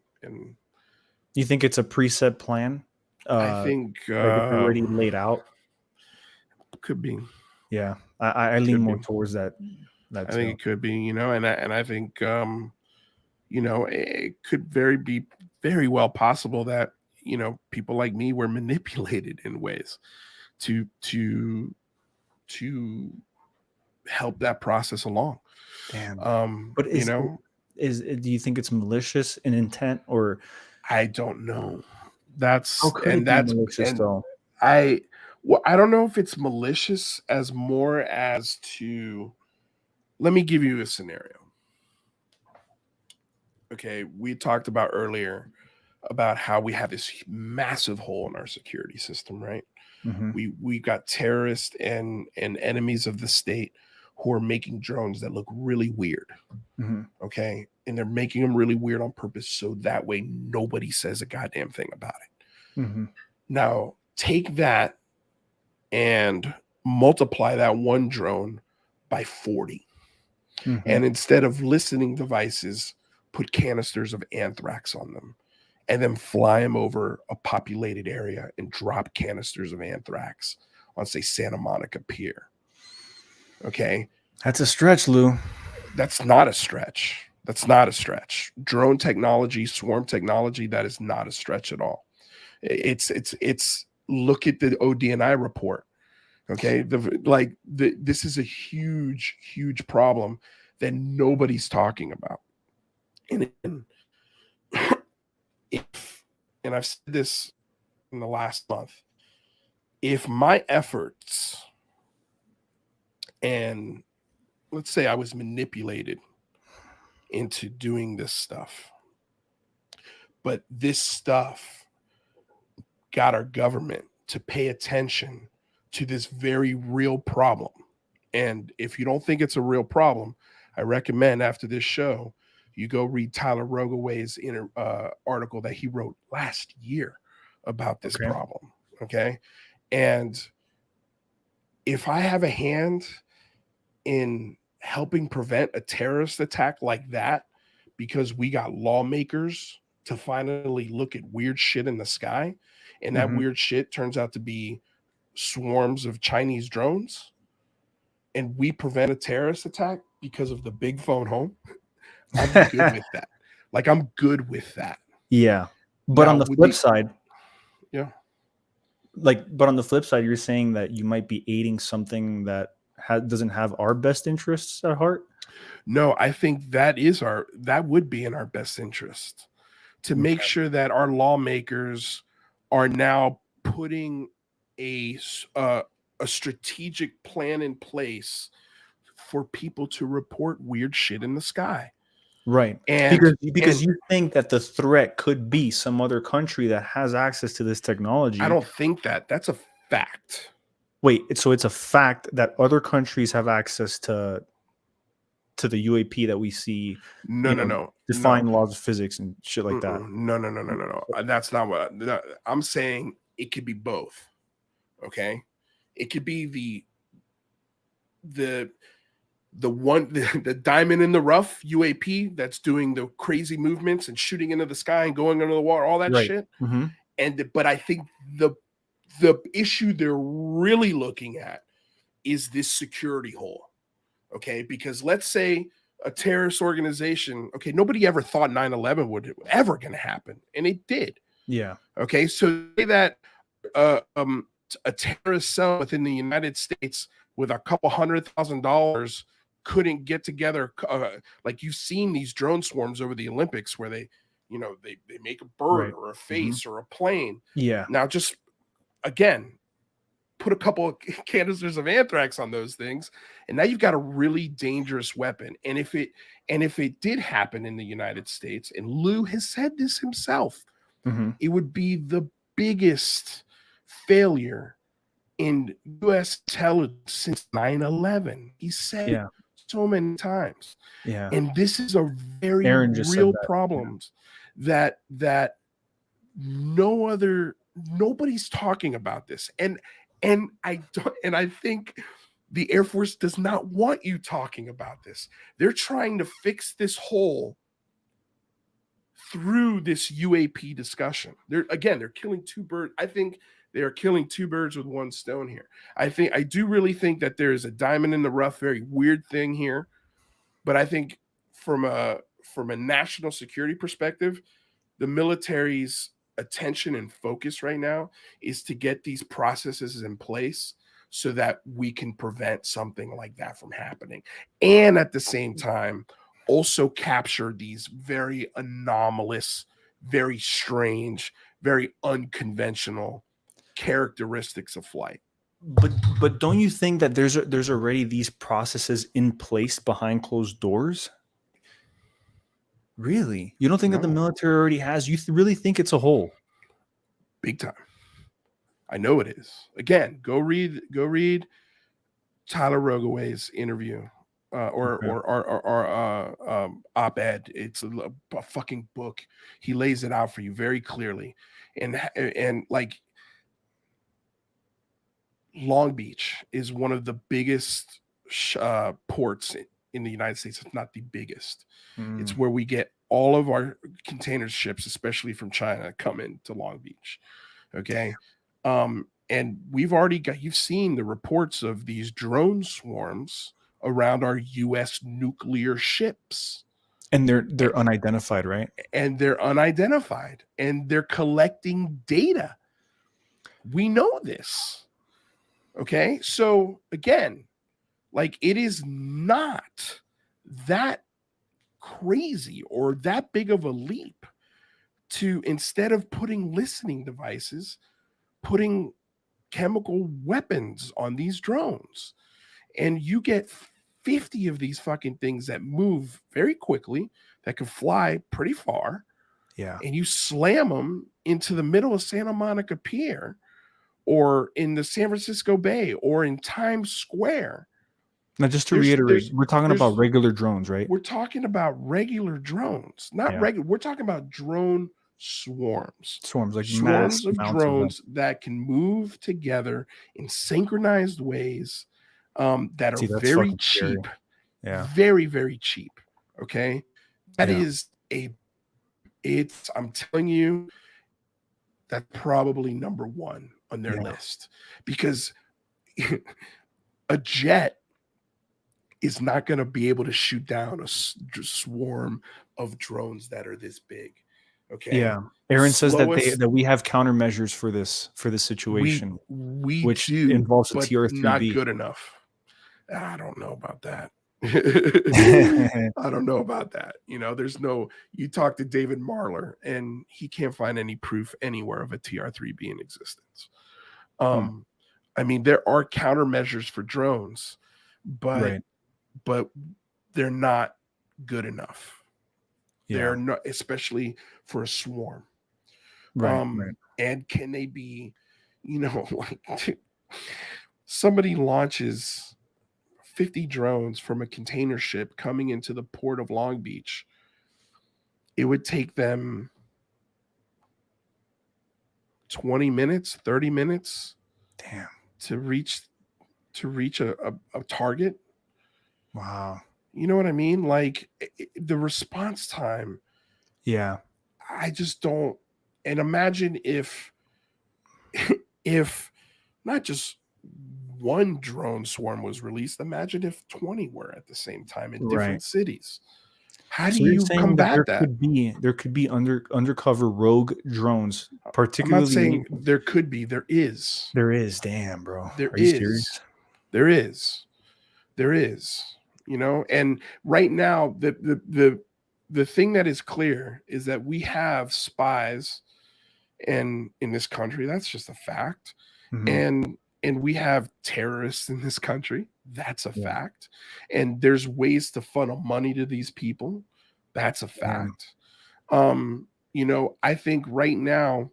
You think it's a preset plan? I think Like it's already laid out? could be. Yeah. I lean Could be. more towards that I think too. it could be, you know, and I think you know, it could be very well possible that, you know, people like me were manipulated in ways to to help that process along. Damn. But You know, do you think it's malicious in intent, or I don't know. how could it be malicious And though? I well, I don't know if it's malicious as more as to let me give you a scenario. Okay, we talked about earlier about how we have this massive hole in our security system, right? Hmm. We got terrorists and enemies of the state who are making drones that look really weird. Hmm. Okay, and they're making them really weird on purpose so that way nobody says a goddamn thing about it. Hmm. Now take that and multiply that one drone by 40, Hmm. and instead of listening devices, put canisters of anthrax on them and then fly them over a populated area and drop canisters of anthrax on, say, Santa Monica Pier. Okay. That's a stretch, Lou. That's not a stretch. That's not a stretch. Drone technology, swarm technology, that is not a stretch at all. It's look at the ODNI report. Okay. This is a huge problem that nobody's talking about. And if, and I've said this in the last month, if my efforts, and let's say I was manipulated into doing this stuff, but this stuff got our government to pay attention to this very real problem. And if you don't think it's a real problem, I recommend after this show, you go read Tyler Rogaway's article that he wrote last year about this Okay. problem. Okay. And if I have a hand in helping prevent a terrorist attack like that, because we got lawmakers to finally look at weird shit in the sky, and that Hmm. weird shit turns out to be swarms of Chinese drones, and we prevent a terrorist attack because of the big phone home, I'm good with that. Like, I'm good with that. Yeah. But Now, on the with flip the, side, yeah, but on the flip side, you're saying that you might be aiding something that doesn't have our best interests at heart. no, I think that would be in our best interest to make Okay. sure that our lawmakers are now putting a a strategic plan in place for people to report weird shit in the sky. Right. And Because you think that the threat could be some other country that has access to this I technology. don't think that's a fact. Wait, so it's a fact that other countries have access to the UAP that we see, No, no, no, no. defying laws of physics and shit like that. No, no, no, no, no, no. That's not what I'm saying. It could be both. Okay. It could be the the diamond in the rough UAP that's doing the crazy movements and shooting into the sky and going under the water, all that Right. shit. Mm-hmm. But I think the issue they're really looking at is this security hole. Okay, because let's say a terrorist organization, okay, nobody ever thought 9/11 would ever going to happen, and it did. Yeah. Okay, so say that a terrorist cell within the United States with a couple $100,000 couldn't get together. Like you've seen these drone swarms over the Olympics where they, they make a bird Right. or a face or a plane. Yeah. Now just again, put a couple of canisters of anthrax on those things, and now you've got a really dangerous weapon. And if it did happen in the United States, and Lou has said this himself, it would be the biggest failure in U.S. intelligence since 9/11. He said it so many times. Yeah. And this is a very Aaron just real said that. problem that nobody's talking about this. And I think the Air Force does not want you talking about this. They're trying to fix this hole through this UAP discussion. They're killing two birds. I think they are killing two birds with one stone here. I do really think that there is a diamond in the rough, very weird thing here. But I think from a national security perspective, the military's attention and focus right now is to get these processes in place so that we can prevent something like that from happening. And at the same time, also capture these very anomalous, very strange, very unconventional characteristics of flight. But don't you think that there's already these processes in place behind closed doors? Really? You don't think that the military already has? You really think it's a hole? Big time. I know it is. Again, go read Tyler Rogaway's interview or op-ed. It's a fucking book. He lays it out for you very clearly. And like Long Beach is one of the biggest ports in the United States, if not the biggest. It's where we get all of our container ships, especially from China, come into Long Beach. Okay. And you've seen the reports of these drone swarms around our U.S. nuclear ships. And they're unidentified, right? And they're unidentified, and they're collecting data. We know this. Okay. So again, like, it is not that crazy or that big of a leap to, instead of putting listening devices, putting chemical weapons on these drones. And you get 50 of these fucking things that move very quickly, that can fly pretty far. Yeah. And you slam them into the middle of Santa Monica Pier or in the San Francisco Bay or in Times Square. Now, just to reiterate, we're talking about regular drones, right? We're talking about regular drones, not regular. We're talking about drone swarms. Like swarms of drones that can move together in synchronized ways that are very cheap. Yeah. Very, very cheap. Okay. That is I'm telling you, that's probably number one on their list, because a jet is not going to be able to shoot down a swarm of drones that are this big. Okay. Yeah. Aaron says that we have countermeasures for this situation. Which do, involves a TR3B. Not good enough. I don't know about that. I don't know about that. You talk to David Marler and he can't find any proof anywhere of a TR3B in existence. I mean, there are countermeasures for drones, but they're not good enough. Yeah. They're not, especially for a swarm. Right. And can they be, like somebody launches 50 drones from a container ship coming into the port of Long Beach. It would take them 20 minutes, 30 minutes to reach a target. Wow. You know what I mean? Like the response time. Yeah. I just don't. And imagine if not just one drone swarm was released, imagine if 20 were at the same time in different cities. How do you combat that? There could be undercover rogue drones, particularly. I'm not saying there could be. There is. There is. Damn, bro. Are you serious? There is. And right now the the thing that is clear is that we have spies and in this country, that's just a fact. Mhm. And we have terrorists in this country, that's a Yeah. fact. And there's ways to funnel money to these people, that's a Yeah. fact. I think right now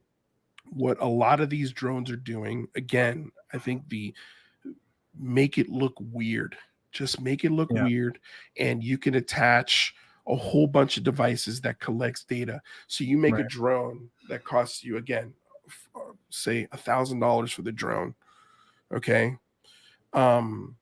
what a lot of these drones are doing, again, I think the make it look weird. Just make it look Yeah. weird, and you can attach a whole bunch of devices that collects data. So you make a Right. drone that costs you, again, say $1,000 for the drone, okay? And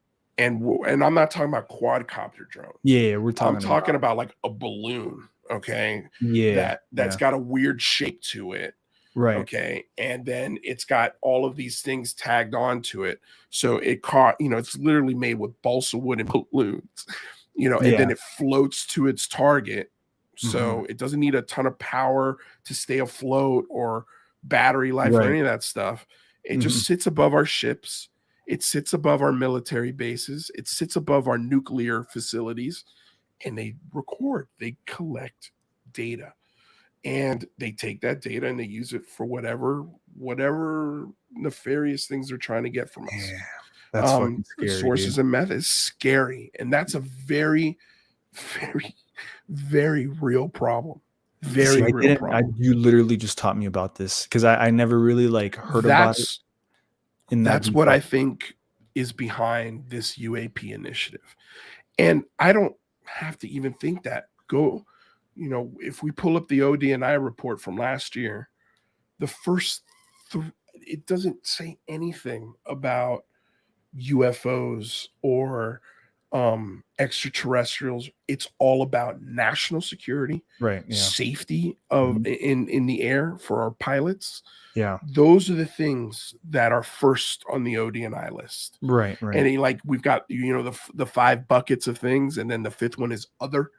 I'm not talking about quadcopter drones. Yeah, we're I'm talking talking about. about like a balloon, okay? Yeah. That's Yeah. got a weird shape to it. Right. Okay. And then it's got all of these things tagged onto it. So it's literally made with balsa wood and balloons, and Yeah. then it floats to its target. Mhm. So it doesn't need a ton of power to stay afloat or battery life or Right. any of that stuff. It Mhm. just sits above our ships. It sits above our military bases. It sits above our nuclear facilities, and they record, they collect data, and they take that data and they use it for whatever nefarious things they're trying to get from us. Yeah. That's fucking scary, dude. Sources and methods, scary, and that's a very, very, very real problem. See, Very I real didn't. problem. You literally just taught me about this because I never really like heard about it That's in that that's what detail. I think is behind this UAP initiative. And I don't have to even think that. If we pull up the ODNI report from last year, the first it doesn't say anything about UFOs or extraterrestrials. It's all about national security, Right. Yeah. safety of Mhm. in the air for our pilots. Yeah. Those are the things that are first on the ODNI list. Right. Right. And we've got the five buckets of things, and then the fifth one is other.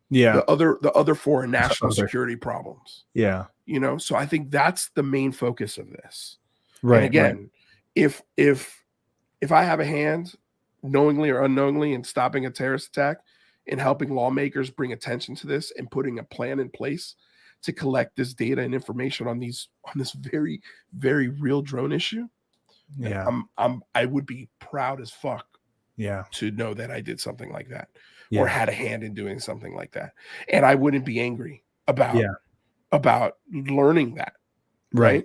Yeah. The other four are national Other. security problems. Yeah. So I think that's the main focus of this. And Right. Right. again, if I have a hand, knowingly or unknowingly, in stopping a terrorist attack and helping lawmakers bring attention to this and putting a plan in place to collect this data and information on this very, very real drone issue, then Yeah. I would be proud as fuck Yeah. to know that I did something like that or Yeah. had a hand in doing something like that. And I wouldn't be angry about Yeah. learning that, Right. right?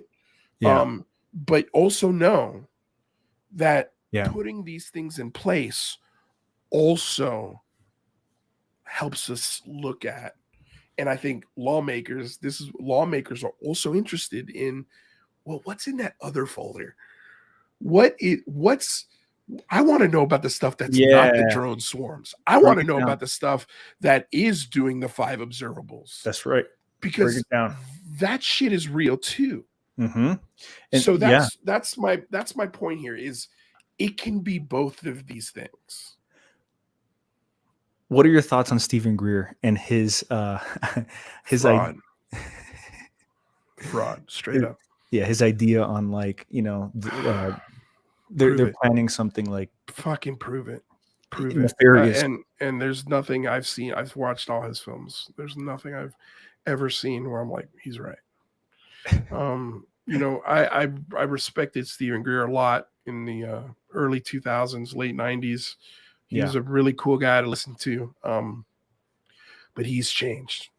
Yeah. But also know that Yeah. putting these things in place also helps us look at, and I think lawmakers are also interested in, well, what's in that other folder? What's I want to know about the stuff that's not the Yeah. drone swarms. I want Break to it know down. about the stuff that is doing the 5 observables, That's right. Break because it down. that shit is real too. Mm-hmm. And So yeah. that's my point here, is it can be both of these things. What are your thoughts on Stephen Greer and his his Fraud. Fraud, straight up. yeah, his idea on Prove they're it. planning something like Fucking prove it. Prove it. nefarious. And there's nothing I've seen. I've watched all his films. There's nothing I've ever seen where I'm like, he's right. I respected Stephen Greer a lot in the early 2000s, late 90s. He was a really cool guy to listen to. But he's changed.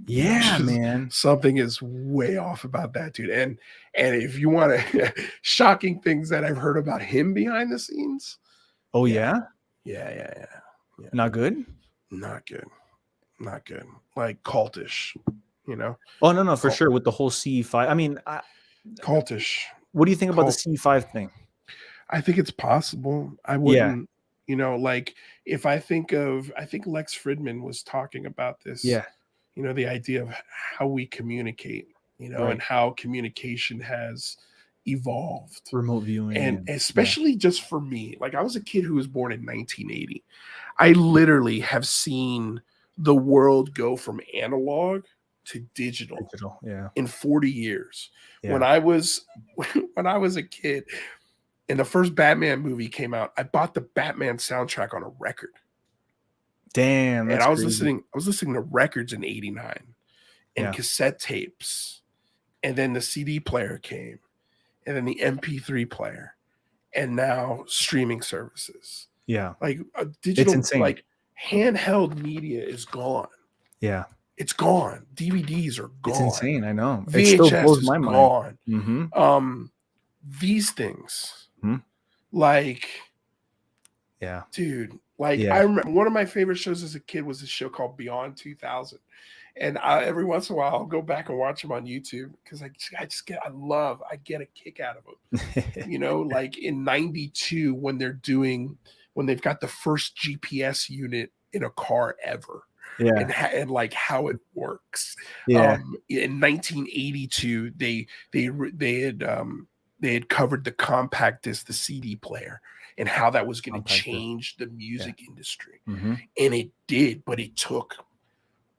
Man. Something is way off about that dude. And if you want to shocking things that I've heard about him behind the scenes. Oh yeah. Yeah. Yeah. Not good? Not good. Like cultish, Oh no, for sure. With the whole CE5. I mean, cultish. What do you think about the CE5 thing? I think it's possible. I wouldn't, if I think Lex Fridman was talking about this. Yeah. The idea of how we communicate, Right. and how communication has evolved. Remote viewing. And especially just for me, like I was a kid who was born in 1980. I literally have seen the world go from analog to digital in 40 years. Yeah. When I was a kid and the first Batman movie came out, I bought the Batman soundtrack on a record. Damn, And that's I was crazy. listening to records in 89 and Yeah. cassette tapes. And then the CD player came, and then the MP3 player, and now streaming services. Yeah. Like It's digital, insane. like handheld media is gone. Yeah. It's gone. DVDs are It's gone. insane. I know. It still VHS blows is my mind. gone. Mm-hmm. These things, Hmm. like, Yeah. dude, like Yeah. I remember one of my favorite shows as a kid was a show called Beyond 2000. And every once in a while, I'll go back and watch them on YouTube because I get a kick out of them. You know, like in 92, when they've got the first GPS unit in a car ever. Yeah. And like how it works. Yeah. In 1982, they had covered the compact disc, the CD player, and how that was going to Compact disc. change the music industry. Mm-hmm. And it did, but it took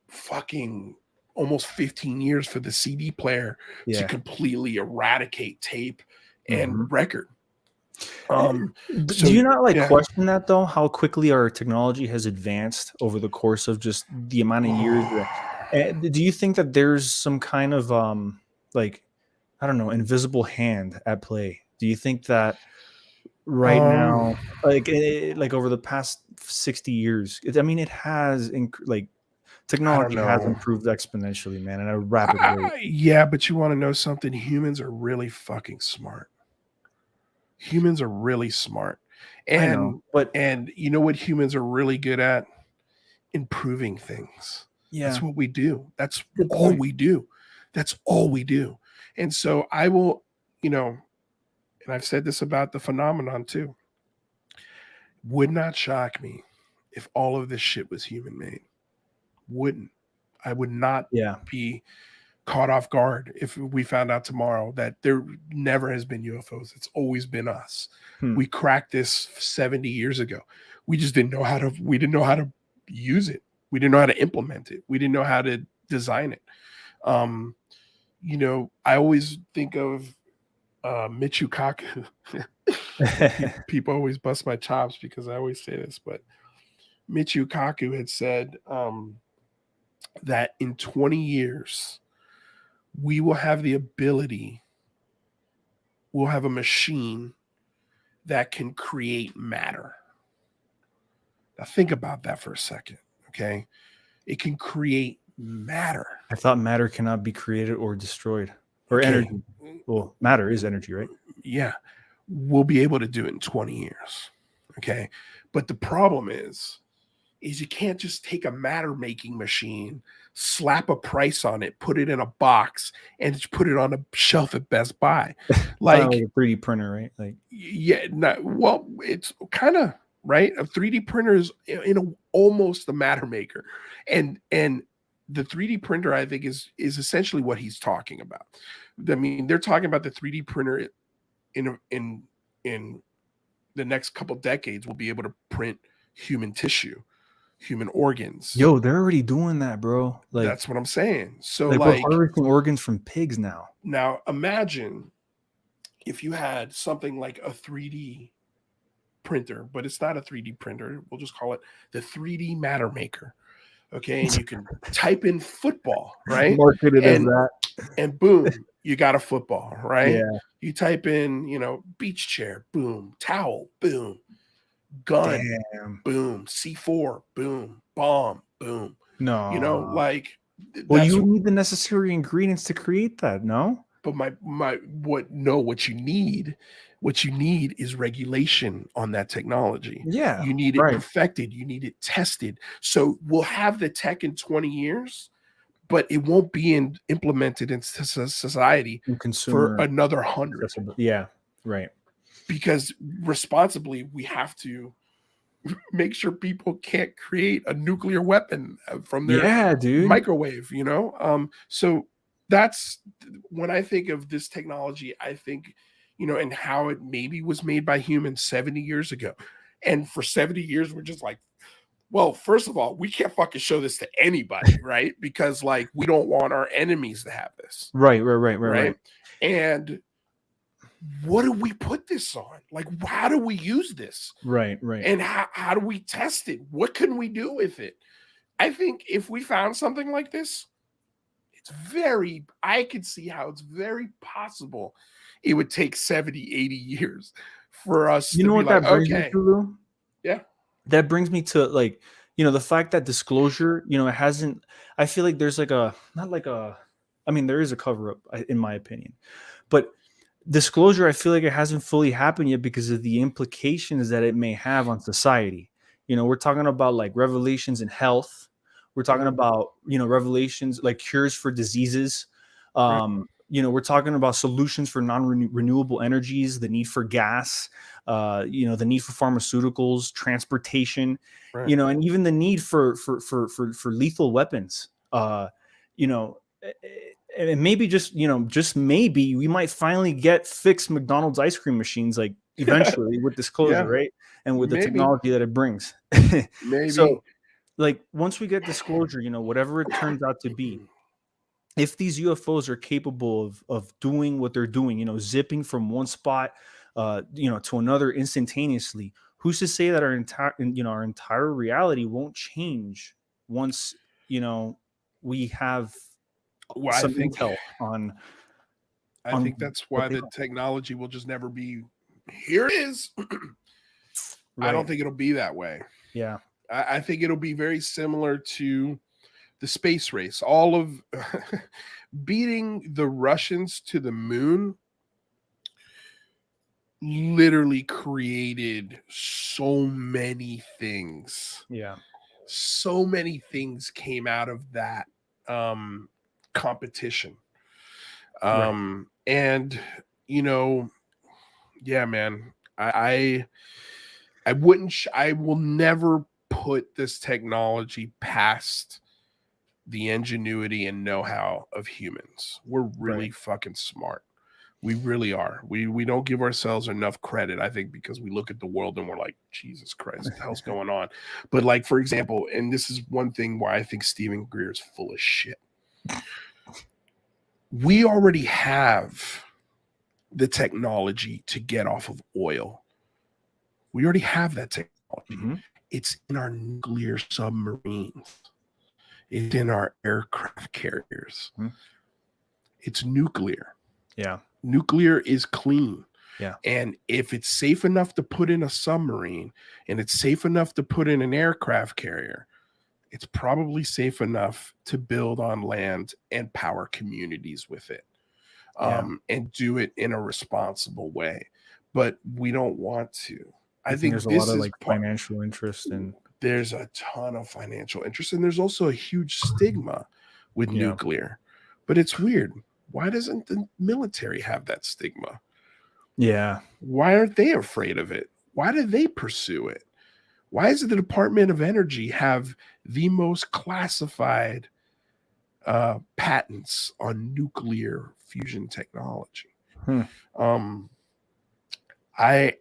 fucking almost 15 years for the CD player to completely eradicate tape and record. Do you not question that though? How quickly our technology has advanced over the course of just the amount of years? Do you think that there's some kind of like, I don't know, invisible hand at play? Do you think that right now, like over the past 60 years, I mean, it has like technology has improved exponentially, man, at a rapid rate. Yeah, but you want to know something? Humans are really fucking smart. Humans are really smart. I know, and you know what humans are really good at? Improving things. Yeah. That's what we do. That's all we do. That's all we do. And so I will, and I've said this about the phenomenon too. Would not shock me if all of this shit was human made. Wouldn't. I would not be caught off guard if we found out tomorrow that there never has been UFOs. It's always been us. We cracked this 70 years ago. We just didn't know how to use it. We didn't know how to implement it. We didn't know how to design it. I always think of Michio Kaku. People always bust my chops because I always say this, but Michio Kaku had said that in 20 years, we will have the ability, we'll have a machine that can create matter. Now think about that for a second, okay? It can create matter. I thought matter cannot be created or destroyed. Or energy. Well, matter is energy, right? Yeah. We'll be able to do it in 20 years, okay? But the problem is you can't just take a matter-making machine, slap a price on it, put it in a box, and just put it on a shelf at Best Buy. Like a 3D printer, right? Like, yeah, it's kind of right. A 3D printer is almost a matter maker, and the 3D printer, I think, is essentially what he's talking about. I mean, they're talking about the 3D printer in the next couple decades will be able to print human tissue, human organs. Yo, they're already doing that, bro. Like, that's what I'm saying. So we're harvesting organs from pigs now. Now imagine if you had something like a 3D printer, but it's not a 3D printer. We'll just call it the 3D matter maker. Okay. And you can type in football, right? Marketed as that. And boom, you got a football, right? Yeah. You type in, beach chair, boom, towel, boom, gun, boom, C4, boom, bomb, boom. No. Well, you need the necessary ingredients to create that, no? But what you need is regulation on that technology. Yeah. You need it perfected. You need it tested. So we'll have the tech in 20 years, but it won't be implemented into society for another 100. Yeah, right. Because responsibly, we have to make sure people can't create a nuclear weapon from their microwave, So that's when I think of this technology, I think, and how it maybe was made by humans 70 years ago. And for 70 years, we're just like, well, first of all, we can't fucking show this to anybody, right? Because we don't want our enemies to have this. Right. And what do we put this on? Like, how do we use this? Right. And how do we test it? What can we do with it? I think if we found something like this, I could see how it's very possible it would take 70, 80 years for us to be like, that brings me okay. to, Lou? Yeah. That brings me to, like, the fact that disclosure, it hasn't, I feel like there's like there is a cover up, in my opinion, but disclosure, I feel like it hasn't fully happened yet because of the implications that it may have on society. We're talking about like revelations in health. We're talking about, revelations like cures for diseases. We're talking about solutions for non-renewable energies, the need for gas, the need for pharmaceuticals, transportation, and even the need for lethal weapons. And maybe just maybe we might finally get fixed McDonald's ice cream machines, like eventually with disclosure, right? And with the technology that it brings. Maybe. So, like, once we get disclosure, whatever it turns out to be, if these UFOs are capable of doing what they're doing, zipping from one spot, to another instantaneously, who's to say that our entire reality won't change once, we have some intel on. I think that's why the technology will just never be. Here it is. Right. I don't think it'll be that way. Yeah. I think it'll be very similar to the space race. All of beating the Russians to the moon literally created so many things. Yeah. So many things came out of that competition. And yeah, man, I will never put this technology past the ingenuity and know-how of humans. We're really fucking smart. We really are. We don't give ourselves enough credit, I think, because we look at the world and we're like, Jesus Christ, what the hell's going on? But like, for example, and this is one thing why I think Stephen Greer is full of shit. We already have the technology to get off of oil. We already have that technology. Mm-hmm. It's in our nuclear submarines. It's in our aircraft carriers. Mm-hmm. It's nuclear. Yeah. Nuclear is clean. Yeah. And if it's safe enough to put in a submarine and it's safe enough to put in an aircraft carrier, it's probably safe enough to build on land and power communities with it. And do it in a responsible way. But we don't want to. I think there's a lot of like financial interest, and there's a ton of financial interest, and there's also a huge stigma with nuclear. But it's weird. Why doesn't the military have that stigma? Yeah. Why aren't they afraid of it? Why do they pursue it? Why does the Department of Energy have the most classified patents on nuclear fusion technology? I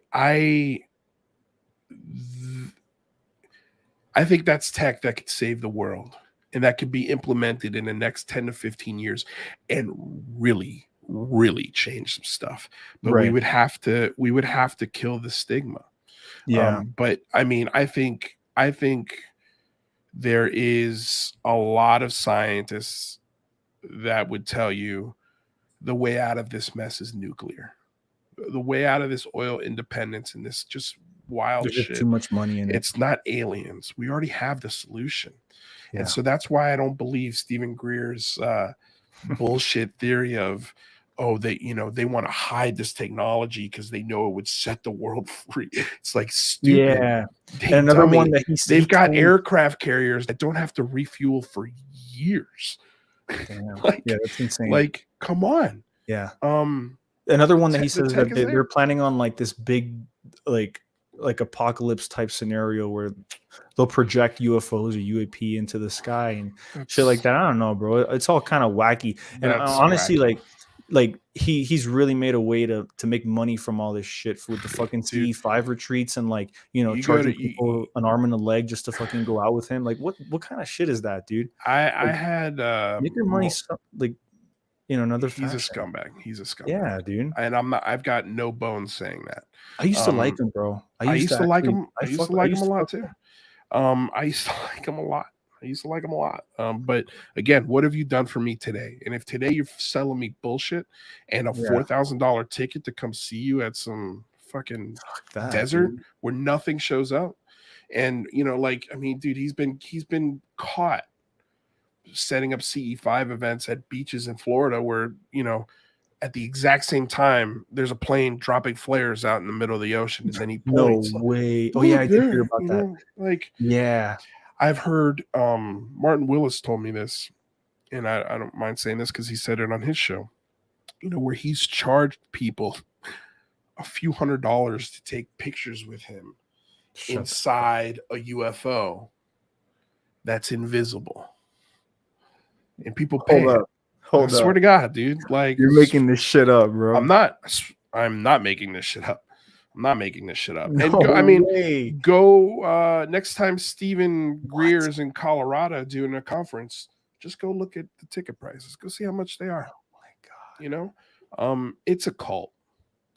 think that's tech that could save the world, and that could be implemented in the next 10 to 15 years and really, really change some stuff. But we would have to kill the stigma. Yeah. But I mean, I think there is a lot of scientists that would tell you the way out of this mess is nuclear. The way out of this oil independence and this just wild There's shit. Just too much money in it. It's not aliens. We already have the solution. Yeah. And so that's why I don't believe Stephen Greer's bullshit theory of, they want to hide this technology because they know it would set the world free. It's like stupid. Yeah. And another one that they've got aircraft carriers that don't have to refuel for years. Yeah, that's insane. Like, come on. Yeah. Another one that he says that they're planning on like this big, like apocalypse type scenario where they'll project UFOs or UAP into the sky and shit like that. I don't know, bro. It's all kind of wacky. And honestly, wacky. like he's really made a way to make money from all this shit with the fucking CE5 retreats and charging people an arm and a leg just to fucking go out with him. Like what kind of shit is that, dude? I had make your money another He's a fashion. scumbag. He's a scumbag. Yeah, dude. And I've got no bones saying that. I used to like him, bro. I used to like him. I used to like him a lot fuck too. with him. I used to like him a lot. But again, what have you done for me today? And if today you're selling me bullshit and a $4,000 ticket to come see you at some fucking desert dude. where nothing shows up, and dude, he's been caught setting up CE5 events at beaches in Florida where at the exact same time there's a plane dropping flares out in the middle of the ocean, and then he points. No way. Oh yeah, I did hear about that. Yeah. I've heard Martin Willis told me this, and I don't mind saying this because he said it on his show, where he's charged people a few $100s to take pictures with him inside a UFO that's invisible. And people pay. Hold up. I swear to God, dude. Like, you're making this shit up, bro. I'm not making this shit up. No and go next time Stephen Greer's in Colorado doing a conference, just go look at the ticket prices. Go see how much they are. Oh my God. It's a cult.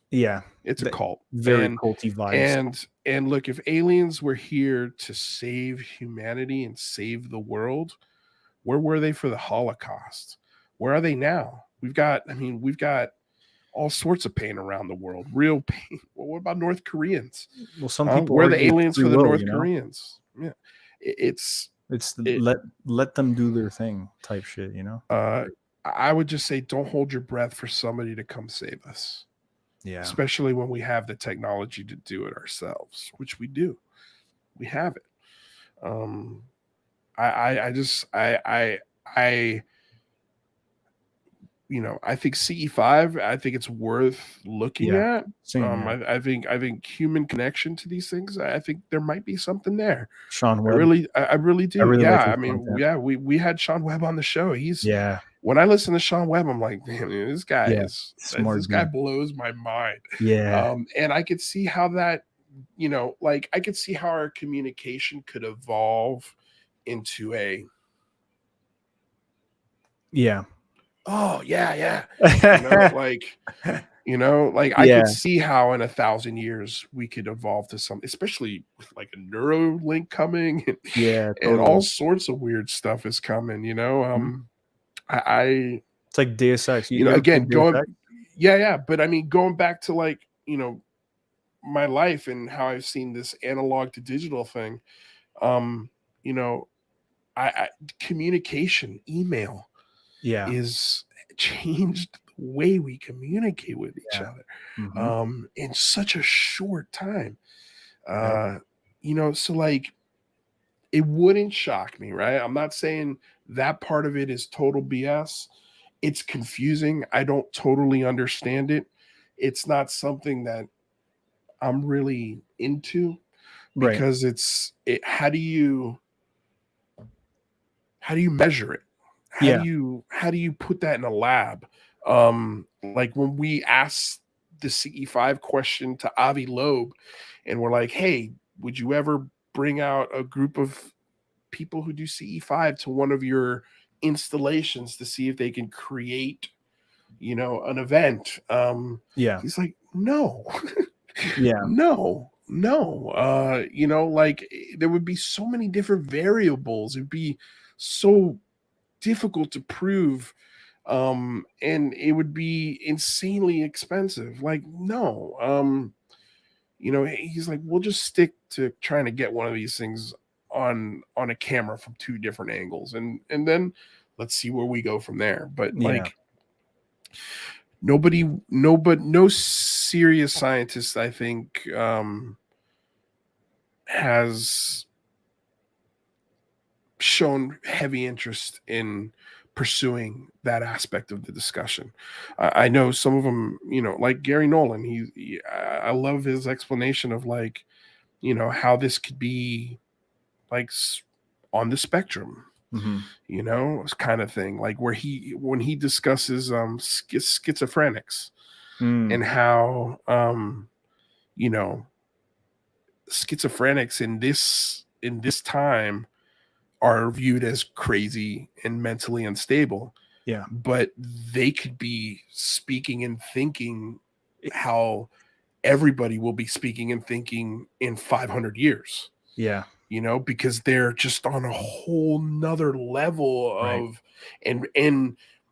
Yeah. It's a cult. Very culty vibes. And look, if aliens were here to save humanity and save the world, where were they for the Holocaust? Where are they now? We've got all sorts of pain around the world, real pain. Well, what about North Koreans? Well, some people where are the aliens for the North Koreans? Yeah, it's let them do their thing type shit, I would just say don't hold your breath for somebody to come save us. Yeah, especially when we have the technology to do it ourselves, which we do. We have it. I think CE5, I think it's worth looking at. I think human connection to these things, I think there might be something there. Sean Webb. I really do. We had Sean Webb on the show. When I listen to Sean Webb, I'm like, man, this guy is smart. This guy blows my mind. Yeah. And I could see how that, I could see how our communication could evolve into a oh yeah I could see how in 1,000 years we could evolve to something, especially with like a Neuralink coming and all sorts of weird stuff is coming. It's like Deus Ex. Again, but I mean, going back to my life and how I've seen this analog to digital thing, communication, email, is changed the way we communicate with each other in such a short time. So it wouldn't shock me, right? I'm not saying that part of it is total BS. It's confusing. I don't totally understand it. It's not something that I'm really into because how do you measure it? How do you put that in a lab? Like when we asked the CE5 question to Avi Loeb and we're like, hey, would you ever bring out a group of people who do CE5 to one of your installations to see if they can create, an event? He's like, no. No. There would be so many different variables. It'd be so difficult to prove, and it would be insanely expensive. No. He's like, we'll just stick to trying to get one of these things on a camera from 2 different angles, and then let's see where we go from there. But no serious scientist, I think, has shown heavy interest in pursuing that aspect of the discussion. I know some of them, like Gary Nolan, I love his explanation of how this could be on the spectrum, kind of thing, like when he discusses schizophrenics and how schizophrenics in this time are viewed as crazy and mentally unstable. Yeah. But they could be speaking and thinking how everybody will be speaking and thinking in 500 years. Yeah. You know, because they're just on a whole nother level of, and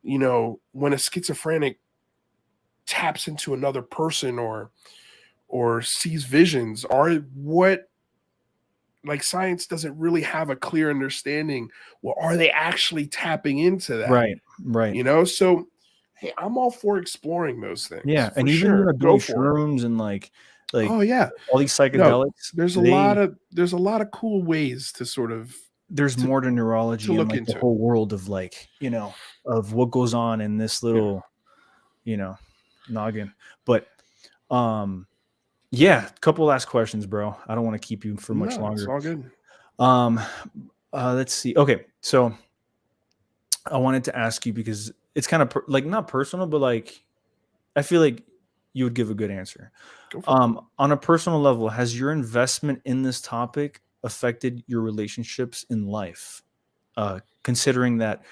you know, when a schizophrenic taps into another person or sees visions, are what, like, science doesn't really have a clear understanding. Well, are they actually tapping into that? Right. You know, so hey, I'm all for exploring those things. Yeah, For and even, sure. doing Go for it. shrooms and, like Oh yeah. all these No, psychedelics, there's a lot of cool ways to sort of there's to more to neurology and, look like, the into. whole world of, like, of what goes on in this little, noggin. But, yeah, couple last questions, bro. I don't wanna keep you for much No, it's longer. all good. Um, let's see. Okay, so I wanted to ask you because it's kind of like not personal, but like I feel like you would give a good answer. Go for it. On a personal level, has your investment in this topic affected your relationships in life? Considering that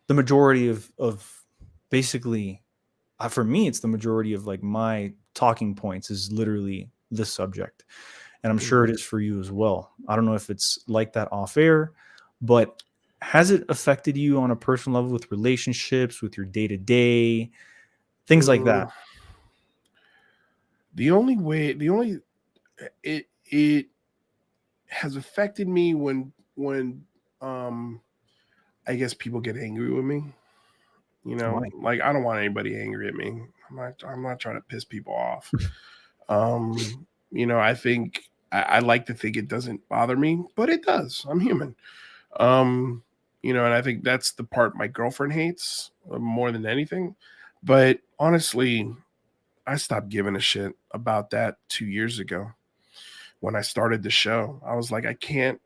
the majority of basically, for me, it's the majority of like my talking points is literally this subject, and I'm sure it is for you as well. I don't know if it's like that off air, but has it affected you on a personal level with relationships, with your day to day, things like that? The only it has affected me when I guess people get angry with me. You know, Why? like, I don't want anybody angry at me. I'm not trying to piss people off. You know, I think I like to think it doesn't bother me, but it does. I'm human. Um, you know, and I think that's the part my girlfriend hates more than anything. But honestly, I stopped giving a shit about that 2 years ago when I started the show. I was like, I can't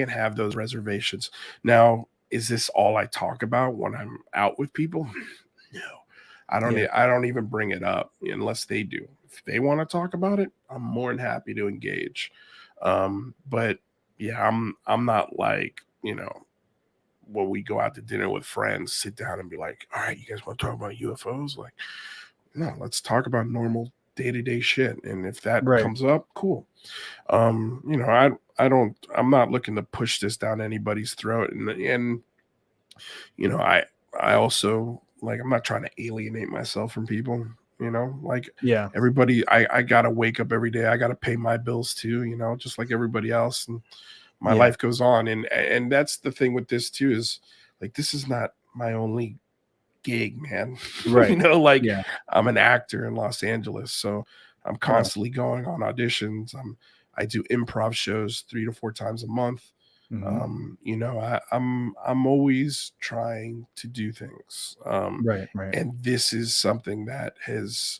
have those reservations. Now, is this all I talk about when I'm out with people? No. Yeah. I don't even bring it up unless they do. If they want to talk about it, I'm more than happy to engage. But yeah, I'm not like, you know, when we go out to dinner with friends, sit down and be like, all right, you guys want to talk about UFOs? Like, no, let's talk about normal day-to-day shit. And if that Right. comes up, cool. You know, I'm not looking to push this down anybody's throat. And you know, I also, like, I'm not trying to alienate myself from people, you know, like Yeah. everybody, I gotta wake up every day. I gotta pay my bills too, you know, just like everybody else. And my Yeah. life goes on. And that's the thing with this too, is like, this is not my only gig, man. You Right. know, like, Yeah. I'm an actor in Los Angeles, so I'm Right. constantly going on auditions. I do improv shows 3 to 4 times a month. Hmm. You know, I'm always trying to do things. Right. And this is something that has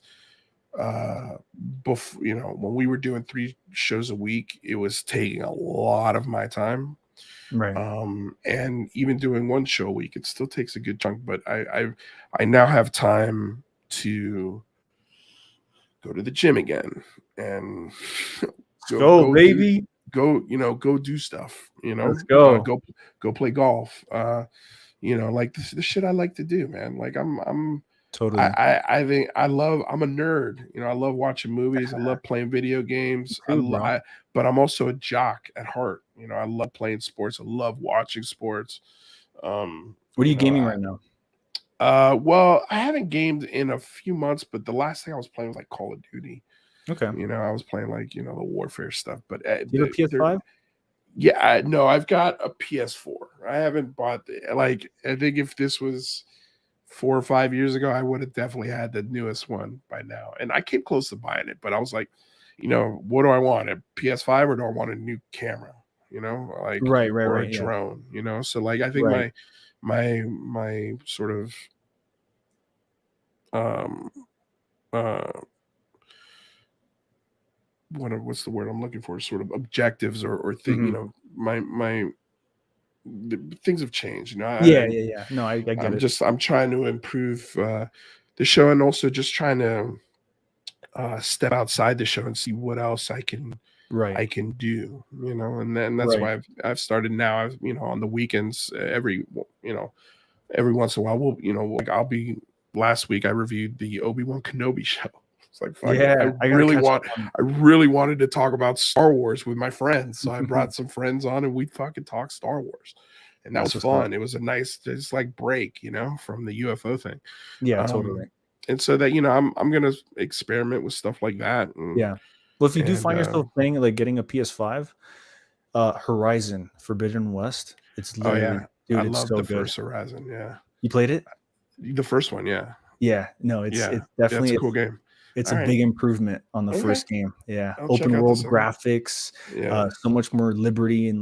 before, you know, when we were doing 3 shows a week, it was taking a lot of my time. Right. And even doing 1 show a week, it still takes a good chunk. But I now have time to go to the gym again and Let's go, go do baby. you know, go do stuff, you Let's know, go. go play golf, you know, like the shit I like to do, man. Like, Totally. I think I'm a nerd, you know. I love watching movies, I love playing video games, Too, bro. but I'm also a jock at heart. You know, I love playing sports, I love watching sports. What are You you know, gaming right now? well, I haven't gamed in a few months, but the last thing I was playing was like Call of Duty. Okay. You know, I was playing, like, you know, the warfare stuff. But Do you have a PS5? yeah, no, I've got a PS4. I haven't bought like, I think if this was 4 or 5 years ago, I would have definitely had the newest one by now. And I came close to buying it, but I was like, you know, what do I want? A PS5 or do I want a new camera? You know, like, or a Right. Yeah. drone, you know? So, like, I think Right. my sort of um uh what's the word I'm looking for? Sort of objectives or thing, you Hmm. know, my things have changed. You know, Yeah. No, I get it. I'm trying to improve the show, and also just trying to step outside the show and see what else Right. I can do. You know, and then that's Right. why I've started now. I've, you know, on the weekends, every, you know, every once in a while, like I'll be. Last week I reviewed the Obi-Wan Kenobi show. It's like, fuck it. Yeah, I gotta catch up on it. I really wanted to talk about Star Wars with my friends, so I brought some friends on and we fucking talked Star Wars, and that was fun. It was a nice, just like break, from the UFO thing. Yeah, totally. And so that I'm gonna experiment with stuff like that. Yeah. Well, if you do find yourself playing, like getting a PS5, Horizon Forbidden West, it's literally, dude, it's love so the good. first Horizon. Yeah, you played it? The first one, yeah. Yeah, no, it's definitely a cool game. It's a big improvement on the first game. Yeah, open world graphics, so much more liberty in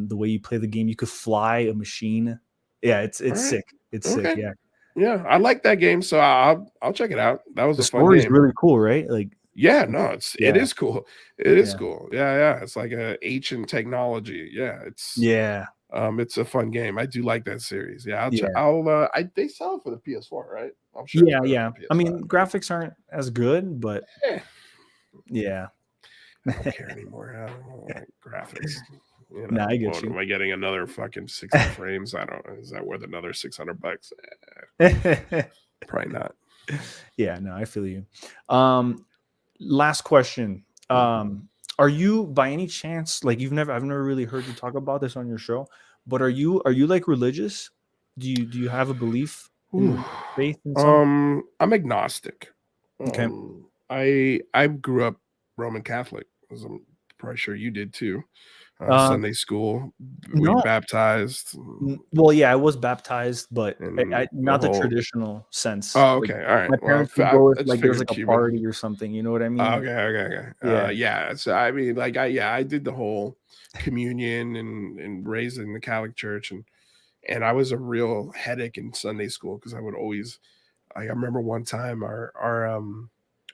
the way you play the game. You could fly a machine. Yeah, it's sick. It's sick. Yeah, yeah, I like that game, so I'll check it out. That was the a fun game. story's really cool, right? Like, yeah, no, it is cool. It is cool. Yeah. It's like a ancient technology. Yeah, it's a fun game. I do like that series. Yeah, they sell it for the PS4, right? I'm sure. Yeah. I mean, graphics aren't as good, but yeah. I don't care anymore. I don't like graphics. Nah, I get you. Am I getting another fucking 60 frames? I don't know. Is that worth another $600? Probably not. Yeah, no, I feel you. Last question. Are you, by any chance, like I've never really heard you talk about this on your show, but are you like religious? Do you have a belief in faith in something? I'm agnostic. Okay. I grew up Roman Catholic, as I'm probably sure you did too. Sunday school, we baptized. Well, yeah, I was baptized, but not the traditional sense. Oh, okay, all right. My parents would go if there's like a party or something. You know what I mean? Okay. Yeah. So I mean, I did the whole communion and raised in the Catholic Church, and I was a real headache in Sunday school because I would always. I remember one time our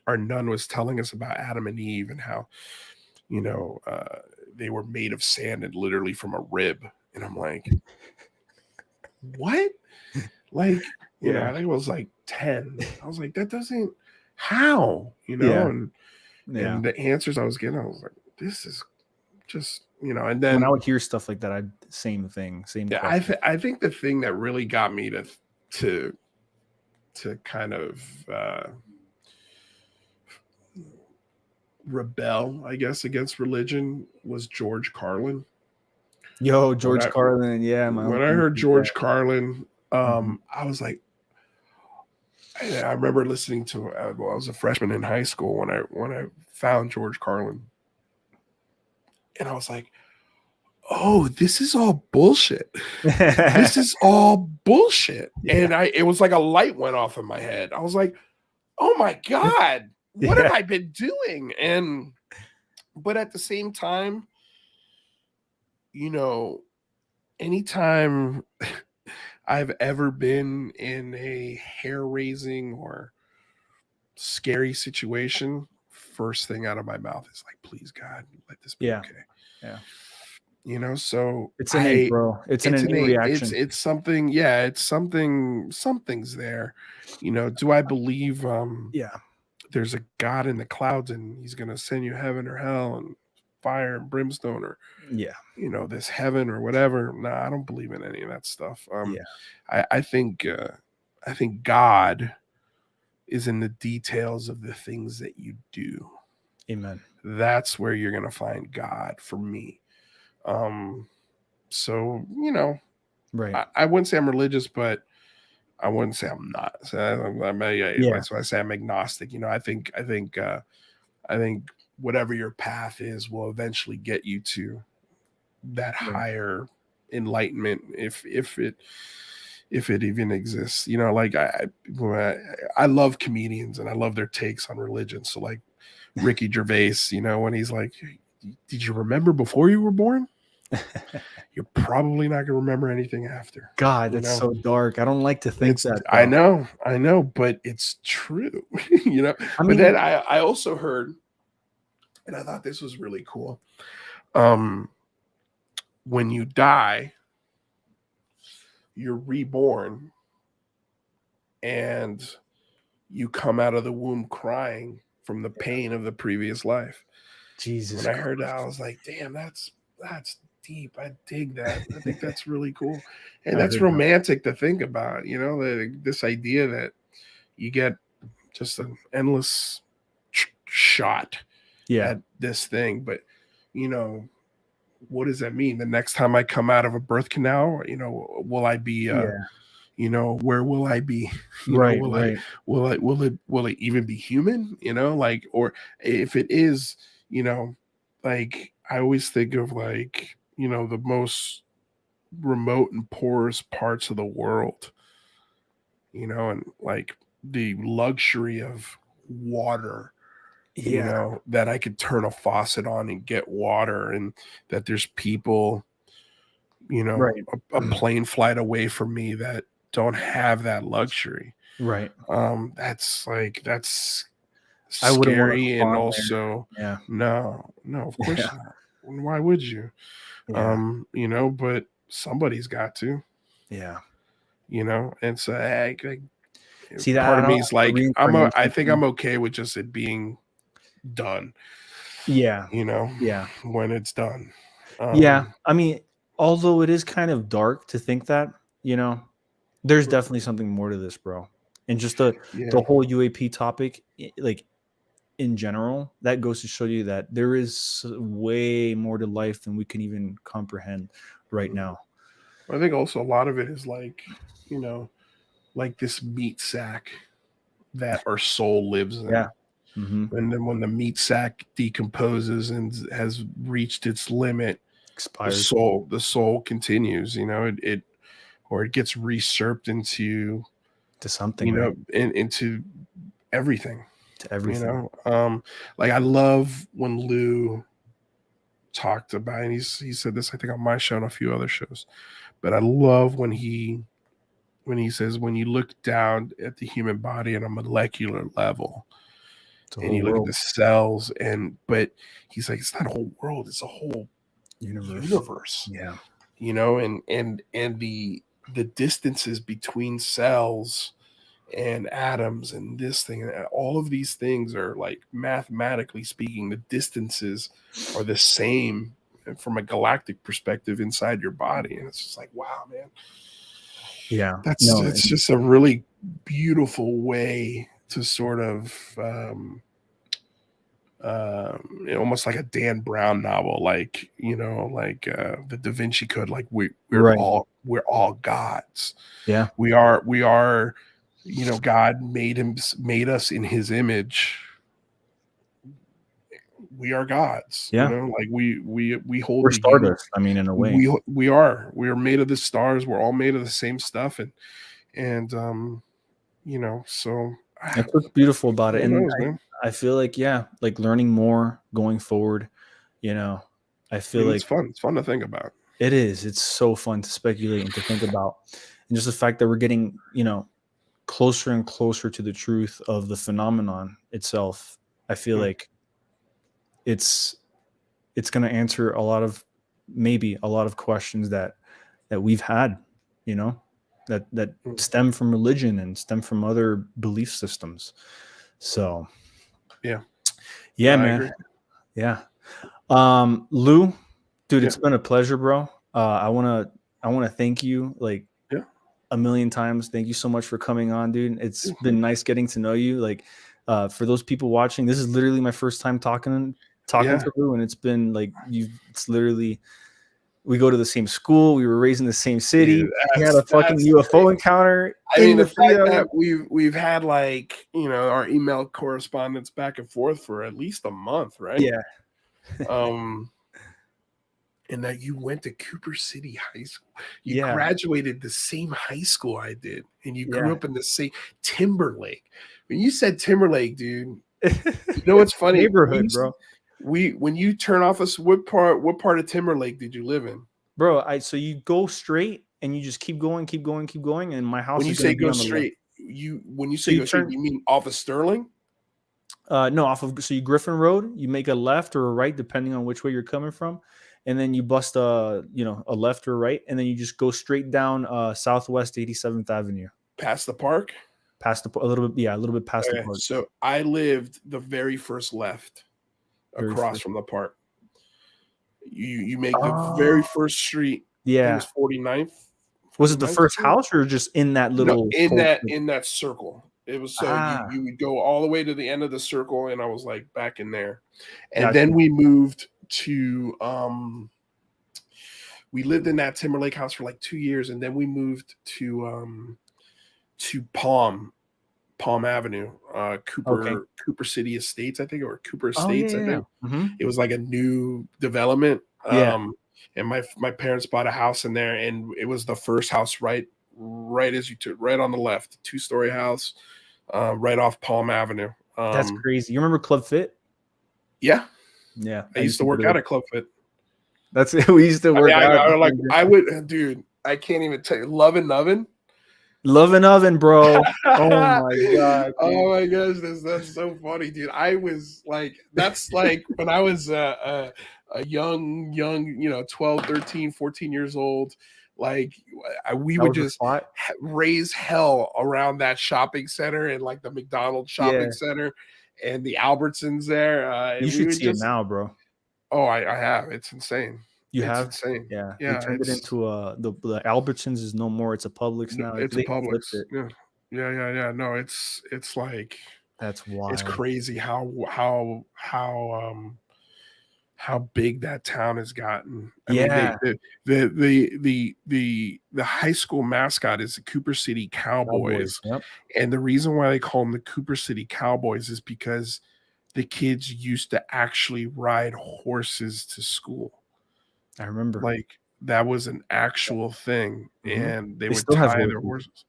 nun was telling us about Adam and Eve and how, they were made of sand and literally from a rib. And I'm like, what? Like, I think it was like 10. I was like, that doesn't, how? And the answers I was getting, I was like, this is just, and then when I would hear stuff like that, same thing. Yeah, I think the thing that really got me to kind of rebel, I guess, against religion was George Carlin. Yo, George Carlin, yeah. When I heard George Carlin, I was like, I remember listening to. I was a freshman in high school when I found George Carlin, and I was like, oh, this is all bullshit. This is all bullshit. Yeah. And it was like a light went off in my head. I was like, oh my God. What have I been doing? But at the same time, anytime I've ever been in a hair-raising or scary situation, first thing out of my mouth is like, please God, let this be okay. Yeah. So it's innate, bro. It's an innate reaction. It's something, something's there. Do I believe there's a God in the clouds and he's going to send you heaven or hell and fire and brimstone or, this heaven or whatever. No, I don't believe in any of that stuff. I think God is in the details of the things that you do. Amen. That's where you're going to find God for me. So, right. I wouldn't say I'm religious, but I wouldn't say I'm not. So that's why I say I'm agnostic. I think whatever your path is will eventually get you to that higher enlightenment, if it even exists. I love comedians and I love their takes on religion. So like Ricky Gervais, when he's like, did you remember before you were born? You're probably not going to remember anything after. God, that's so dark. I don't like to think that. Though. I know, but it's true. But then I also heard, and I thought this was really cool. When you die, you're reborn, and you come out of the womb crying from the pain of the previous life. Jesus. When I heard that, I was like, damn, that's deep. I dig that. I think that's really cool. And I that's heard that. romantic to think about, you know, this idea that you get just an endless shot Yeah. at this thing. But, you know, what does that mean? The next time I come out of a birth canal, you know, will I be, Yeah. you know, where will I be? You know, Right. Right. will it even be human? You know, like, or if it is, you know, like I always think of like, you know, the most remote and poorest parts of the world, you know, and like the luxury of water, you Yeah. know, that I could turn a faucet on and get water, and that there's people, you know, Right. a plane flight away from me that don't have that luxury. Right. That's I wouldn't want to scary, and farm there. also Yeah. no, of Yeah. course not. Why would you? Yeah. You know, but somebody's got to, Yeah. you know, and so like See that part I of don't me know, is the like I reincarnation think thing. I'm okay with just it being done, Yeah. you know, Yeah. when it's done. Yeah. I mean, although it is kind of dark to think that, you know, there's definitely something more to this, bro. And just Yeah. the whole UAP topic, like in general, that goes to show you that there is way more to life than we can even comprehend right now. I think also a lot of it is like, you know, like this meat sack that our soul lives in. Yeah. Mm-hmm. And then when the meat sack decomposes and has reached its limit, Expires the soul continues, you know, it or it gets resurped into, to something, you right? know, into everything, To you everything. know. Like I love when Lou talked about, and he said this I think on my show and a few other shows, but I love when he says when you look down at the human body at a molecular level It's a and whole you look at the world, cells, and but he's like, it's not a whole world, it's a whole universe, Yeah. you know, and the distances between cells and atoms and this thing and all of these things are like, mathematically speaking, the distances are the same from a galactic perspective inside your body. And it's just like, wow, man, Yeah. that's No. it's just a really beautiful way to sort of almost like a Dan Brown novel, like, you know, like the Da Vinci Code, like Right. we're all gods. Yeah. We are, you know, God made us in his image. We are gods, you Yeah. know, like we hold We're the universe. stardust. I mean, in a way. We are made of the stars. We're all made of the same stuff, and you know, so That's what's beautiful about it. who And knows, man. I feel like, yeah, like learning more going forward, you know, I I feel mean, like it's fun to think about. it is. It's so fun to speculate and to think about. And just the fact that we're getting, you know, closer and closer to the truth of the phenomenon itself. I feel Hmm. like it's going to answer maybe a lot of questions that we've had, you know, that Hmm. stem from religion and stem from other belief systems. So Yeah, yeah, no, I man. agree. Yeah. Lou, dude, Yeah, it's been a pleasure, bro. I want to thank you like yeah, a million times. Thank you so much for coming on, dude. It's yeah. been nice getting to know you. Like, for those people watching, this is literally my first time talking Yeah. to Lou, and it's been like it's literally, we go to the same school, we were raised in the same city. Dude, We had a fucking that's UFO crazy. encounter I in mean, the the city fact that I that went. we've had, like, you know, our email correspondence back and forth for at least a month, right? Yeah, Um, and that you went to Cooper City High School. You yeah, graduated the same high school I did, and you grew yeah. up in the same Timberlake. When you said Timberlake, dude, you know what's funny? Neighborhood, bro. When you turn off us, what part of Timberlake did you live in? Bro, so you go straight and you just keep going, keep going, keep going, and my When house you is gonna say be go on the left. straight, when you So say you go straight, turn you mean off of Sterling? no, off of, so you Griffin Road, you make a left or a right depending on which way you're coming from, and then you bust a left or right, and then you just go straight down Southwest 87th Avenue, Past the park? past a little bit, yeah, a little bit past the Okay, park. so I lived the very first left Very across first. from the park. You make the very Oh, first street. I think it yeah. was 49th. Was it the 49th first Street? house or just in that No, little in cul- that circle. It was so Ah, you would go all the way to the end of the circle, and I was like back in there. And got then you. we moved to we lived in that Timberlake house for like 2 years, and then we moved to Palm Avenue, Okay. Cooper City Estates, I think, or Cooper Oh yeah, Estates, I yeah, think. yeah. Hmm. It was like a new development. Yeah, And my parents bought a house in there, and it was the first house right as you took right on the left, 2-story house, right off Palm Avenue. that's crazy. You remember Club Fit? Yeah, Yeah, I I used used to to go work there. out at Club Fit. That's it. We used to I mean, work out at the like same gym. I would, dude. I can't even tell you, Love and Oven. Love and Oven, bro. Oh my god, dude. Oh my gosh, that's so funny, dude. I was like, that's like when I was a young, 12, 13, 14 years old. Like we That would was the just spot. raise hell around that shopping center and like the McDonald's shopping Yeah, center and the Albertsons there. you And we should would see it just, now, bro. oh, I have. It's insane. You It's have? insane. Yeah, they Yeah, turned it into the Albertsons is no more. It's a Publix now. it's a They Publix. flipped it. Yeah. Yeah. No, it's like That's it's wild. crazy how big that town has gotten. I mean, Yeah, the high school mascot is the Cooper City Cowboys. Cowboys, Yep, and the reason why they call them the Cooper City Cowboys is because the kids used to actually ride horses to school. I remember. Like that was an actual thing, Hmm. and they They would still have tie their horses.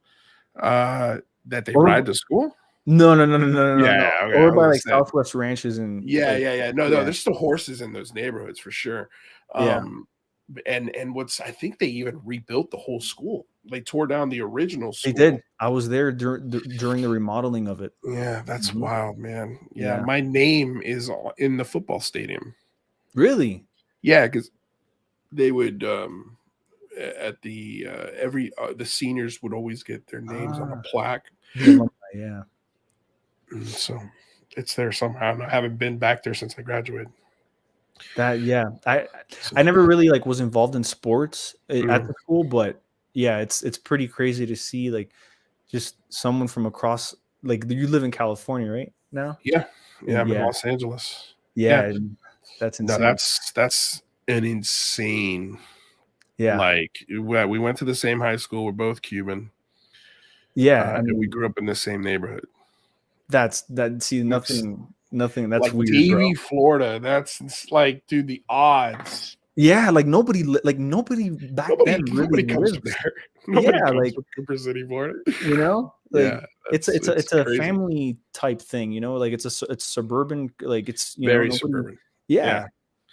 horses. That they Or ride to school? no. Yeah, okay, I Or was by gonna like say. Southwest Ranches and Yeah, like yeah, yeah. No, yeah, there's still horses in those neighborhoods for sure. yeah. Um, and what's I think they even rebuilt the whole school. They tore down the original They did. school. I was there during the remodeling of it. Yeah, that's Mhm. wild, man. Yeah, Yeah. my name is in the football stadium. Really? Yeah, because they would at the every the seniors would always get their names on a Ah, plaque. the alumni, yeah. So it's there somehow. And I haven't been back there since I graduated. That yeah. So, I never really like was involved in sports at mm, the school, but yeah, it's pretty crazy to see like just someone from across like you live in California, right? Now? yeah, And yeah, I'm in yeah, Los Angeles. yeah, Yeah, and that's no, insane. that's an insane. Yeah. Like we went to the same high school. We're both Cuban, Yeah, I and we mean, grew up in the same neighborhood. see It's nothing that's like weird, bro. Davie, Florida. That's it's like, dude, the odds. Yeah, like nobody back then really Nobody comes from lives. there. Nobody Yeah, comes like, from Cooper City, Florida. like Yeah, that's it's it's a crazy. family type thing, like it's suburban, like it's, Very nobody. suburban. Yeah, Yeah,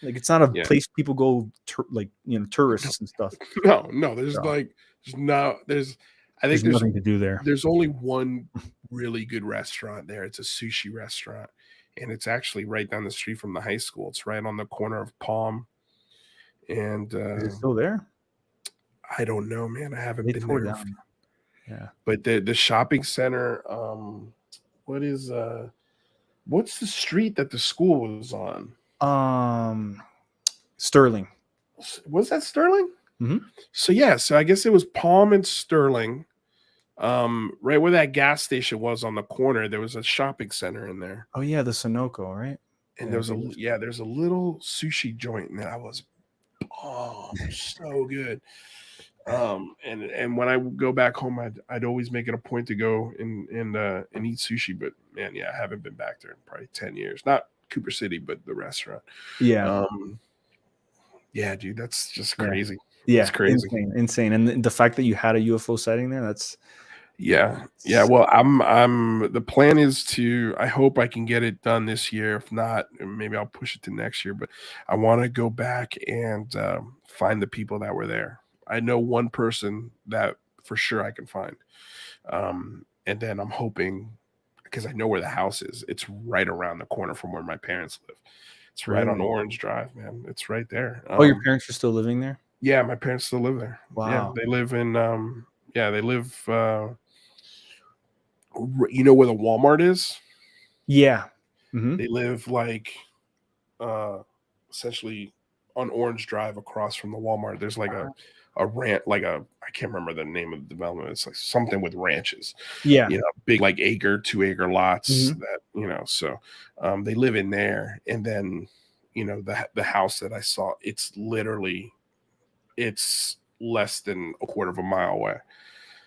like it's not a yeah. place people go like, No, tourists and stuff. no. So There's no. There's. I think there's nothing to do there. there's only one really good restaurant there. It's a sushi restaurant, and it's actually right down the street from the high school. It's right on the corner of Palm, and Is it still there? I don't know, man. I haven't They been tore there, down. Yeah. but the shopping center. What is what's the street that the school was on? Um, Sterling. Was that Sterling? Mhm. So yeah, so I guess it was Palm and Sterling. Right where that gas station was on the corner, there was a shopping center in there. Oh yeah, the Sunoco, right? And Yeah, there's a little sushi joint, and that was so good. And when I would go back home, I'd always make it a point to go and eat sushi. But man, yeah, I haven't been back there in probably 10 years. Not Cooper City, but the restaurant. yeah, Yeah, dude, that's just yeah, crazy. yeah. It's crazy. Insane. And the fact that you had a UFO sighting there, that's Yeah. Yeah. Well, the plan is to, I hope I can get it done this year. If not, maybe I'll push it to next year, but I want to go back and find the people that were there. I know one person that for sure I can find. And then I'm hoping, because I know where the house is, it's right around the corner from where my parents live. It's right on really. Orange Drive, man. It's right there. Oh, your parents are still living there? Yeah, my parents still live there. Yeah, Wow. they live in, they live, you know where the Walmart is? Yeah. Mhm. They live like essentially on Orange Drive across from the Walmart. There's like a ranch, like I can't remember the name of the development. It's like something with ranches. Yeah. Big like 2-acre lots Mhm. that, so they live in there. And then, the house that I saw, it's less than a quarter of a mile away.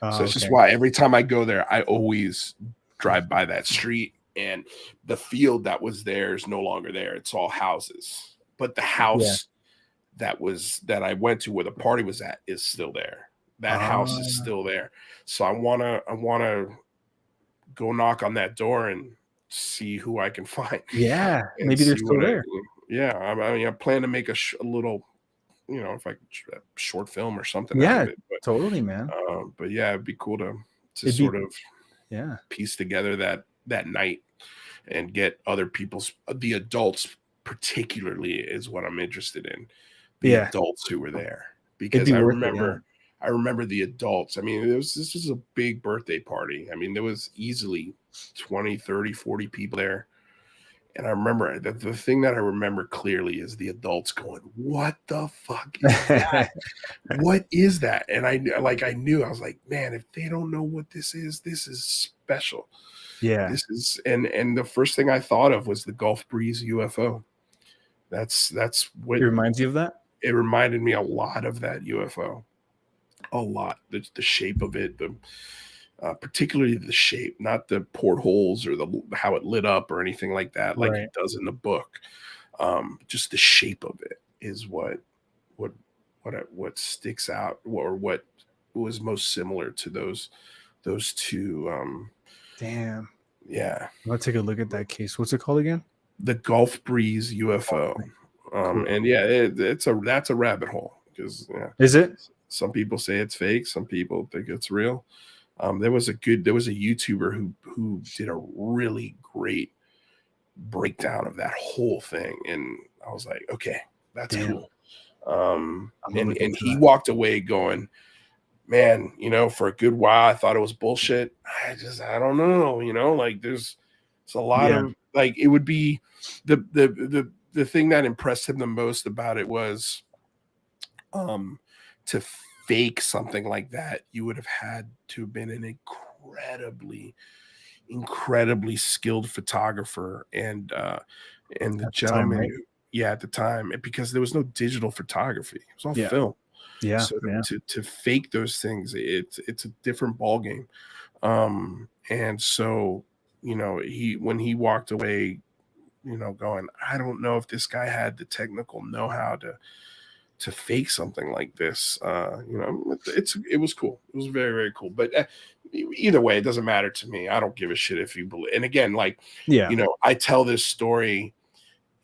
So it's just why every time I go there, I always drive by that street, and the field that was there is no longer there. It's all houses. But the house that I went to where the party was at is still there. That house is still there. So I wanna go knock on that door and see who I can find. Yeah, And maybe they're see still what there. I plan to make a little, if I could, a short film or something out Yeah, of it. totally, man. But yeah, it'd be cool to It'd sort be of yeah. piece together that night and get other the adults particularly is what I'm interested in. The adults who were there, because be I worth it, yeah. remember the adults. I mean, this was a big birthday party. I mean, there was easily 20, 30, 40 people there. And I remember the thing that I remember clearly is the adults going, "What the fuck is that? What is that?" And I knew, I was like, man, if they don't know what this is special. Yeah. This is, and the first thing I thought of was the Gulf Breeze UFO. That's what It reminds you of that? it reminded me a lot of that UFO. A lot. The shape of it, particularly the shape, not the portholes or how it lit up or anything like that, like it does in the book. Just the shape of it is what sticks out, or what was most similar to those two. Damn. Yeah. Let's take a look at that case. What's it called again? The Gulf Breeze UFO. Cool. And yeah, that's a rabbit hole, because Is it? some people say it's fake, some people think it's real. There was a YouTuber who did a really great breakdown of that whole thing, and I was like, okay, that's cool. And he walked away going, man, for a good while I thought it was bullshit. I don't know, like there's a lot of, like, it would be the thing that impressed him the most about it was to fake something like that, you would have had to have been an incredibly skilled photographer, and the gentleman, right? at the time, because there was no digital photography, it was all film. Yeah. So to fake those things, it's a different ball game. And so, when he walked away, going, I don't know if this guy had the technical know-how to fake something like this. It was cool. It was very, very cool. But either way, it doesn't matter to me. I don't give a shit if you believe. And again, like, I tell this story,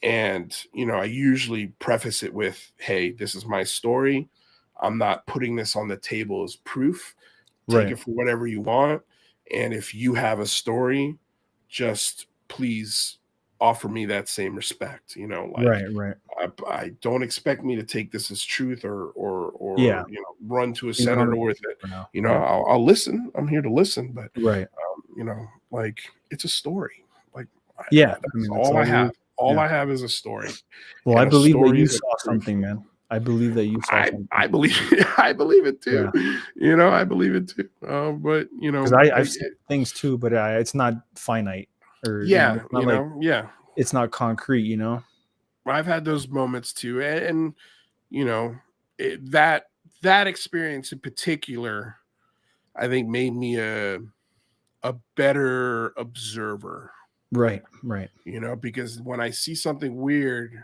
and I usually preface it with, hey, this is my story. I'm not putting this on the table as proof. Take it for whatever you want. And if you have a story, just please offer me that same respect. Right. I don't expect me to take this as truth or run to a You're senator with it. I'll listen. I'm here to listen, but like, it's a story. Like, that's all I have. All I have is a story. Well, I believe that you saw something, man. I believe that you saw something. I believe it too. I believe it too. But because I've seen things too, but it's not finite, or it's not concrete. I've had those moments too, and that experience in particular, I think, made me a better observer. Right. Because when I see something weird,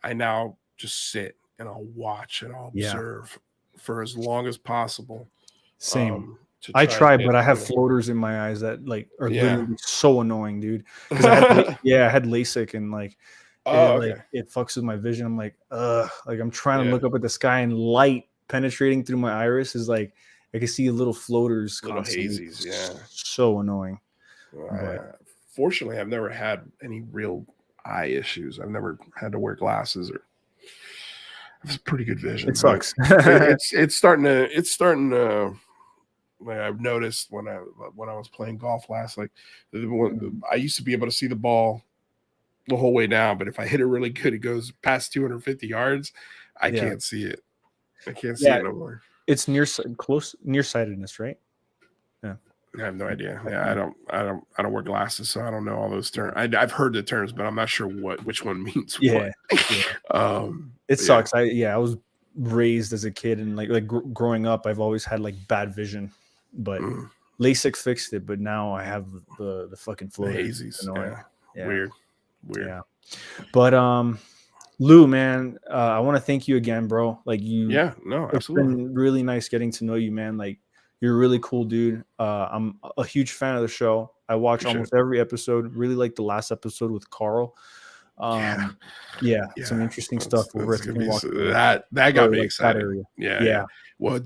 I now just sit and I'll watch and I'll observe for as long as possible. Same. I try, but I have floaters in my eyes that are literally so annoying, dude. Because I had LASIK, and it fucks with my vision. I'm like, like I'm trying to look up at the sky, and light penetrating through my iris is like, I can see little floaters, little constantly. hazies. So annoing. Fortunately, I've never had any real eye issues. I've never had to wear glasses, or it's pretty good vision. It sucks. It's starting to. Like, I've noticed when I was playing golf last, I used to be able to see the ball the whole way down. But if I hit it really good, it goes past 250 yards. I Yeah. can't see it. I can't see it no more. It's nearsightedness, right? Yeah. I have no idea. Yeah, I don't wear glasses, so I don't know all those terms. I've heard the terms, but I'm not sure which one means what. It sucks. I was raised as a kid, and like growing up, I've always had like bad vision, but LASIK fixed it. But now I have the fucking floaters. Hazies. Yeah. Weird. Yeah. But Lou, man, I want to thank you again, bro. Like absolutely. It's been really nice getting to know you, man. Like, you're a really cool dude. I'm a huge fan of the show. I watch almost every episode. Really like the last episode with Carl. Some interesting stuff. That got me excited. Yeah. Well,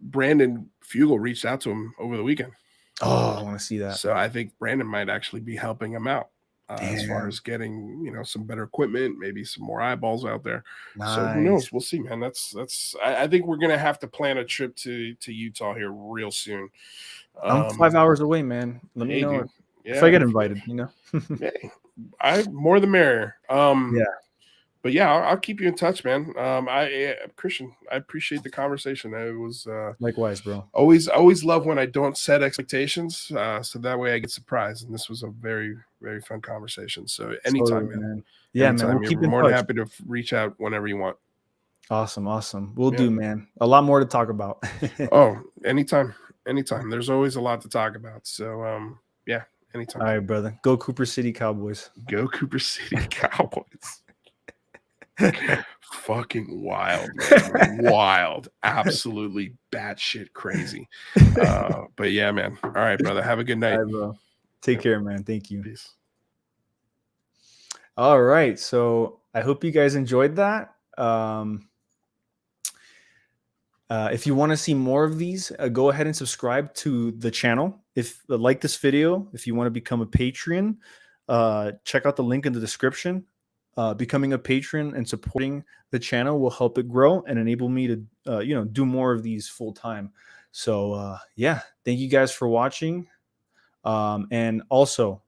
Brandon Fugel reached out to him over the weekend. Oh, I want to see that. So I think Brandon might actually be helping him out as far as getting, some better equipment, maybe some more eyeballs out there. Nice. So who knows? We'll see, man. I think we're gonna have to plan a trip to Utah here real soon. I'm 5 hours away, man. Let me know if I get invited. Hey, more the merrier. But yeah, I'll keep you in touch, man. Christian, I appreciate the conversation. It was likewise, bro. Always love when I don't set expectations, so that way I get surprised. And this was a very, very fun conversation. So anytime, man. Yeah, anytime, man. We'll keep more than happy to reach out whenever you want. Awesome. We'll do, man. A lot more to talk about. Anytime. There's always a lot to talk about. So anytime. All right, brother. Go Cooper City Cowboys. Go Cooper City Cowboys. Fucking wild, man. Wild, absolutely batshit crazy. But yeah, man. All right, brother. Have a good night. All right, bro. Take care, man. Thank you. Peace. All right, so I hope you guys enjoyed that. If you want to see more of these, go ahead and subscribe to the channel. If like this video, if you want to become a Patreon, check out the link in the description. Becoming a patron and supporting the channel will help it grow and enable me to do more of these full time. So thank you guys for watching. And also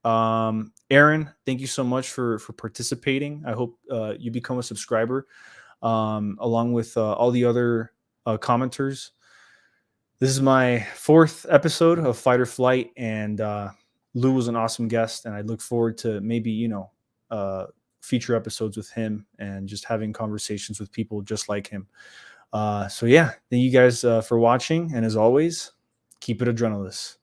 Aaron, thank you so much for participating. I hope you become a subscriber along with all the other commenters. This is my 4th episode of Fight or Flight, and Lou was an awesome guest, and I look forward to maybe feature episodes with him and just having conversations with people just like him. Thank you guys for watching, and as always, keep it adrenaline.